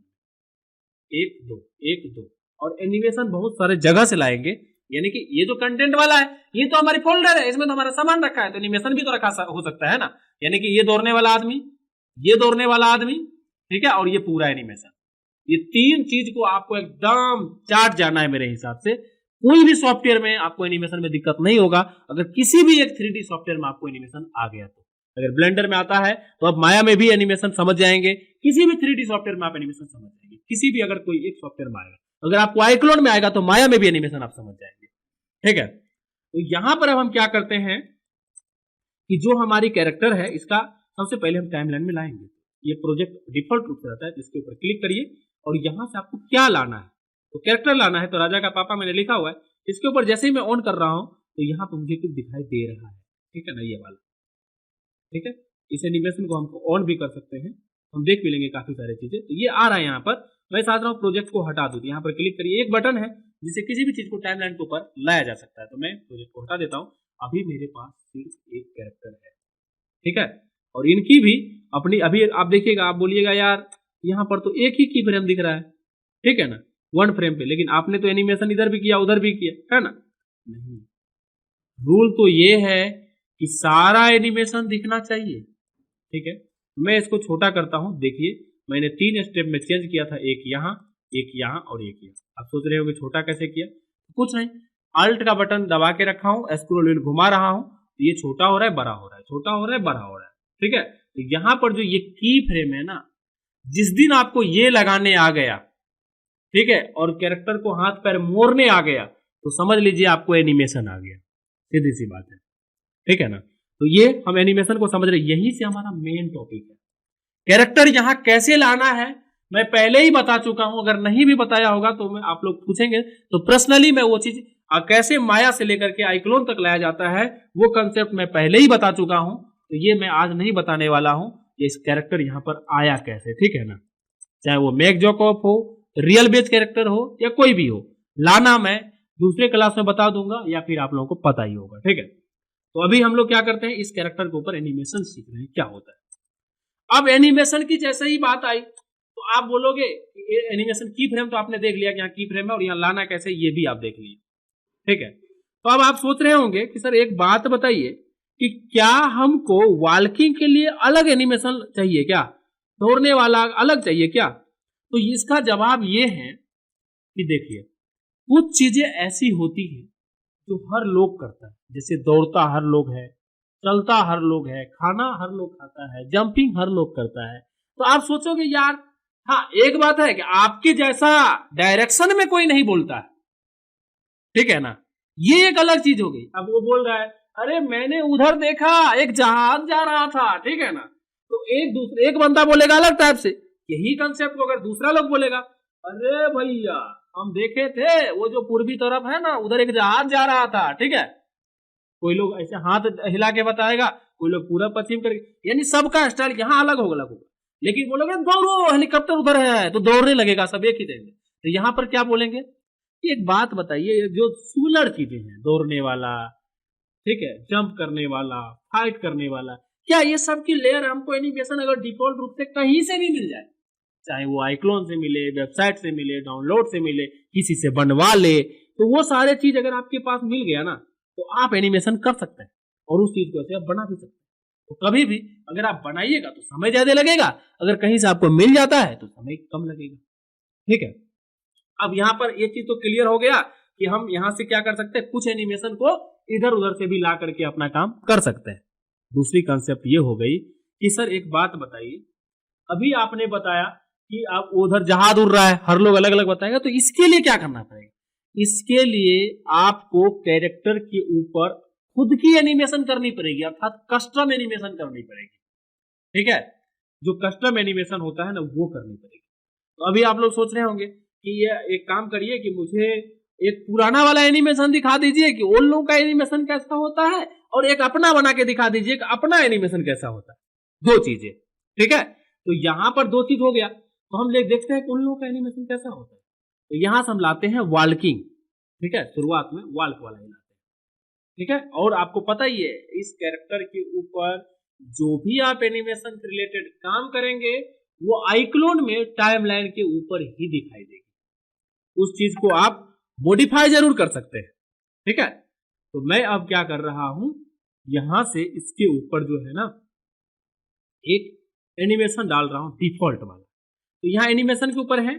एक दो और एनिमेशन बहुत सारे जगह से लाएंगे, यानी कि ये जो कंटेंट वाला है ये तो हमारी फोल्डर है, इसमें तो हमारा सामान रखा है, तो एनिमेशन भी तो रखा हो सकता है ना। यानी कि ये दौड़ने वाला आदमी, ये दौड़ने वाला आदमी, ठीक है, और ये पूरा एनिमेशन, ये तीन चीज को आपको एकदम चाट जाना है मेरे हिसाब से। कोई भी सॉफ्टवेयर में आपको एनिमेशन में दिक्कत नहीं होगा, अगर किसी भी एक 3D सॉफ्टवेयर में आपको एनिमेशन आ गया तो। अगर ब्लेंडर में आता है तो आप माया में भी एनिमेशन समझ जाएंगे, किसी भी 3D सॉफ्टवेयर में आप एनिमेशन समझ जाएंगे, किसी भी अगर कोई एक सॉफ्टवेयर में आएगा। अगर आपको आईक्लोन में आएगा तो माया में भी एनिमेशन आप समझ जाएंगे। ठीक है, तो यहां पर अब हम क्या करते हैं कि जो हमारी कैरेक्टर है इसका सबसे पहले हम टाइमलाइन में लाएंगे। ये प्रोजेक्ट डिफॉल्ट रूप से रहता है, जिसके ऊपर क्लिक करिए और यहां से आपको क्या लाना है, तो कैरेक्टर लाना है। तो राजा का पापा मैंने लिखा हुआ है, इसके ऊपर जैसे ही मैं ऑन कर रहा हूं तो यहाँ पर मुझे कुछ दिखाई दे रहा है। ठीक है ना, ये वाला। ठीक है, इस एनिमेशन को हम ऑन भी कर सकते हैं, हम देख भी लेंगे काफी सारी चीजें। तो ये आ रहा है यहाँ पर, मैं चाह रहा हूँ प्रोजेक्ट को हटा दूं, यहाँ पर क्लिक करिए, एक बटन है जिससे किसी भी चीज को टाइमलाइन के ऊपर लाया जा सकता है। तो मैं प्रोजेक्ट को हटा देता हूँ। अभी मेरे पास सिर्फ एक कैरेक्टर है, ठीक है। और इनकी भी अपनी, अभी आप देखिएगा, आप बोलिएगा यार यहाँ पर तो एक ही की फ्रेम दिख रहा है, ठीक है ना, वन फ्रेम पे, लेकिन आपने तो एनिमेशन इधर भी किया उधर भी किया, है ना। नहीं, रूल तो ये है कि सारा एनिमेशन दिखना चाहिए, ठीक है। मैं इसको छोटा करता हूं, देखिए मैंने 3 स्टेप में चेंज किया था, एक यहाँ और एक यहाँ। आप सोच रहे हो कि छोटा कैसे किया, कुछ नहीं, अल्ट का बटन दबा के रखा हूं, स्क्रॉल व्हील घुमा रहा हूं, तो ये छोटा हो रहा है, बड़ा हो रहा है, छोटा हो रहा है, बड़ा हो रहा है, ठीक है। तो यहाँ पर जो ये की फ्रेम है ना, जिस दिन आपको ये लगाने आ गया, ठीक है, और कैरेक्टर को हाथ पैर मोड़ने आ गया, तो समझ लीजिए आपको एनिमेशन आ गया, सीधी सी बात है, ठीक है ना। तो ये हम एनिमेशन को समझ रहे, यही से हमारा मेन टॉपिक है। कैरेक्टर यहां कैसे लाना है मैं पहले ही बता चुका हूं, अगर नहीं भी बताया होगा तो मैं, आप लोग पूछेंगे तो पर्सनली मैं वो चीज कैसे माया से लेकर के आइक्लोन तक लाया जाता है वो कंसेप्ट मैं पहले ही बता चुका हूं, तो ये मैं आज नहीं बताने वाला हूं, ये इस कैरेक्टर यहां पर आया कैसे, ठीक है ना। चाहे वो मैक जैकब हो, रियल बेस कैरेक्टर हो या कोई भी हो, लाना मैं दूसरे क्लास में बता दूंगा या फिर आप लोगों को पता ही होगा, ठीक है। तो अभी हम लोग क्या करते हैं, इस कैरेक्टर के ऊपर एनिमेशन सीख रहे हैं क्या होता है। अब एनिमेशन की जैसे ही बात आई तो आप बोलोगे एनिमेशन की फ्रेम तो आपने देख लिया कि यहाँ की फ्रेम है और यहाँ लाना कैसे, ये भी आप देख लिए, ठीक है। तो अब आप सोच रहे होंगे कि सर एक बात बताइए कि क्या हमको वॉल्किंग के लिए अलग एनिमेशन चाहिए क्या, दौड़ने वाला अलग चाहिए क्या। तो इसका जवाब ये है कि देखिए कुछ चीजें ऐसी होती हैं जो हर लोग करता है, जैसे दौड़ता हर लोग है, चलता हर लोग है, खाना हर लोग खाता है, जंपिंग हर लोग करता है। तो आप सोचोगे यार हाँ एक बात है कि आपके जैसा डायरेक्शन में कोई नहीं बोलता है, ठीक है ना, ये एक अलग चीज हो गई। अब वो बोल रहा है अरे मैंने उधर देखा एक जहाज जा रहा था, ठीक है ना, तो एक बंदा बोलेगा अलग टाइप से, यही कंसेप्ट को अगर दूसरा लोग बोलेगा अरे भैया हम देखे थे वो जो पूर्वी तरफ है ना उधर एक जहाज जा रहा था, ठीक है। कोई लोग ऐसे हाथ हिला के बताएगा, कोई लोग पूरा पश्चिम करके, यानी सबका स्टाइल यहाँ अलग होगा, लेकिन बोलोगे दौड़ो हेलीकॉप्टर उधर है तो दौड़ने लगेगा सब एक ही टाइम में। तो यहाँ पर क्या बोलेंगे, एक बात बताइए, जो सिमिलर चीजें हैं, दौड़ने वाला, ठीक है, जंप करने वाला, फाइट करने वाला, क्या ये सब की लेयर हमको एनिमेशन अगर डिफॉल्ट रूप से कहीं से भी मिल जाए, चाहे वो आइक्लोन से मिले, वेबसाइट से मिले, डाउनलोड से मिले, किसी से बनवा ले, तो वो सारे चीज अगर आपके पास मिल गया ना तो आप एनिमेशन कर सकते हैं और उस चीज को ऐसे आप बना भी सकते हैं। तो कभी भी अगर आप बनाइएगा तो समय ज्यादा लगेगा, अगर कहीं से आपको मिल जाता है तो समय कम लगेगा, ठीक है। अब यहाँ पर ये चीज तो क्लियर हो गया कि हम यहाँ से क्या कर सकते हैं, कुछ एनिमेशन को इधर उधर से भी ला करके अपना काम कर सकते हैं। दूसरी कंसेप्ट ये हो गई कि सर एक बात बताइए, अभी आपने बताया कि आप उधर जहाज उड़ रहा है, हर लोग अलग अलग बताएगा, तो इसके लिए क्या करना पड़ेगा, इसके लिए आपको कैरेक्टर के ऊपर खुद की एनिमेशन करनी पड़ेगी, अर्थात कस्टम एनिमेशन करनी पड़ेगी, ठीक है। जो कस्टम एनिमेशन होता है ना वो करनी पड़ेगी। तो अभी आप लोग सोच रहे होंगे कि ये एक काम करिए कि मुझे एक पुराना वाला एनिमेशन दिखा दीजिए कि उन लोगों का एनिमेशन कैसा होता है, और एक अपना बना के दिखा दीजिए कि अपना एनिमेशन कैसा होता है, दो चीजें, ठीक है। तो यहाँ पर दो चीज हो गया, तो हम देखते हैं कि उन लोगों का एनिमेशन कैसा होता है। तो यहां से हम लाते हैं वॉल्किंग, ठीक है, शुरुआत में वॉल्क वाला ही लाते हैं, ठीक है। और आपको पता ही है इस कैरेक्टर के ऊपर जो भी आप एनिमेशन से रिलेटेड काम करेंगे वो आइक्लोन में टाइमलाइन के ऊपर ही दिखाई देगी, उस चीज को आप मॉडिफाई जरूर कर सकते हैं, ठीक है। तो मैं अब क्या कर रहा हूं, यहां से इसके ऊपर जो है ना एक एनिमेशन डाल रहा हूं डिफॉल्ट वाला। तो यहाँ एनिमेशन के ऊपर है,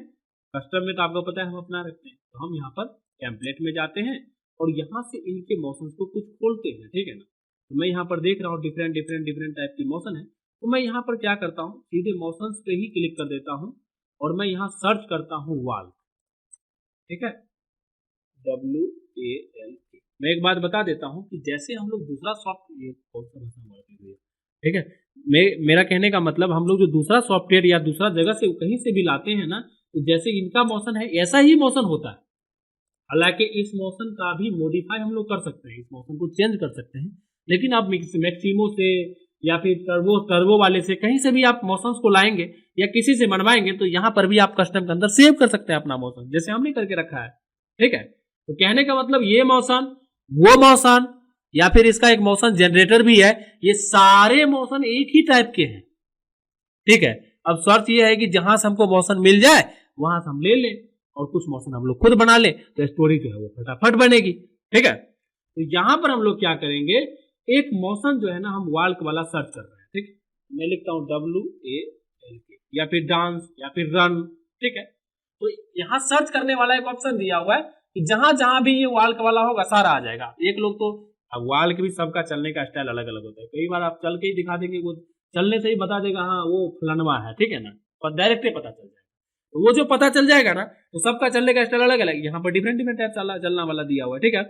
कस्टम में तो आपको पता है हम अपना रखते हैं, तो हम यहाँ पर टेम्पलेट में जाते हैं और यहाँ से इनके मोशंस को कुछ खोलते हैं, ठीक है ना। तो मैं यहाँ पर देख रहा हूँ डिफरेंट टाइप की मोशन है, तो मैं यहाँ पर क्या करता हूँ, सीधे मोशंस पे ही क्लिक कर देता हूँ और मैं यहाँ सर्च करता हूँ वॉल्क, ठीक है, WALK। मैं एक बात बता देता हूँ कि जैसे हम लोग दूसरा सॉफ्टवेयर, ठीक है, मेरा कहने का मतलब हम लोग जो दूसरा सॉफ्टवेयर या दूसरा जगह से कहीं से भी लाते हैं ना, तो जैसे इनका मोशन है ऐसा ही मोशन होता है। हालांकि इस मोशन का भी मॉडिफाई हम लोग कर सकते हैं, इस मोशन को चेंज कर सकते हैं, लेकिन आप मैक्सिमो से या फिर टर्बो वाले से कहीं से भी आप मोशंस को लाएंगे या किसी से बनवाएंगे तो यहाँ पर भी आप कस्टम के अंदर सेव कर सकते हैं अपना मोशन, जैसे हमने करके रखा है, ठीक है। तो कहने का मतलब ये मोशन, वो मोशन, या फिर इसका एक मोशन जनरेटर भी है। ये सारे मोशन एक ही टाइप के हैं, ठीक है। अब शर्त ये है कि जहां से हमको मोशन मिल जाए वहां से हम ले लें और कुछ मोशन हम लोग खुद बना लें, तो स्टोरी जो है वो फटाफट बनेगी, ठीक है। तो यहां पर हम लोग क्या करेंगे, एक मोशन जो है ना हम वाल्क वाला सर्च कर रहे हैं, ठीक है। मैं लिखता हूं WALK या फिर डांस या फिर रन, ठीक है। तो यहां सर्च करने वाला एक ऑप्शन दिया हुआ है कि जहां जहां भी ये वाल्क वाला होगा सारा आ जाएगा। एक लोग तो, अब वाल्क भी सबका चलने का स्टाइल अलग अलग होता है, कई बार आप चल के ही दिखा देंगे, वो चलने से ही बता देगा हाँ वो फलानवा है, ठीक है ना, और डायरेक्ट ही पता चल जाएगा। तो वो जो पता चल जाएगा ना, तो सबका चलने का स्टाइल अलग अलग, यहाँ पर डिफरेंट डिफरेंट टाइप चलना वाला दिया हुआ है, ठीक है।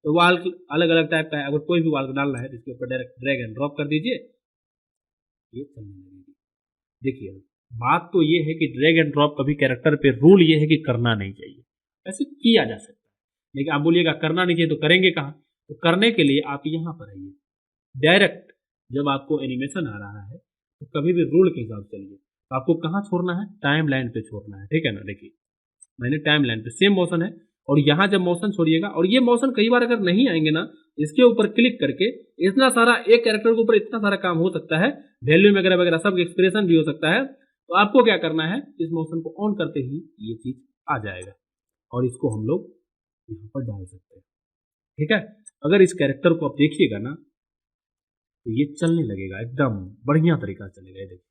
तो वाल्क अलग अलग टाइप का है, अगर कोई भी वाल्क डालना है तो इसके ऊपर डायरेक्ट ड्रैग एंड ड्रॉप कर दीजिए, ये चलने लगेगी। देखिए बात तो ये है कि ड्रैग एंड ड्रॉप कभी कैरेक्टर पे रूल ये है कि करना नहीं चाहिए, ऐसे किया जा सकता है, लेकिन आप बोलिएगा करना नहीं चाहिए तो करेंगे कहाँ। तो करने के लिए आप यहाँ पर आइए, डायरेक्ट जब आपको एनिमेशन आ रहा है तो कभी भी रूल के हिसाब से चलिए। तो आपको कहाँ छोड़ना है, टाइम लाइन पे छोड़ना है, ठीक है ना। देखिए मैंने टाइम लाइन पे सेम मोशन है, और यहाँ जब मोशन छोड़िएगा, और ये मोशन कई बार अगर नहीं आएंगे ना, इसके ऊपर क्लिक करके इतना सारा, एक कैरेक्टर के ऊपर इतना सारा काम हो सकता है, वैल्यू वगैरह वगैरह सब एक्सप्रेशन भी हो सकता है। तो आपको क्या करना है, इस मोशन को ऑन करते ही ये चीज आ जाएगा और इसको हम लोग यहाँ पर डाल सकते हैं, ठीक है। अगर इस कैरेक्टर को आप देखिएगा ना तो ये चलने लगेगा, एकदम बढ़िया तरीका से चलेगा, ये देखिए।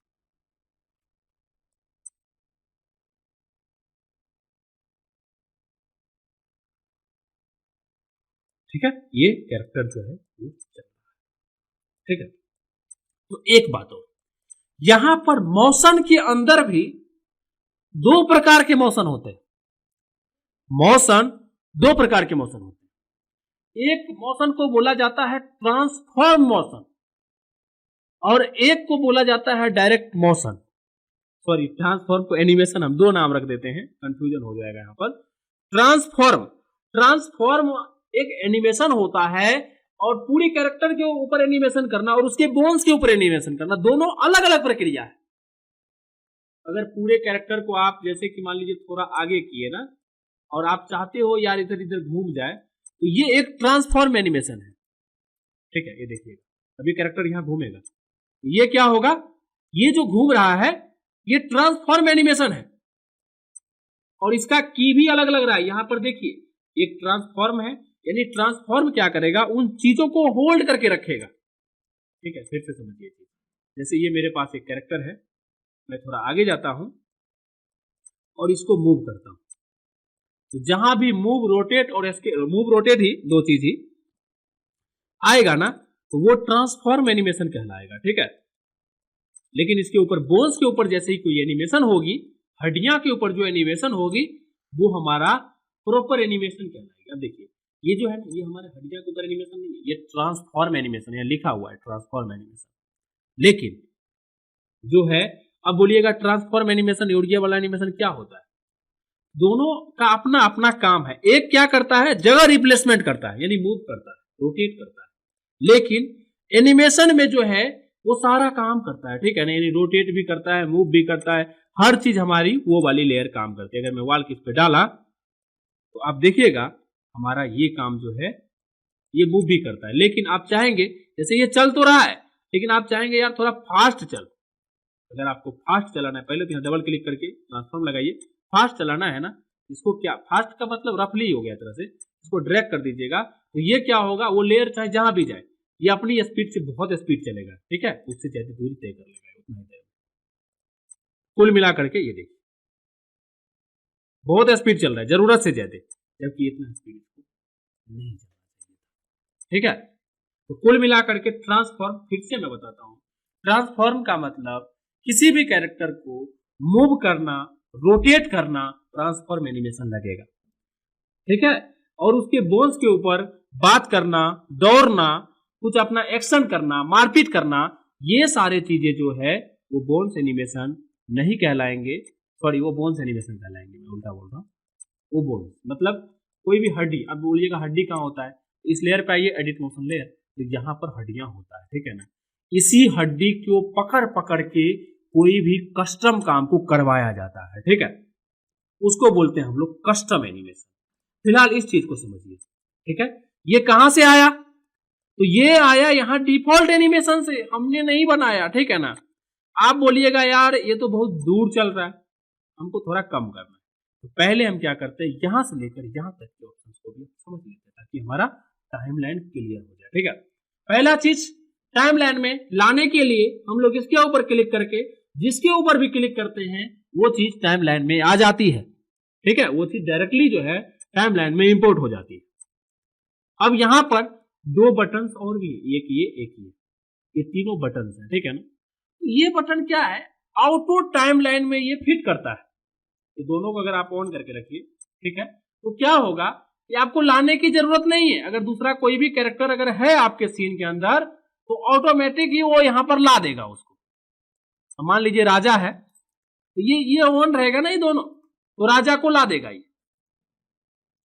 ठीक है, ये कैरेक्टर जो है वो चल रहा है, ठीक है। तो एक बात और, यहां पर मोशन के अंदर भी दो प्रकार के मोशन होते हैं। मोशन, दो प्रकार के मोशन होते हैं। एक मोशन को बोला जाता है ट्रांसफॉर्म मोशन, और एक को बोला जाता है डायरेक्ट मोशन। सॉरी, ट्रांसफॉर्म को एनिमेशन हम दो नाम रख देते हैं, कंफ्यूजन हो जाएगा यहां पर। ट्रांसफॉर्म, ट्रांसफॉर्म एक एनिमेशन होता है, और पूरी कैरेक्टर के ऊपर एनिमेशन करना और उसके बोन्स के ऊपर एनिमेशन करना, दोनों अलग अलग प्रक्रिया है। अगर पूरे कैरेक्टर को आप जैसे कि मान लीजिए थोड़ा आगे किए ना, और आप चाहते हो यार इधर इधर घूम जाए, तो ये एक ट्रांसफॉर्म एनिमेशन है, ठीक है। ये देखिएगा, अभी कैरेक्टर यहां घूमेगा, तो ये क्या होगा, ये जो घूम रहा है ये ट्रांसफॉर्म एनिमेशन है, और इसका की भी अलग अलग रहा है। यहां पर देखिए एक ट्रांसफॉर्म है, यानी ट्रांसफॉर्म क्या करेगा, उन चीजों को होल्ड करके रखेगा, ठीक है। फिर से समझिए, जैसे ये मेरे पास एक कैरेक्टर है, मैं थोड़ा आगे जाता हूं और इसको मूव करता हूं, तो जहां भी मूव रोटेट और मूव रोटेट ही दो चीज ही आएगा ना, तो वो ट्रांसफॉर्म एनिमेशन कहलाएगा, ठीक है। लेकिन इसके ऊपर बोन्स के ऊपर जैसे ही कोई एनिमेशन होगी, हड्डियां के ऊपर जो एनिमेशन होगी वो हमारा प्रॉपर एनिमेशन कहलाएगा। अब देखिए ये जो है ना, ये हमारे हड्डियां के ऊपर एनिमेशन नहीं है, ये ट्रांसफॉर्म एनिमेशन है, लिखा हुआ है ट्रांसफॉर्म एनिमेशन। लेकिन जो है, अब बोलिएगा ट्रांसफॉर्म एनिमेशन योगिया वाला एनिमेशन क्या होता है, दोनों का अपना अपना काम है। एक क्या करता है, जगह रिप्लेसमेंट करता है, यानी मूव करता है, रोटेट करता है। लेकिन एनिमेशन में जो है वो सारा काम करता है, ठीक है ना, यानी रोटेट भी करता है, मूव भी करता है, हर चीज हमारी वो वाली लेयर काम करती है। अगर मैं वाल किस पे डाला तो आप देखिएगा हमारा ये काम जो है ये मूव भी करता है। लेकिन आप चाहेंगे, जैसे ये चल तो रहा है, लेकिन आप चाहेंगे यार थोड़ा फास्ट चल, अगर आपको फास्ट चलाना है, पहले तो यहाँ डबल क्लिक करके ट्रांसफॉर्म लगाइए, फास्ट चलाना है ना, इसको क्या, फास्ट का मतलब रफली हो गया तरह से, इसको ड्रैग कर दीजिएगा, तो ये क्या होगा, वो लेयर चाहे जहां भी जाए ये अपनी स्पीड से बहुत स्पीड चलेगा, ठीक है, उससे ज्यादा दूरी तय कर लेगा, उतना ही तय। कुल मिला करके ये देखिए बहुत स्पीड चल रहा है, जरूरत से ज्यादा, जबकि इतना स्पीड इसको नहीं चलना चाहिए, ठीक है। तो कुल मिला करके ट्रांसफॉर्म, फिर से मैं बताता हूं, ट्रांसफॉर्म का मतलब किसी भी कैरेक्टर को मूव करना, रोटेट करना, ट्रांसफॉर्म एनिमेशन लगेगा, ठीक है। और उसके बोन्स के ऊपर बात करना, दौड़ना, कुछ अपना एक्शन करना, मारपीट करना, ये सारे चीजें जो है वो बोन्स एनिमेशन नहीं कहलाएंगे, सॉरी वो बोन्स एनिमेशन कहलाएंगे, मैं उल्टा बोल रहा हूँ। वो बोन्स मतलब कोई भी हड्डी, अब बोलिएगा हड्डी कहाँ होता है, इस लेयर पे आइए, एडिट मोशन लेयर, तो यहाँ पर हड्डियां होता है, ठीक है ना। इसी हड्डी को पकड़ पकड़ के कोई भी कस्टम काम को करवाया जाता है, ठीक है, उसको बोलते हैं हम लोग कस्टम एनिमेशन। फिलहाल इस चीज को समझिए, ठीक है। ये कहां से आया, तो ये आया यहाँ डिफॉल्ट एनिमेशन से, हमने नहीं बनाया, ठीक है ना। आप बोलिएगा यार ये तो बहुत दूर चल रहा है, हमको थोड़ा कम करना है, तो पहले हम क्या करते हैं, यहाँ से लेकर यहाँ तक के ऑप्शंस को भी समझ लेते हैं ताकि हमारा टाइमलाइन क्लियर हो जाए, ठीक है। पहला चीज टाइमलाइन में लाने के लिए हम लोग इसके ऊपर क्लिक करके, जिसके ऊपर भी क्लिक करते हैं वो चीज टाइमलाइन में आ जाती है, ठीक है। वो चीज डायरेक्टली जो है टाइमलाइन में इंपोर्ट हो जाती है। अब यहाँ पर दो बटन्स और भी है, एक ये तीनों बटन्स हैं, ठीक है ना। ये बटन क्या है, ऑटो टाइमलाइन में ये फिट करता है। ये दोनों को अगर आप ऑन करके रखिए, ठीक है, तो क्या होगा, ये आपको लाने की जरूरत नहीं है। अगर दूसरा कोई भी कैरेक्टर अगर है आपके सीन के अंदर तो ऑटोमेटिक ही वो यहाँ पर ला देगा उसको। मान लीजिए राजा है, तो ये ऑन रहेगा ना, ये दोनों, तो राजा को ला देगा ये,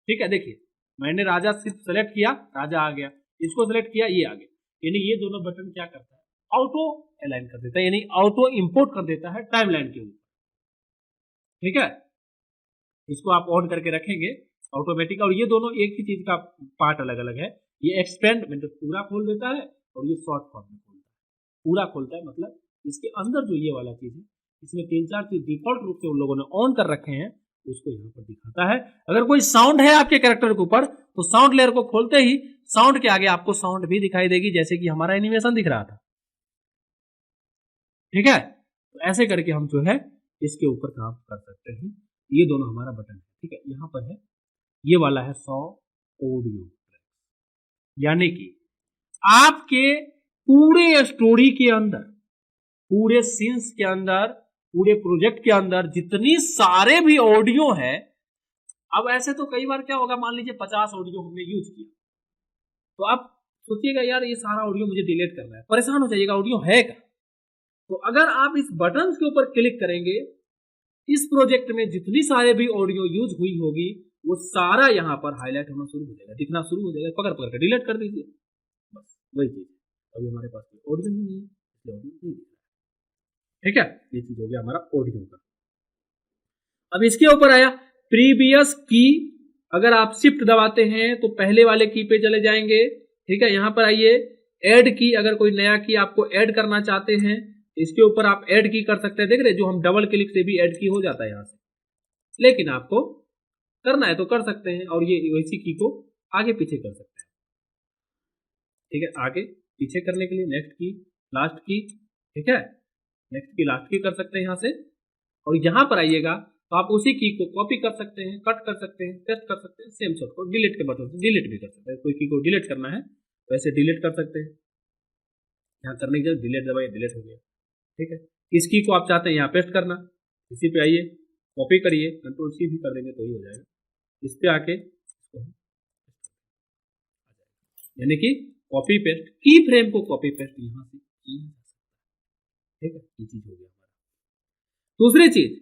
ठीक है। देखिए मैंने राजा सिर्फ सेलेक्ट किया, राजा आ गया, इसको सेलेक्ट किया, ये आ गया, यानी ये दोनों बटन क्या करता है, ऑटो अलाइन कर देता है, यानी ऑटो इंपोर्ट कर देता है टाइमलाइन के ऊपर, ठीक है। इसको आप ऑन करके रखेंगे ऑटोमेटिक, और ये दोनों एक ही चीज का पार्ट अलग अलग है। ये एक्सपेंड मतलब पूरा खोल देता है, और ये शॉर्ट फॉर्म में खोलता है, पूरा खोलता है, मतलब इसके अंदर जो ये वाला चीज है, इसमें 3-4 चीज डिफॉल्ट रूप से उन लोगों ने ऑन कर रखे हैं, उसको यहाँ पर दिखाता है। अगर कोई साउंड है आपके कैरेक्टर के ऊपर तो साउंड लेयर को खोलते ही साउंड के आगे आपको साउंड भी दिखाई देगी, जैसे कि हमारा एनिमेशन दिख रहा था, ठीक है। तो ऐसे करके हम जो है इसके ऊपर काम कर सकते हैं। ये दोनों हमारा बटन है, ठीक है। यहाँ पर है, ये वाला है 100 ऑडियो, यानी कि आपके पूरे स्टोरी के अंदर, पूरे सीन्स के अंदर, पूरे प्रोजेक्ट के अंदर जितनी सारे भी ऑडियो है, अब ऐसे तो कई बार क्या होगा, मान लीजिए 50 ऑडियो हमने यूज किया, तो आप सोचिएगा यार ये सारा ऑडियो मुझे डिलीट करना है, परेशान हो जाइएगा, ऑडियो है क्या। तो अगर आप इस बटन के ऊपर क्लिक करेंगे, इस प्रोजेक्ट में जितनी सारे भी ऑडियो यूज हुई होगी वो सारा यहाँ पर हाईलाइट होना शुरू हो जाएगा, दिखना शुरू हो जाएगा, पकड़ पकड़ कर डिलीट कर दीजिए, बस वही चीज। अभी हमारे पास ऑडियो ही नहीं है, इसलिए ऑडियो नहीं दिख रहा है, ठीक है। ये चीज हो गया हमारा ऑडियो का। अब इसके ऊपर आया प्रीवियस की, अगर आप शिफ्ट दबाते हैं तो पहले वाले की पे चले जाएंगे, ठीक है। यहाँ पर आइए ऐड की, अगर कोई नया की आपको ऐड करना चाहते हैं इसके ऊपर आप ऐड की कर सकते हैं, देख रहे जो हम डबल क्लिक से भी ऐड की हो जाता है यहाँ से, लेकिन आपको करना है तो कर सकते हैं, और ये वैसी की को आगे पीछे कर सकते हैं, ठीक है। आगे पीछे करने के लिए नेक्स्ट की, लास्ट की, ठीक है, नेक्स्ट की लास्ट की कर सकते हैं यहाँ से। और यहाँ पर आइएगा तो आप उसी की को कॉपी कर सकते हैं, कट कर सकते हैं, पेस्ट कर सकते हैं, सेम शॉट को डिलीट के बटन से डिलीट भी कर सकते हैं। कोई की को डिलीट करना है तो ऐसे डिलीट कर सकते हैं, यहाँ करने के लिए डिलीट दबाइए, डिलीट हो गया, ठीक है। इस की को आप चाहते हैं यहाँ पेस्ट करना, इसी पे आइए कॉपी करिए, कंट्रोल सी भी कर देंगे तो ही हो जाएगा। इस पे आके यानी कि कॉपी पेस्ट, की फ्रेम को कॉपी पेस्ट यहाँ से किया जा सकता है, ठीक है। ये चीज हो गया हमारा। दूसरी चीज,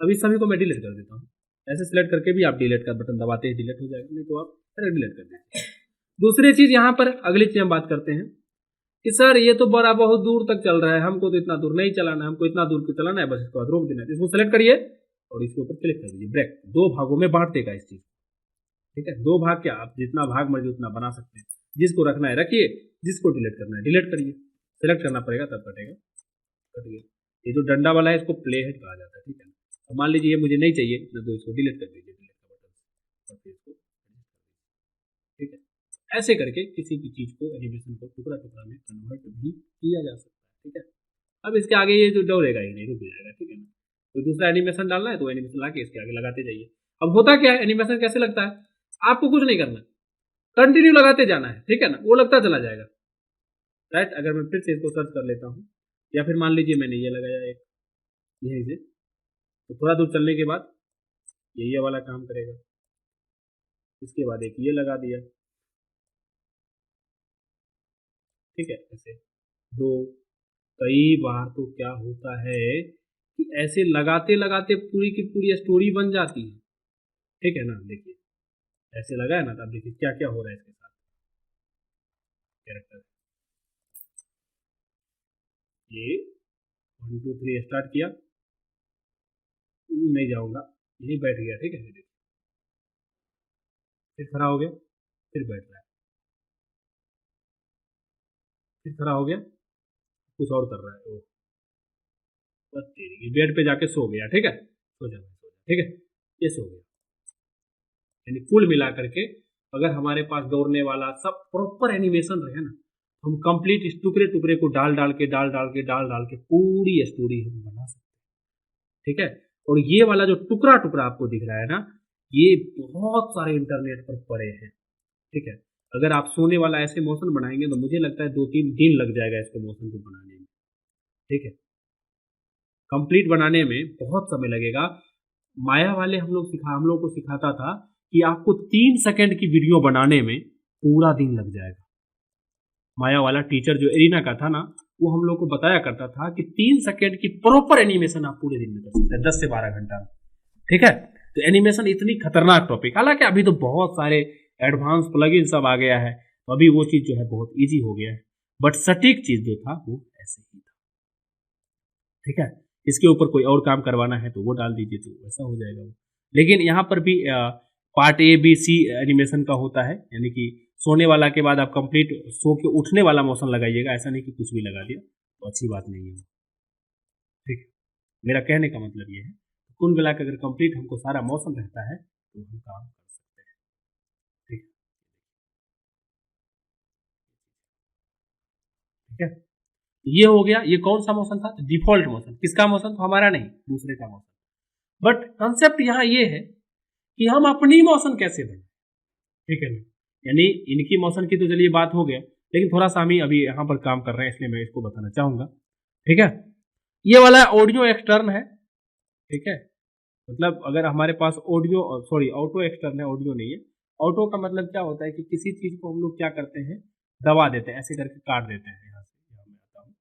अभी सभी को मैं डिलीट कर देता हूँ, ऐसे सिलेक्ट करके भी आप डिलीट का बटन दबाते हैं डिलीट हो जाएगा, नहीं तो आप डिलीट कर दीजिए। दूसरी चीज यहाँ पर अगली चीज हम बात करते हैं कि सर ये तो बड़ा बहुत दूर तक चल रहा है, हमको तो इतना दूर नहीं चलाना है, हमको इतना दूर क्यों चलाना है, बस इसके बाद रोक देना है। इसको सेलेक्ट करिए और इसके ऊपर क्लिक कर दीजिए, ब्रेक, 2 भागों में बांट देगा इस चीज, ठीक है। 2 भाग क्या, आप जितना भाग मर्जी उतना बना सकते हैं, जिसको रखना है रखिए, जिसको डिलीट करना है डिलीट करिए, सेलेक्ट करना पड़ेगा तब कटेगा, कट गया। ये जो डंडा वाला है इसको प्ले हेड कहा जाता है, ठीक है। अब मान लीजिए ये मुझे नहीं चाहिए तो इसको डिलीट कर दीजिए, डिलीट का बटन और फिर इसको, ठीक है। ऐसे करके किसी भी चीज को, एनिमेशन को टुकड़ा टुकड़ा में कन्वर्ट भी किया जा सकता है, ठीक है। अब इसके आगे ये जो दौड़ेगा ही नहीं, रुक जाएगा, ठीक है ना। कोई दूसरा एनिमेशन डालना है तो एनिमेशन ला के इसके आगे लगाते जाइए। अब होता क्या है, एनिमेशन कैसे लगता है, आपको कुछ नहीं करना, कंटिन्यू लगाते जाना है, ठीक है ना, वो लगता चला जाएगा, राइट। अगर मैं फिर से इसको सर्च कर लेता हूँ, या फिर मान लीजिए मैंने ये लगाया एक यहीं से, तो थोड़ा दूर चलने के बाद ये वाला काम करेगा, इसके बाद एक ये लगा दिया, ठीक है। ऐसे 2, कई बार तो क्या होता है कि ऐसे लगाते लगाते पूरी की पूरी स्टोरी बन जाती है, ठीक है ना। देखिए ऐसे लगाया ना, तो अब देखिए क्या क्या हो रहा है इसके साथ, कैरेक्टर ये 1 2 3 स्टार्ट किया, नहीं जाऊंगा, यही बैठ गया, ठीक है। देखिए फिर खड़ा हो गया, फिर बैठ रहा है, फिर खड़ा हो गया, कुछ और कर रहा है वो, बस तेरी बेड पे जाके सो गया, ठीक है, सो जा, ठीक है, ये सो गया। यानी कुल मिला करके अगर हमारे पास दौड़ने वाला सब प्रॉपर एनिमेशन रहे ना, हम कंप्लीट इस टुकड़े टुकड़े को डाल डाल के पूरी स्टोरी हम बना सकते हैं, ठीक है। और ये वाला जो टुकड़ा टुकड़ा आपको दिख रहा है ना, ये बहुत सारे इंटरनेट पर पड़े हैं, ठीक है। अगर आप सोने वाला ऐसे मोशन बनाएंगे तो मुझे लगता है 2-3 दिन लग जाएगा इसको मोशन को बनाने में, ठीक है। कंप्लीट बनाने में बहुत समय लगेगा। माया वाले हम लोग को सिखाता था कि आपको 3 सेकंड की वीडियो बनाने में पूरा दिन लग जाएगा। माया वाला टीचर जो एरिना का था ना, वो हम लोग को बताया करता था कि 3 सेकंड की प्रॉपर एनिमेशन आप पूरे दिन में कर सकते हैं, 10 से 12 घंटा में, ठीक है। तो एनिमेशन इतनी खतरनाक टॉपिक, हालांकि अभी तो बहुत सारे एडवांस प्लगइन सब आ गया है, तो अभी वो चीज जो है बहुत इजी हो गया है, बट सटीक चीज जो था वो ऐसे ही था, ठीक है। इसके ऊपर कोई और काम करवाना है तो वो डाल दीजिए, तो वैसा हो जाएगा वो। लेकिन यहाँ पर भी part A B C animation का होता है, यानी कि सोने वाला के बाद आप कंप्लीट सो के उठने वाला मोशन लगाइएगा, ऐसा नहीं कि कुछ भी लगा दिया, तो अच्छी बात नहीं है, ठीक है। मेरा कहने का मतलब ये है, कुल मिला के अगर कंप्लीट हमको सारा मोशन रहता है तो हम काम कर सकते हैं, ठीक है, ठीक है। ये हो गया, ये कौन सा मोशन था, डिफॉल्ट मोशन। किसका मोशन? तो हमारा नहीं, दूसरे का मोशन। बट कंसेप्ट यहाँ ये है कि हम अपनी मोशन कैसे बनाए, ठीक है ना। यानी इनकी मोशन की तो चलिए बात हो गया, लेकिन थोड़ा सा हम ही अभी यहाँ पर काम कर रहे हैं, इसलिए मैं इसको बताना चाहूंगा, ठीक है। ये वाला ऑडियो एक्सटर्न है, ठीक है। मतलब अगर हमारे पास ऑटो एक्सटर्न है, ऑडियो नहीं है। ऑटो का मतलब क्या होता है कि किसी चीज को हम लोग क्या करते हैं, दबा देते हैं, ऐसे करके काट देते हैं, यहाँ मैं आता हूँ,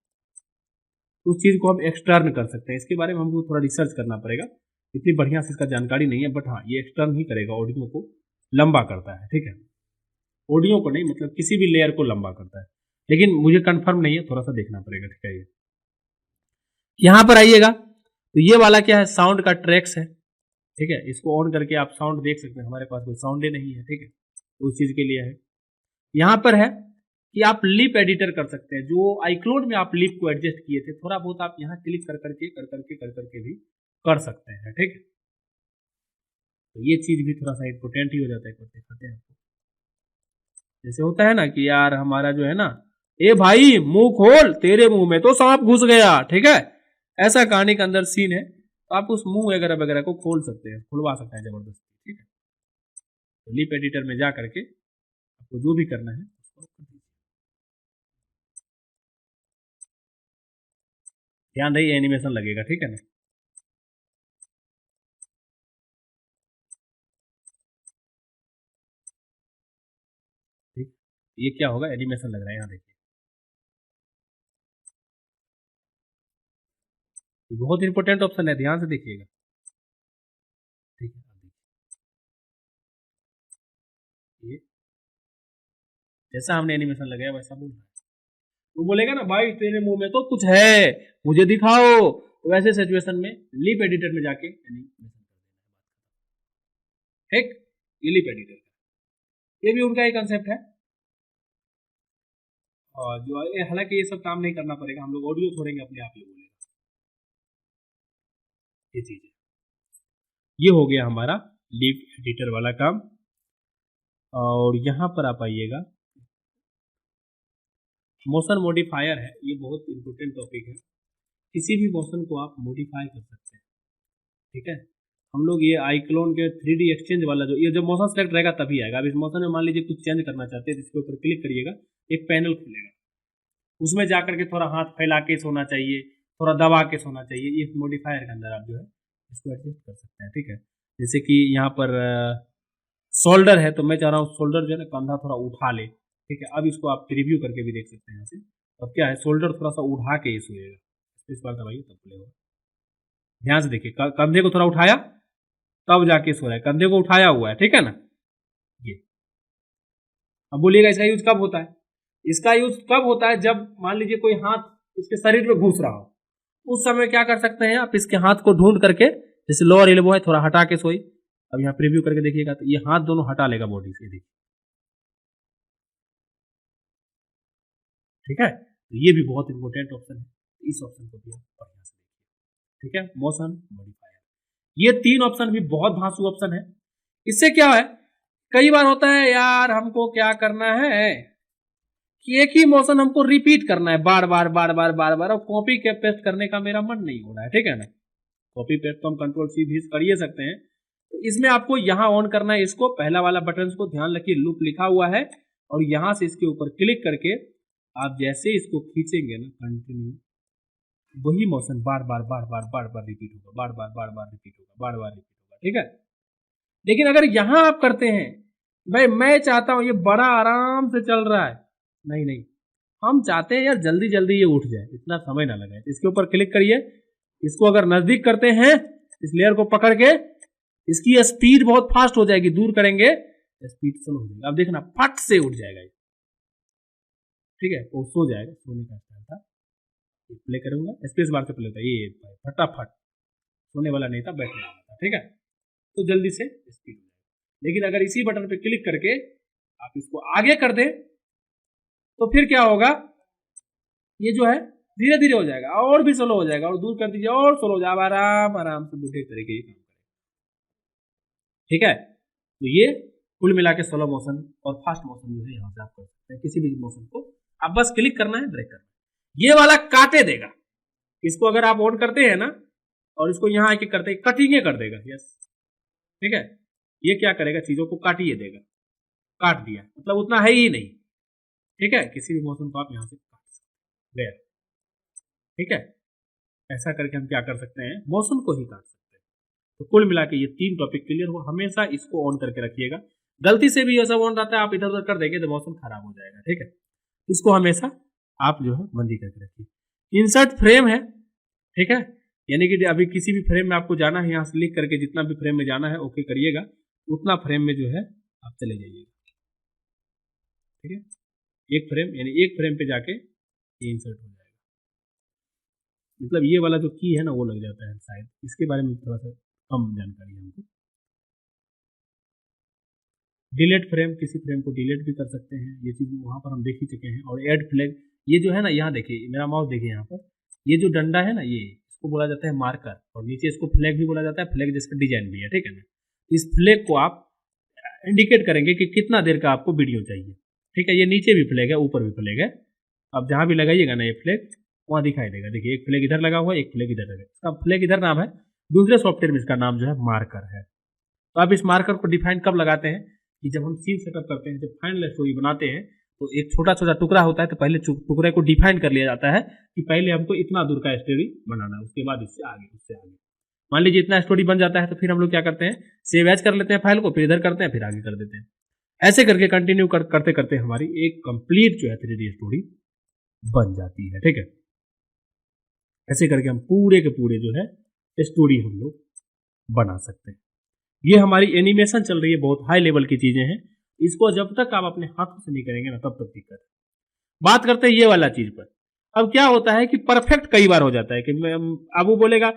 उस चीज को हम एक्सटर्न कर सकते हैं। इसके बारे में हमको थोड़ा रिसर्च करना पड़ेगा, इतनी बढ़िया से इसका जानकारी नहीं है, बट हाँ ये एक्सटर्न ही करेगा, ऑडियो को लंबा करता है, ठीक है। ऑडियो को नहीं, मतलब किसी भी लेयर को लंबा करता है, लेकिन मुझे कंफर्म नहीं है, थोड़ा सा देखना पड़ेगा, ठीक है। ये यहाँ पर आइएगा तो ये वाला क्या है, साउंड का ट्रैक्स है, ठीक है। इसको ऑन करके आप साउंड देख सकते हैं, हमारे पास कोई साउंड ही नहीं है, ठीक है, तो उस चीज के लिए है। यहाँ पर है कि आप लिप एडिटर कर सकते हैं, जो आईक्लोड में आप लिप को एडजस्ट किए थे, थोड़ा बहुत आप यहाँ क्लिक कर करके भी कर सकते हैं, ठीक है। तो ये चीज भी थोड़ा सा इंपोर्टेंट ही हो जाता है, दिखाते हैं आपको। जैसे होता है ना कि यार हमारा जो है ना, ए भाई मुंह खोल, तेरे मुंह में तो सांप घुस गया, ठीक है, ऐसा कहानी के अंदर सीन है, तो आप उस मुंह वगैरह वगैरह को खोल सकते हैं, खुलवा सकते हैं जबरदस्ती, ठीक है। तो लिप एडिटर में जा करके आपको जो भी करना है उसको कर दीजिए। ध्यान रही एनिमेशन लगेगा, ठीक है ना। ठीक, ये क्या होगा, एनिमेशन लग रहा है, यहाँ देखिए, ये बहुत इंपॉर्टेंट ऑप्शन है, ध्यान से देखिएगा, ठीक है। अब देखिए ये जैसा हमने एनिमेशन लगाया वैसा बोल रहा है, तो बोलेगा ना भाई तेरे मुंह में तो कुछ है, मुझे दिखाओ, तो वैसे सिचुएशन में लिप एडिटर में जाके एनिमेशन कर देना, ठीक। ये लिप एडिटर, ये भी उनका एक कंसेप्ट है, और जो हालांकि ये सब काम नहीं करना पड़ेगा, हम लोग ऑडियो छोड़ेंगे अपने आप ही बोलेगा, ये चीज है। ये हो गया हमारा लिप एडिटर वाला काम। और यहाँ पर आप आइएगा, मोशन मॉडिफायर है, ये बहुत इंपॉर्टेंट टॉपिक है। किसी भी मोशन को आप मॉडिफाई कर सकते हैं, ठीक है। हम लोग ये आईक्लोन के 3D एक्सचेंज वाला जो, ये जब मोशन सेलेक्ट रहेगा तभी आएगा। अब इस मोशन में मान लीजिए कुछ चेंज करना चाहते हैं, तो इसके ऊपर क्लिक करिएगा, एक पैनल खुलेगा, उसमें जाकर के थोड़ा हाथ फैला के सोना चाहिए, थोड़ा दबा के सोना चाहिए, ये मॉडिफायर के अंदर आप जो है इसको एडजस्ट कर सकते हैं, ठीक है। जैसे कि यहाँ पर शोल्डर है, तो मैं चाह रहा हूँ शोल्डर जो है ना, कंधा थोड़ा उठा ले, ठीक है। अब इसको आप रिव्यू करके भी देख सकते हैं यहाँ से। अब क्या है, शोल्डर थोड़ा सा उठा के ये सोएगा, इस बार दबाइए तब खुलेगा। ध्यान से देखिए, कंधे को थोड़ा उठाया तब जाके सो रहा है, कंधे को उठाया हुआ है, ठीक है ना। ये अब बोलिएगा इसका यूज कब होता है, इसका यूज कब होता है, जब मान लीजिए कोई हाथ इसके शरीर में घुस रहा हो, उस समय क्या कर सकते हैं आप, इसके हाथ को ढूंढ करके, जैसे लोअर एल्बो है थोड़ा हटा के सोई, अब यहाँ प्रीव्यू करके देखिएगा तो ये हाथ दोनों हटा लेगा बॉडी से, देखिए, ठीक है। तो ये भी बहुत इंपॉर्टेंट ऑप्शन है, इस ऑप्शन को भी आप बढ़िया से देखिए, ठीक है। मोशन मॉडिफायर, ये 3 ऑप्शन भी बहुत धांसू ऑप्शन है। इससे क्या है, कई बार होता है यार हमको क्या करना है कि एक ही मोशन हमको रिपीट करना है बार बार बार बार बार बार, और कॉपी के पेस्ट करने का मेरा मन नहीं हो रहा है, ठीक है ना। कॉपी पेस्ट तो हम कंट्रोल सी भी कर ही सकते हैं। तो इसमें आपको यहाँ ऑन करना है, इसको पहला वाला बटन को ध्यान रखिए, लूप लिखा हुआ है, और यहां से इसके ऊपर क्लिक करके आप जैसे इसको खींचेंगे ना कंटिन्यू, वही मोशन बार बार बार बार बार बार रिपीट होगा, बार बार बार बार रिपीट होगा, बार बार रिपीट होगा, ठीक है। लेकिन अगर यहां आप करते हैं, भाई मैं चाहता हूं ये बड़ा आराम से चल रहा है, नहीं नहीं, हम चाहते हैं यार जल्दी जल्दी ये उठ जाए, इतना समय ना लगे। इसके ऊपर क्लिक करिए, इसको अगर नजदीक करते हैं, इस लेयर को पकड़ के, इसकी स्पीड बहुत फास्ट हो जाएगी, दूर करेंगे स्पीड स्लो हो जाएगी। अब देखना फट से उठ जाएगा ये, ठीक है, वो सो जाएगा, सोने का स्टाइल था। प्ले करूंगा, स्पेस बार से प्ले होता है ये, फटाफट, सोने वाला नहीं था, बैठने वाला था, ठीक है। तो जल्दी से स्पीड हो जाएगा। लेकिन अगर इसी बटन पे क्लिक करके आप इसको आगे कर दें, तो फिर क्या होगा, ये जो है धीरे धीरे हो जाएगा, और भी स्लो हो जाएगा, और दूर कर दीजिए और स्लो हो जाएगा, आराम आराम से बुढ़े तरीके ही काम करेगा, ठीक है। तो ये कुल मिला के स्लो मोशन और फास्ट मोशन जो है यहाँ से आप कर सकते हैं। किसी भी मोशन को आप बस क्लिक करना है, ड्रैग करना है, ये वाला काटे देगा। इसको अगर आप ऑन करते हैं ना, और इसको यहाँ आके करते हैं, कटिंगे कर देगा, यस, ठीक है। ये क्या करेगा, चीजों को काटिए देगा, काट दिया मतलब उतना है ही नहीं, ठीक है। किसी भी मोशन को आप यहाँ से काट सकते हैं, ठीक है। ऐसा करके हम क्या कर सकते हैं, मोशन को ही काट सकते हैं। तो कुल मिला के ये 3 टॉपिक क्लियर हो, हमेशा इसको ऑन करके रखिएगा। गलती से भी ये सब ऑन रहता है, आप इधर उधर कर देंगे तो मोशन खराब हो जाएगा, ठीक है। इसको हमेशा आप जो है बंदी करके रखिए। इंसर्ट फ्रेम है, ठीक है, यानी कि अभी किसी भी फ्रेम में आपको जाना है, यहाँ से क्लिक करके जितना भी फ्रेम में जाना है ओके करिएगा, उतना फ्रेम में जो है आप चले जाइएगा, ठीक है। एक फ्रेम यानी एक फ्रेम पे जाके ये इंसर्ट हो जाएगा, मतलब ये वाला जो की है ना वो लग जाता है शायद, इसके बारे में थोड़ा सा कम जानकारी है हमको। डिलीट फ्रेम, किसी फ्रेम को डिलीट भी कर सकते हैं, ये चीज वहां पर हम देख ही चुके हैं। और ऐड फ्लैग, ये जो है ना, यहाँ देखिए मेरा माउस देखिए, यहाँ पर ये जो डंडा है ना, ये इसको बोला जाता है मार्कर, और नीचे इसको फ्लैग भी बोला जाता है, फ्लैग जिसका डिजाइन भी है, ठीक है ना। इस फ्लैग को आप इंडिकेट करेंगे कि कितना देर का आपको वीडियो चाहिए, ठीक है। ये नीचे भी फ्लैग है, ऊपर भी फ्लैग है, अब जहां भी लगाइएगा ना ये फ्लैग वहां दिखाई देगा। देखिए एक फ्लैग इधर लगा हुआ है, एक फ्लैग इधर लगा, इसका फ्लैग इधर नाम है, दूसरे सॉफ्टवेयर में इसका नाम जो है मार्कर है। तो आप इस मार्कर को डिफाइन कब लगाते हैं, कि जब हम सीन सेटअप करते हैं, जब फाइनल स्टोरी बनाते हैं, तो एक छोटा छोटा टुकड़ा होता है, तो पहले टुकड़े को डिफाइन कर लिया जाता है कि पहले हमको इतना दूर का स्टोरी बनाना है, उसके बाद इससे आगे उससे आगे। मान लीजिए इतना स्टोरी बन जाता है, तो फिर हम लोग क्या करते हैं, सेव एज कर लेते हैं फाइल को, फिर इधर करते हैं, फिर आगे कर देते हैं। ऐसे करके कंटिन्यू करते करते हमारी एक कंप्लीट जो है 3D स्टोरी बन जाती है, ठीक है। ऐसे करके हम पूरे के पूरे जो है स्टोरी हम लोग बना सकते हैं। ये हमारी एनिमेशन चल रही है, बहुत हाई लेवल की चीजें हैं, इसको जब तक आप अपने हाथों से नहीं करेंगे ना तब तक दिक्कत है। बात करते हैं ये वाला चीज पर। अब क्या होता है कि परफेक्ट कई बार हो जाता है कि अब वो बोलेगा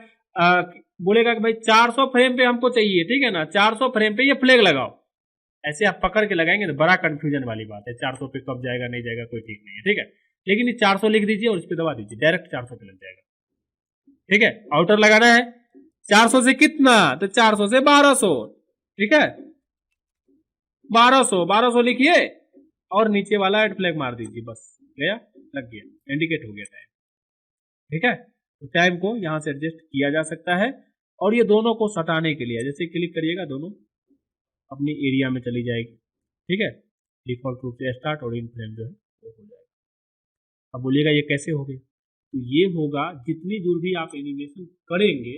कि भाई 400 फ्रेम पे हमको चाहिए, ठीक है ना, 400 फ्रेम पे ये फ्लैग लगाओ। ऐसे आप पकड़ के लगाएंगे तो बड़ा कंफ्यूजन वाली बात है, 400 पे कब जाएगा नहीं जाएगा कोई ठीक नहीं है, ठीक है। लेकिन ये 400 लिख दीजिए और इस पे दबा दीजिए, डायरेक्ट 400 पे लग जाएगा, ठीक है। आउटर लगाना है 400 से कितना, तो 400 से 1200, ठीक है, 1200 लिखिए और नीचे वाला एड फ्लैग मार दीजिए, बस गया, लग गया, इंडिकेट हो गया टाइम, ठीक है। तो टाइम को यहां से एडजस्ट किया जा सकता है। और ये दोनों को सटाने के लिए जैसे क्लिक करिएगा, दोनों अपनी एरिया में चली जाएगी, ठीक है। डिफॉल्ट रूप से स्टार्ट और इन फ्रेम जो है वो हो जाएगा। अब बोलिएगा ये कैसे हो गया, तो ये होगा जितनी दूर भी आप एनिमेशन करेंगे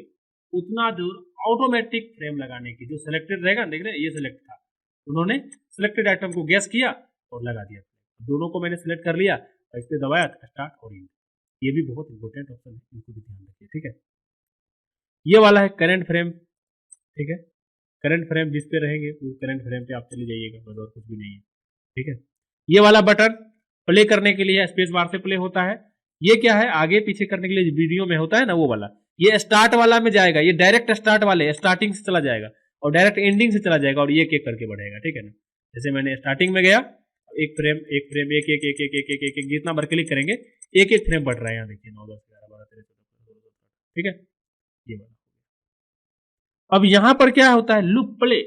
उतना दूर ऑटोमेटिक फ्रेम लगाने की, जो सिलेक्टेड रहेगा, देख रहे हैं ये सिलेक्ट था, उन्होंने सिलेक्टेड आइटम को गैस किया और लगा दिया। दोनों को मैंने सिलेक्ट कर लिया और इस पर दबाया स्टार्ट और इन। ये भी बहुत इंपॉर्टेंट ऑप्शन है, इनको भी ध्यान रखिए, ठीक है। ये वाला है करंट फ्रेम, ठीक है। करंट फ्रेम जिस पे रहेंगे उस करंट फ्रेम पे आप चले जाइएगा, बस और कुछ भी नहीं है, ठीक है। ये वाला बटन प्ले करने के लिए स्पेस बार से प्ले होता है। ये क्या है, आगे पीछे करने के लिए वीडियो में होता है ना वो वाला, ये स्टार्ट वाला में जाएगा, ये डायरेक्ट स्टार्ट वाले स्टार्टिंग से चला जाएगा और डायरेक्ट एंडिंग से चला जाएगा और ये एक करके बढ़ेगा, ठीक है ना। जैसे मैंने स्टार्टिंग में गया, एक फ्रेम एक फ्रेम एक एक एक एक एक एक एक एक जितना बार क्लिक करेंगे एक एक फ्रेम बढ़ रहा है। यहाँ देखिए 9 10 11 12 13 14 15 16 ठीक है, ये वाला। अब यहाँ पर क्या होता है, लूप प्ले।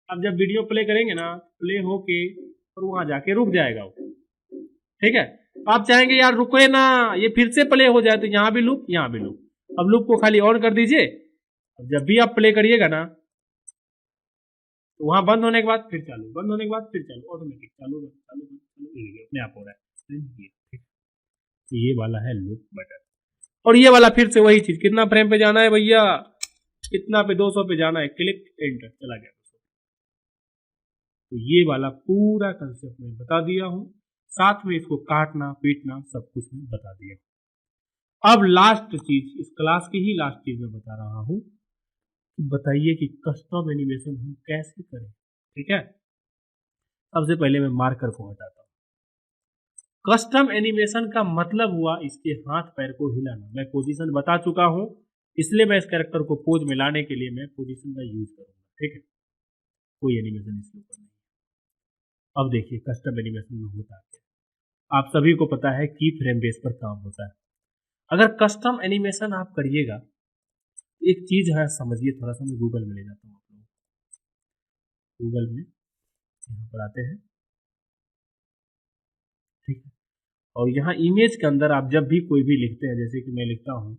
अब जब वीडियो प्ले करेंगे ना, प्ले होके और वहां जाके रुक जाएगा वो, ठीक है। आप चाहेंगे यार रुके ना, ये फिर से प्ले हो जाए, तो यहाँ भी लूप यहाँ भी लूप। अब लूप को खाली ऑन कर दीजिए, जब भी आप प्ले करिएगा ना तो वहां बंद होने के बाद फिर चालू, बंद होने के बाद फिर चालू, ऑटोमेटिक चालू बंद चालू बंद चालू अपने आप हो रहा है। तो ये वाला है लूप बटन। और ये वाला फिर से वही चीज, कितना फ्रेम पे जाना है भैया, कितना पे 200 पे जाना है, क्लिक एंटर, चला गया। तो ये वाला पूरा कंसेप्ट मैं बता दिया हूं, साथ में इसको काटना पीटना सब कुछ मैं बता दिया। अब लास्ट चीज, इस क्लास की ही लास्ट चीज मैं बता रहा हूं, बताइए कि कस्टम एनिमेशन हम कैसे करें। ठीक है, सबसे पहले मैं मार्कर को हटाता हूं। कस्टम एनिमेशन का मतलब हुआ इसके हाथ पैर को हिलाना। मैं पोजीशन बता चुका हूं, इसलिए मैं इस कैरेक्टर को पोज में लाने के लिए मैं पोजीशन का यूज करूंगा। ठीक है, कोई एनिमेशन इसके ऊपर नहीं। अब देखिए कस्टम एनिमेशन में होता है, आप सभी को पता है की फ्रेम बेस पर काम होता है। अगर कस्टम एनिमेशन आप करिएगा, एक चीज है समझिए, थोड़ा सा मैं गूगल में ले जाता हूँ आप लोगों को। गूगल में यहाँ पर आते हैं, ठीक है, और यहाँ इमेज के अंदर आप जब भी कोई भी लिखते हैं, जैसे कि मैं लिखता हूँ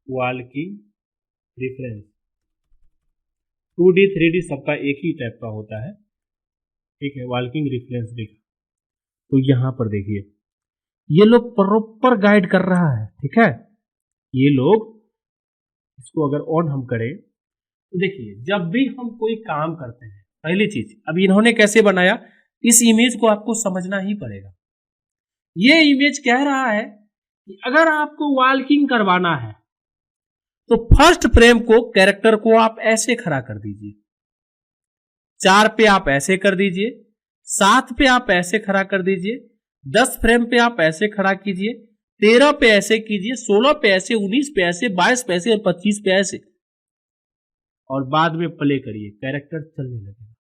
वाल्किंग रिफरेंस, 2D 3D सबका एक ही टाइप का होता है। ठीक है, वाल्किंग रिफरेंस लिखा, तो यहाँ पर देखिए ये लोग प्रॉपर गाइड कर रहा है। ठीक है, ये लोग इसको अगर ऑन हम करें तो देखिए जब भी हम कोई काम करते हैं, पहली चीज अब इन्होंने कैसे बनाया, इस इमेज को आपको समझना ही पड़ेगा। ये इमेज कह रहा है कि अगर आपको वाल्किंग करवाना है तो फर्स्ट फ्रेम को, कैरेक्टर को आप ऐसे खड़ा कर दीजिए, 4 पे आप ऐसे कर दीजिए, 7 पे आप ऐसे खड़ा कर दीजिए, 10 फ्रेम पे आप ऐसे खड़ा कीजिए, 13 पे ऐसे कीजिए, 16 पे ऐसे, 19 पे ऐसे, 22 पे ऐसे और 25 पे ऐसे, और बाद में प्ले करिए, कैरेक्टर चलने लगेगा।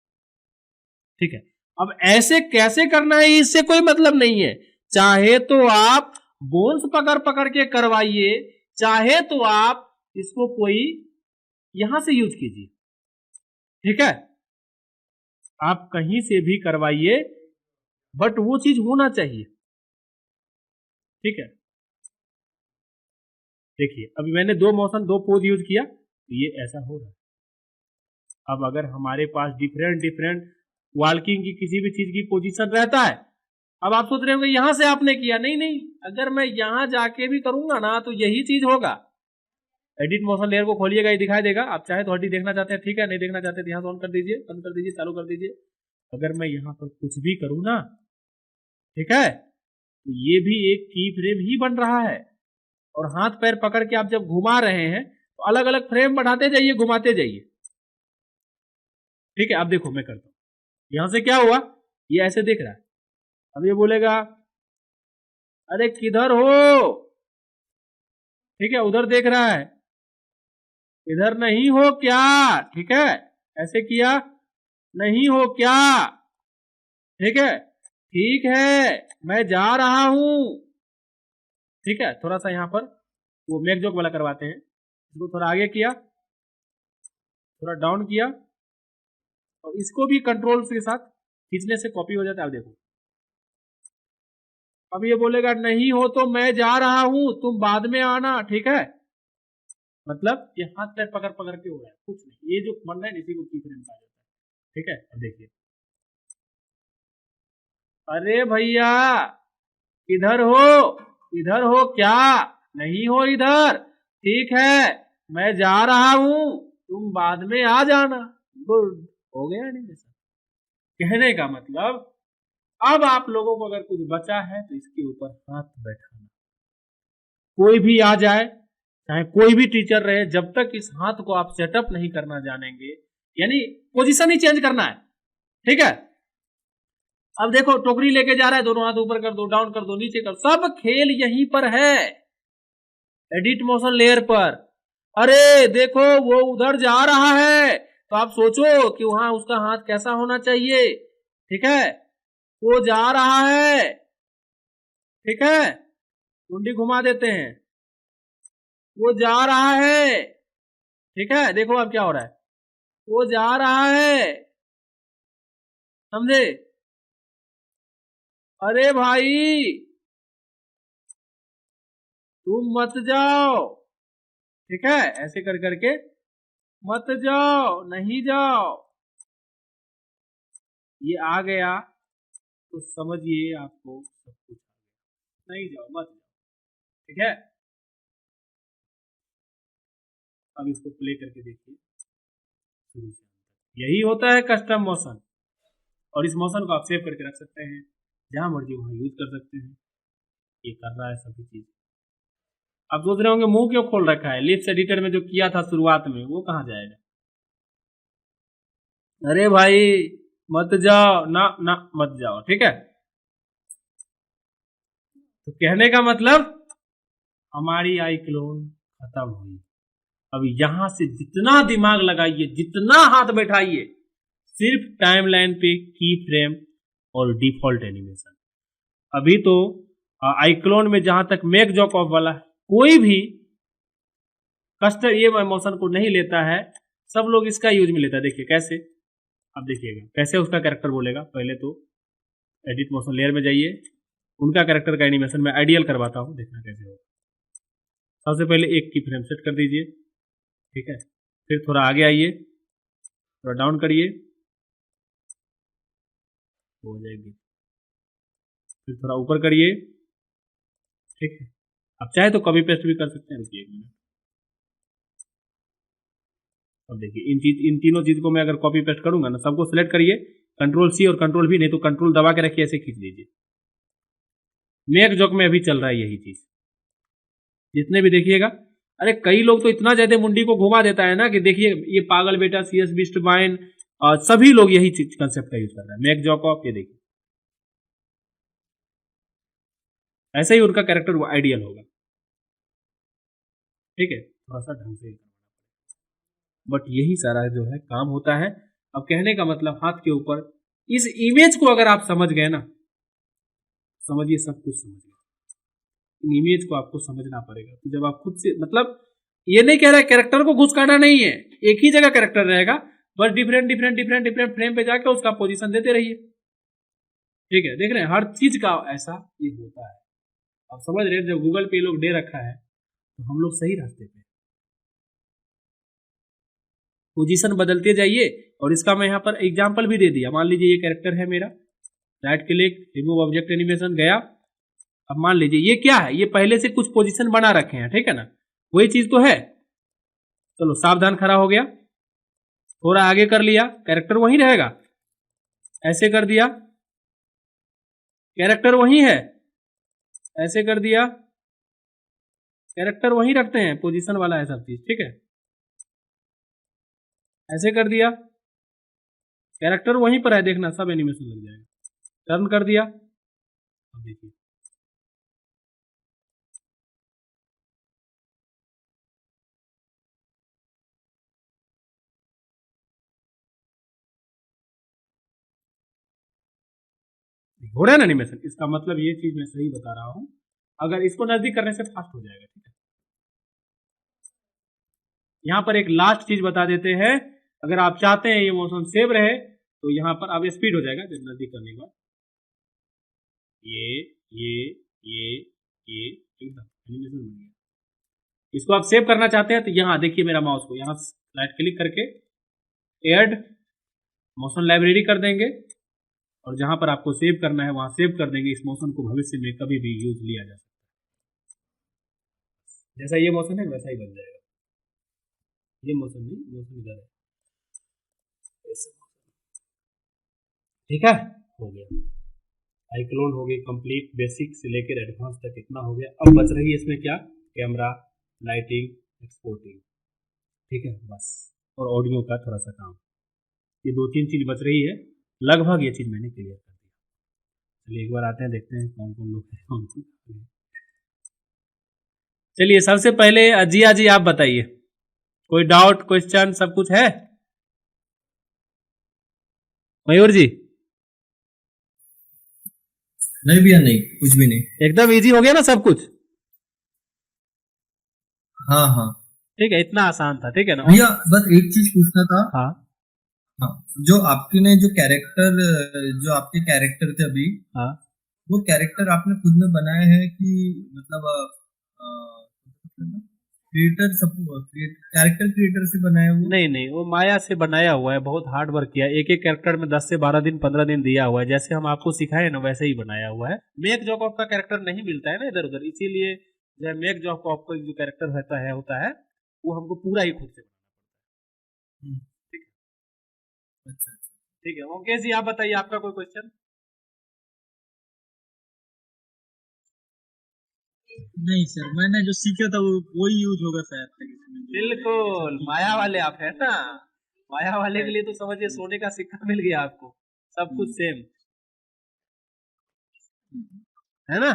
ठीक है, अब ऐसे कैसे करना है इससे कोई मतलब नहीं है। चाहे तो आप बोन्स पकड़ पकड़ के करवाइए, चाहे तो आप इसको कोई यहां से यूज कीजिए। ठीक है, आप कहीं से भी करवाइए, बट वो चीज होना चाहिए। ठीक है, देखिए अभी मैंने 2 मोशन 2 पोज यूज किया, तो ये ऐसा हो रहा है। अब अगर हमारे पास डिफरेंट वाल्किंग की किसी भी चीज की पोजीशन रहता है, अब आप सोच रहे होंगे यहां से आपने किया, नहीं, अगर मैं यहां जाके भी करूंगा ना तो यही चीज होगा। एडिट मोशन लेयर को खोलिएगा, ये दिखाई देगा। आप चाहे तो हड्डी देखना चाहते हैं, ठीक है, नहीं देखना चाहते तो यहां से ऑन कर दीजिए, बंद कर दीजिए, चालू कर दीजिए। अगर मैं यहां पर कुछ भी करूं ना, ठीक है, तो ये भी एक की फ्रेम ही बन रहा है। और हाथ पैर पकड़ के आप जब घुमा रहे हैं तो अलग अलग फ्रेम बढ़ाते जाइए, घुमाते जाइए। ठीक है, अब देखो मैं करता हूं, यहां से क्या हुआ, ये ऐसे देख रहा है। अब ये बोलेगा अरे किधर हो, ठीक है, उधर देख रहा है, इधर नहीं हो क्या, ठीक है, ऐसे किया, नहीं हो क्या, ठीक है, मैं जा रहा हूं। ठीक है, थोड़ा सा यहां पर वो मेक जोक वाला करवाते हैं, इसको थोड़ा आगे किया, थोड़ा डाउन किया, और इसको भी कंट्रोल के साथ खींचने से कॉपी हो जाता है। अब देखो, अब ये बोलेगा नहीं हो तो मैं जा रहा हूं, तुम बाद में आना। ठीक है, मतलब ये हाथ पैर पकड़ पकड़ के हो रहा है, कुछ नहीं, ये जो बन रहा है इसी को की फ्रेम कहा जाता है। ठीक है, अब देखिए, अरे भैया इधर हो क्या, नहीं हो इधर, ठीक है, मैं जा रहा हूं, तुम बाद में आ जाना। गुड, हो गया एनिमेशन। कहने का मतलब अब आप लोगों को अगर कुछ बचा है तो इसके ऊपर हाथ बैठाना। कोई भी आ जाए, चाहे कोई भी टीचर रहे, जब तक इस हाथ को आप सेटअप नहीं करना जानेंगे, यानी पोजीशन ही चेंज करना है। ठीक है, अब देखो टोकरी लेके जा रहा है, दोनों हाथ ऊपर कर दो, डाउन कर दो, नीचे कर, सब खेल यहीं पर है, एडिट मोशन लेयर पर। अरे देखो वो उधर जा रहा है, तो आप सोचो कि वहां उसका हाथ कैसा होना चाहिए, ठीक है। वो जा रहा है, ठीक है, मुंडी घुमा देते हैं, वो जा रहा है, ठीक है। देखो अब क्या हो रहा है, वो जा रहा है, समझे। अरे भाई तुम मत जाओ, ठीक है, ऐसे कर करके मत जाओ, नहीं जाओ। ये आ गया तो समझिए आपको सब कुछ, नहीं जाओ, मत जाओ, ठीक है। अब इसको प्ले करके देखिए शुरू से, यही होता है कस्टम मोशन। और इस मोशन को आप सेव करके रख सकते हैं, जहां मर्जी वहां यूज कर सकते हैं। ये कर रहा है सभी चीज। आप सोच रहे होंगे मुंह क्यों खोल रखा है, लिप्स एडिटर में जो किया था शुरुआत में वो कहां जाएगा। अरे भाई मत जाओ ना, ना मत जाओ, ठीक है। तो कहने का मतलब हमारी आई क्लोन खत्म हुई। अब यहां से जितना दिमाग लगाइए, जितना हाथ बैठाइए, सिर्फ टाइमलाइन पे की फ्रेम और डिफॉल्ट एनिमेशन। अभी तो आईक्लोन में जहां तक मेक जॉकॉफ वाला कोई भी कस्टम ये मोशन को नहीं लेता है, सब लोग इसका यूज में लेता है। देखिए कैसे, अब देखिएगा कैसे उसका कैरेक्टर बोलेगा। पहले तो एडिट मोशन लेयर में जाइए, उनका कैरेक्टर का एनिमेशन मैं आइडियल करवाता हूं, देखना कैसे होगा। सबसे पहले एक की फ्रेम सेट कर दीजिए, ठीक है। फिर थोड़ा आगे आइए, थोड़ा डाउन करिए, हो जाएगी। फिर थोड़ा ऊपर करिए, ठीक है। आप चाहे तो कॉपी पेस्ट भी कर सकते हैं, रुकिए एक मिनट। अब देखिए इन तीनों चीज को मैं अगर कॉपी पेस्ट करूंगा ना, सबको सिलेक्ट करिए, कंट्रोल सी और कंट्रोल भी, नहीं तो कंट्रोल दबा के रखिए, ऐसे खींच लीजिए। मेक जॉक में अभी चल रहा है यही चीज, जितने भी देखिएगा। अरे कई लोग तो इतना ज्यादा मुंडी को घुमा देता है ना कि देखिए ये पागल बेटा, CS बिस्ट बाइन, सभी लोग यही चीज कंसेप्ट का यूज कर रहे हैं, मेक जॉक ऑफ। ये देखिए ऐसे ही उनका कैरेक्टर आइडियल होगा, ठीक है। थोड़ा सा ढंग से, बट यही सारा जो है काम होता है। अब कहने का मतलब हाथ के ऊपर इस इमेज को अगर आप समझ गए ना, समझिए सब कुछ समझ गए। इन इमेज को आपको समझना पड़ेगा। तो जब आप खुद से, मतलब ये नहीं कह रहा है कैरेक्टर को घुस काटा नहीं है, एक ही जगह कैरेक्टर रहेगा, बस different different different different frame पे जाकर उसका पोजीशन देते रहिए, ठीक है। देख रहे हैं हर चीज का ऐसा ये होता है। आप समझ रहे हैं, जब गूगल पे लोग दे रखा है तो हम लोग सही रास्ते पे, पोजीशन बदलते जाइए। और इसका मैं यहाँ पर एग्जांपल भी दे दिया। मान लीजिए ये कैरेक्टर है मेरा, right click, remove object animation, गया। अब मान लीजिए ये क्या है, ये पहले से कुछ पोजीशन बना रखे हैं, ठीक है ना, वही चीज तो है। चलो सावधान खड़ा हो गया, थोड़ा आगे कर लिया, कैरेक्टर वही रहेगा, ऐसे कर दिया, कैरेक्टर वही है, ऐसे कर दिया, कैरेक्टर वही रखते हैं, पोजीशन वाला है सब चीज, ठीक है। ऐसे कर दिया, कैरेक्टर वहीं पर है, देखना सब एनिमेशन लग जाएगा। टर्न कर दिया, अब देखिए हो रहा है ना एनिमेशन। इसका मतलब ये चीज मैं सही बता रहा हूं, अगर इसको नजदीक करने से फास्ट हो जाएगा, ठीक है। यहां पर एक लास्ट चीज बता देते हैं, अगर आप चाहते हैं ये मोशन सेव रहे तो यहां पर अब स्पीड हो जाएगा जब नजदीक करने के बाद, ये एकदम एनिमेशन बन गया। इसको आप सेव करना चाहते हैं तो यहां देखिए मेरा माउस को, यहां राइट क्लिक करके ऐड मोशन लाइब्रेरी कर देंगे, और जहां पर आपको सेव करना है वहां सेव कर देंगे। इस मोशन को भविष्य में कभी भी यूज लिया जा सकता है। जैसा ये मोशन है वैसा ही बन जाएगा। ये मोशन नहीं, मोशन इधर है, ठीक है। हो गया, आईक्लोन हो गई कंप्लीट, बेसिक से लेकर एडवांस तक इतना हो गया। अब बच रही है इसमें क्या, कैमरा, लाइटिंग, एक्सपोर्टिंग, ठीक है बस, और ऑडियो का थोड़ा सा काम। ये 2-3 चीज बच रही है, लगभग ये चीज मैंने क्लियर कर दिया। चलिए एक बार आते हैं, देखते हैं कौन कौन लोग हैं, कौन कौन। चलिए सबसे पहले जिया जी आप बताइए, कोई डाउट क्वेश्चन सब कुछ है। मयूर जी नहीं भैया, नहीं, कुछ भी नहीं। एकदम इजी हो गया ना सब कुछ? हाँ हाँ ठीक है, इतना आसान था, ठीक है ना? भैया, बस एक चीज पूछना था। हाँ हाँ, जो आपके ने जो कैरेक्टर, जो आपके कैरेक्टर थे अभी, हाँ। वो कैरेक्टर आपने खुद में बनाए हैं कि मतलब क्रिएटर सब, कैरेक्टर क्रिएटर से बनाए वो? नहीं नहीं, वो माया से बनाया हुआ है, बहुत हार्ड वर्क किया, एक एक कैरेक्टर में 10 से 12 दिन 15 दिन दिया हुआ है, जैसे हम आपको सिखाए ना वैसे ही बनाया हुआ है। मेक जॉकॉब का कैरेक्टर नहीं मिलता है ना इधर उधर, इसीलिए जो मेक जॉकॉब का जो कैरेक्टर होता है वो हमको पूरा ही खुद से बनाना हम्म, पड़ता है। ठीक है, अच्छा अच्छा। ठीक है मुकेश जी, आप बताइए आपका कोई क्वेश्चन? नहीं सर, मैंने जो सीखा था वो वही यूज होगा शायद तक इसमें। बिल्कुल, माया वाले आप है ना, माया वाले के लिए तो समझिए सोने का सिक्का मिल गया आपको, सब कुछ सेम है ना।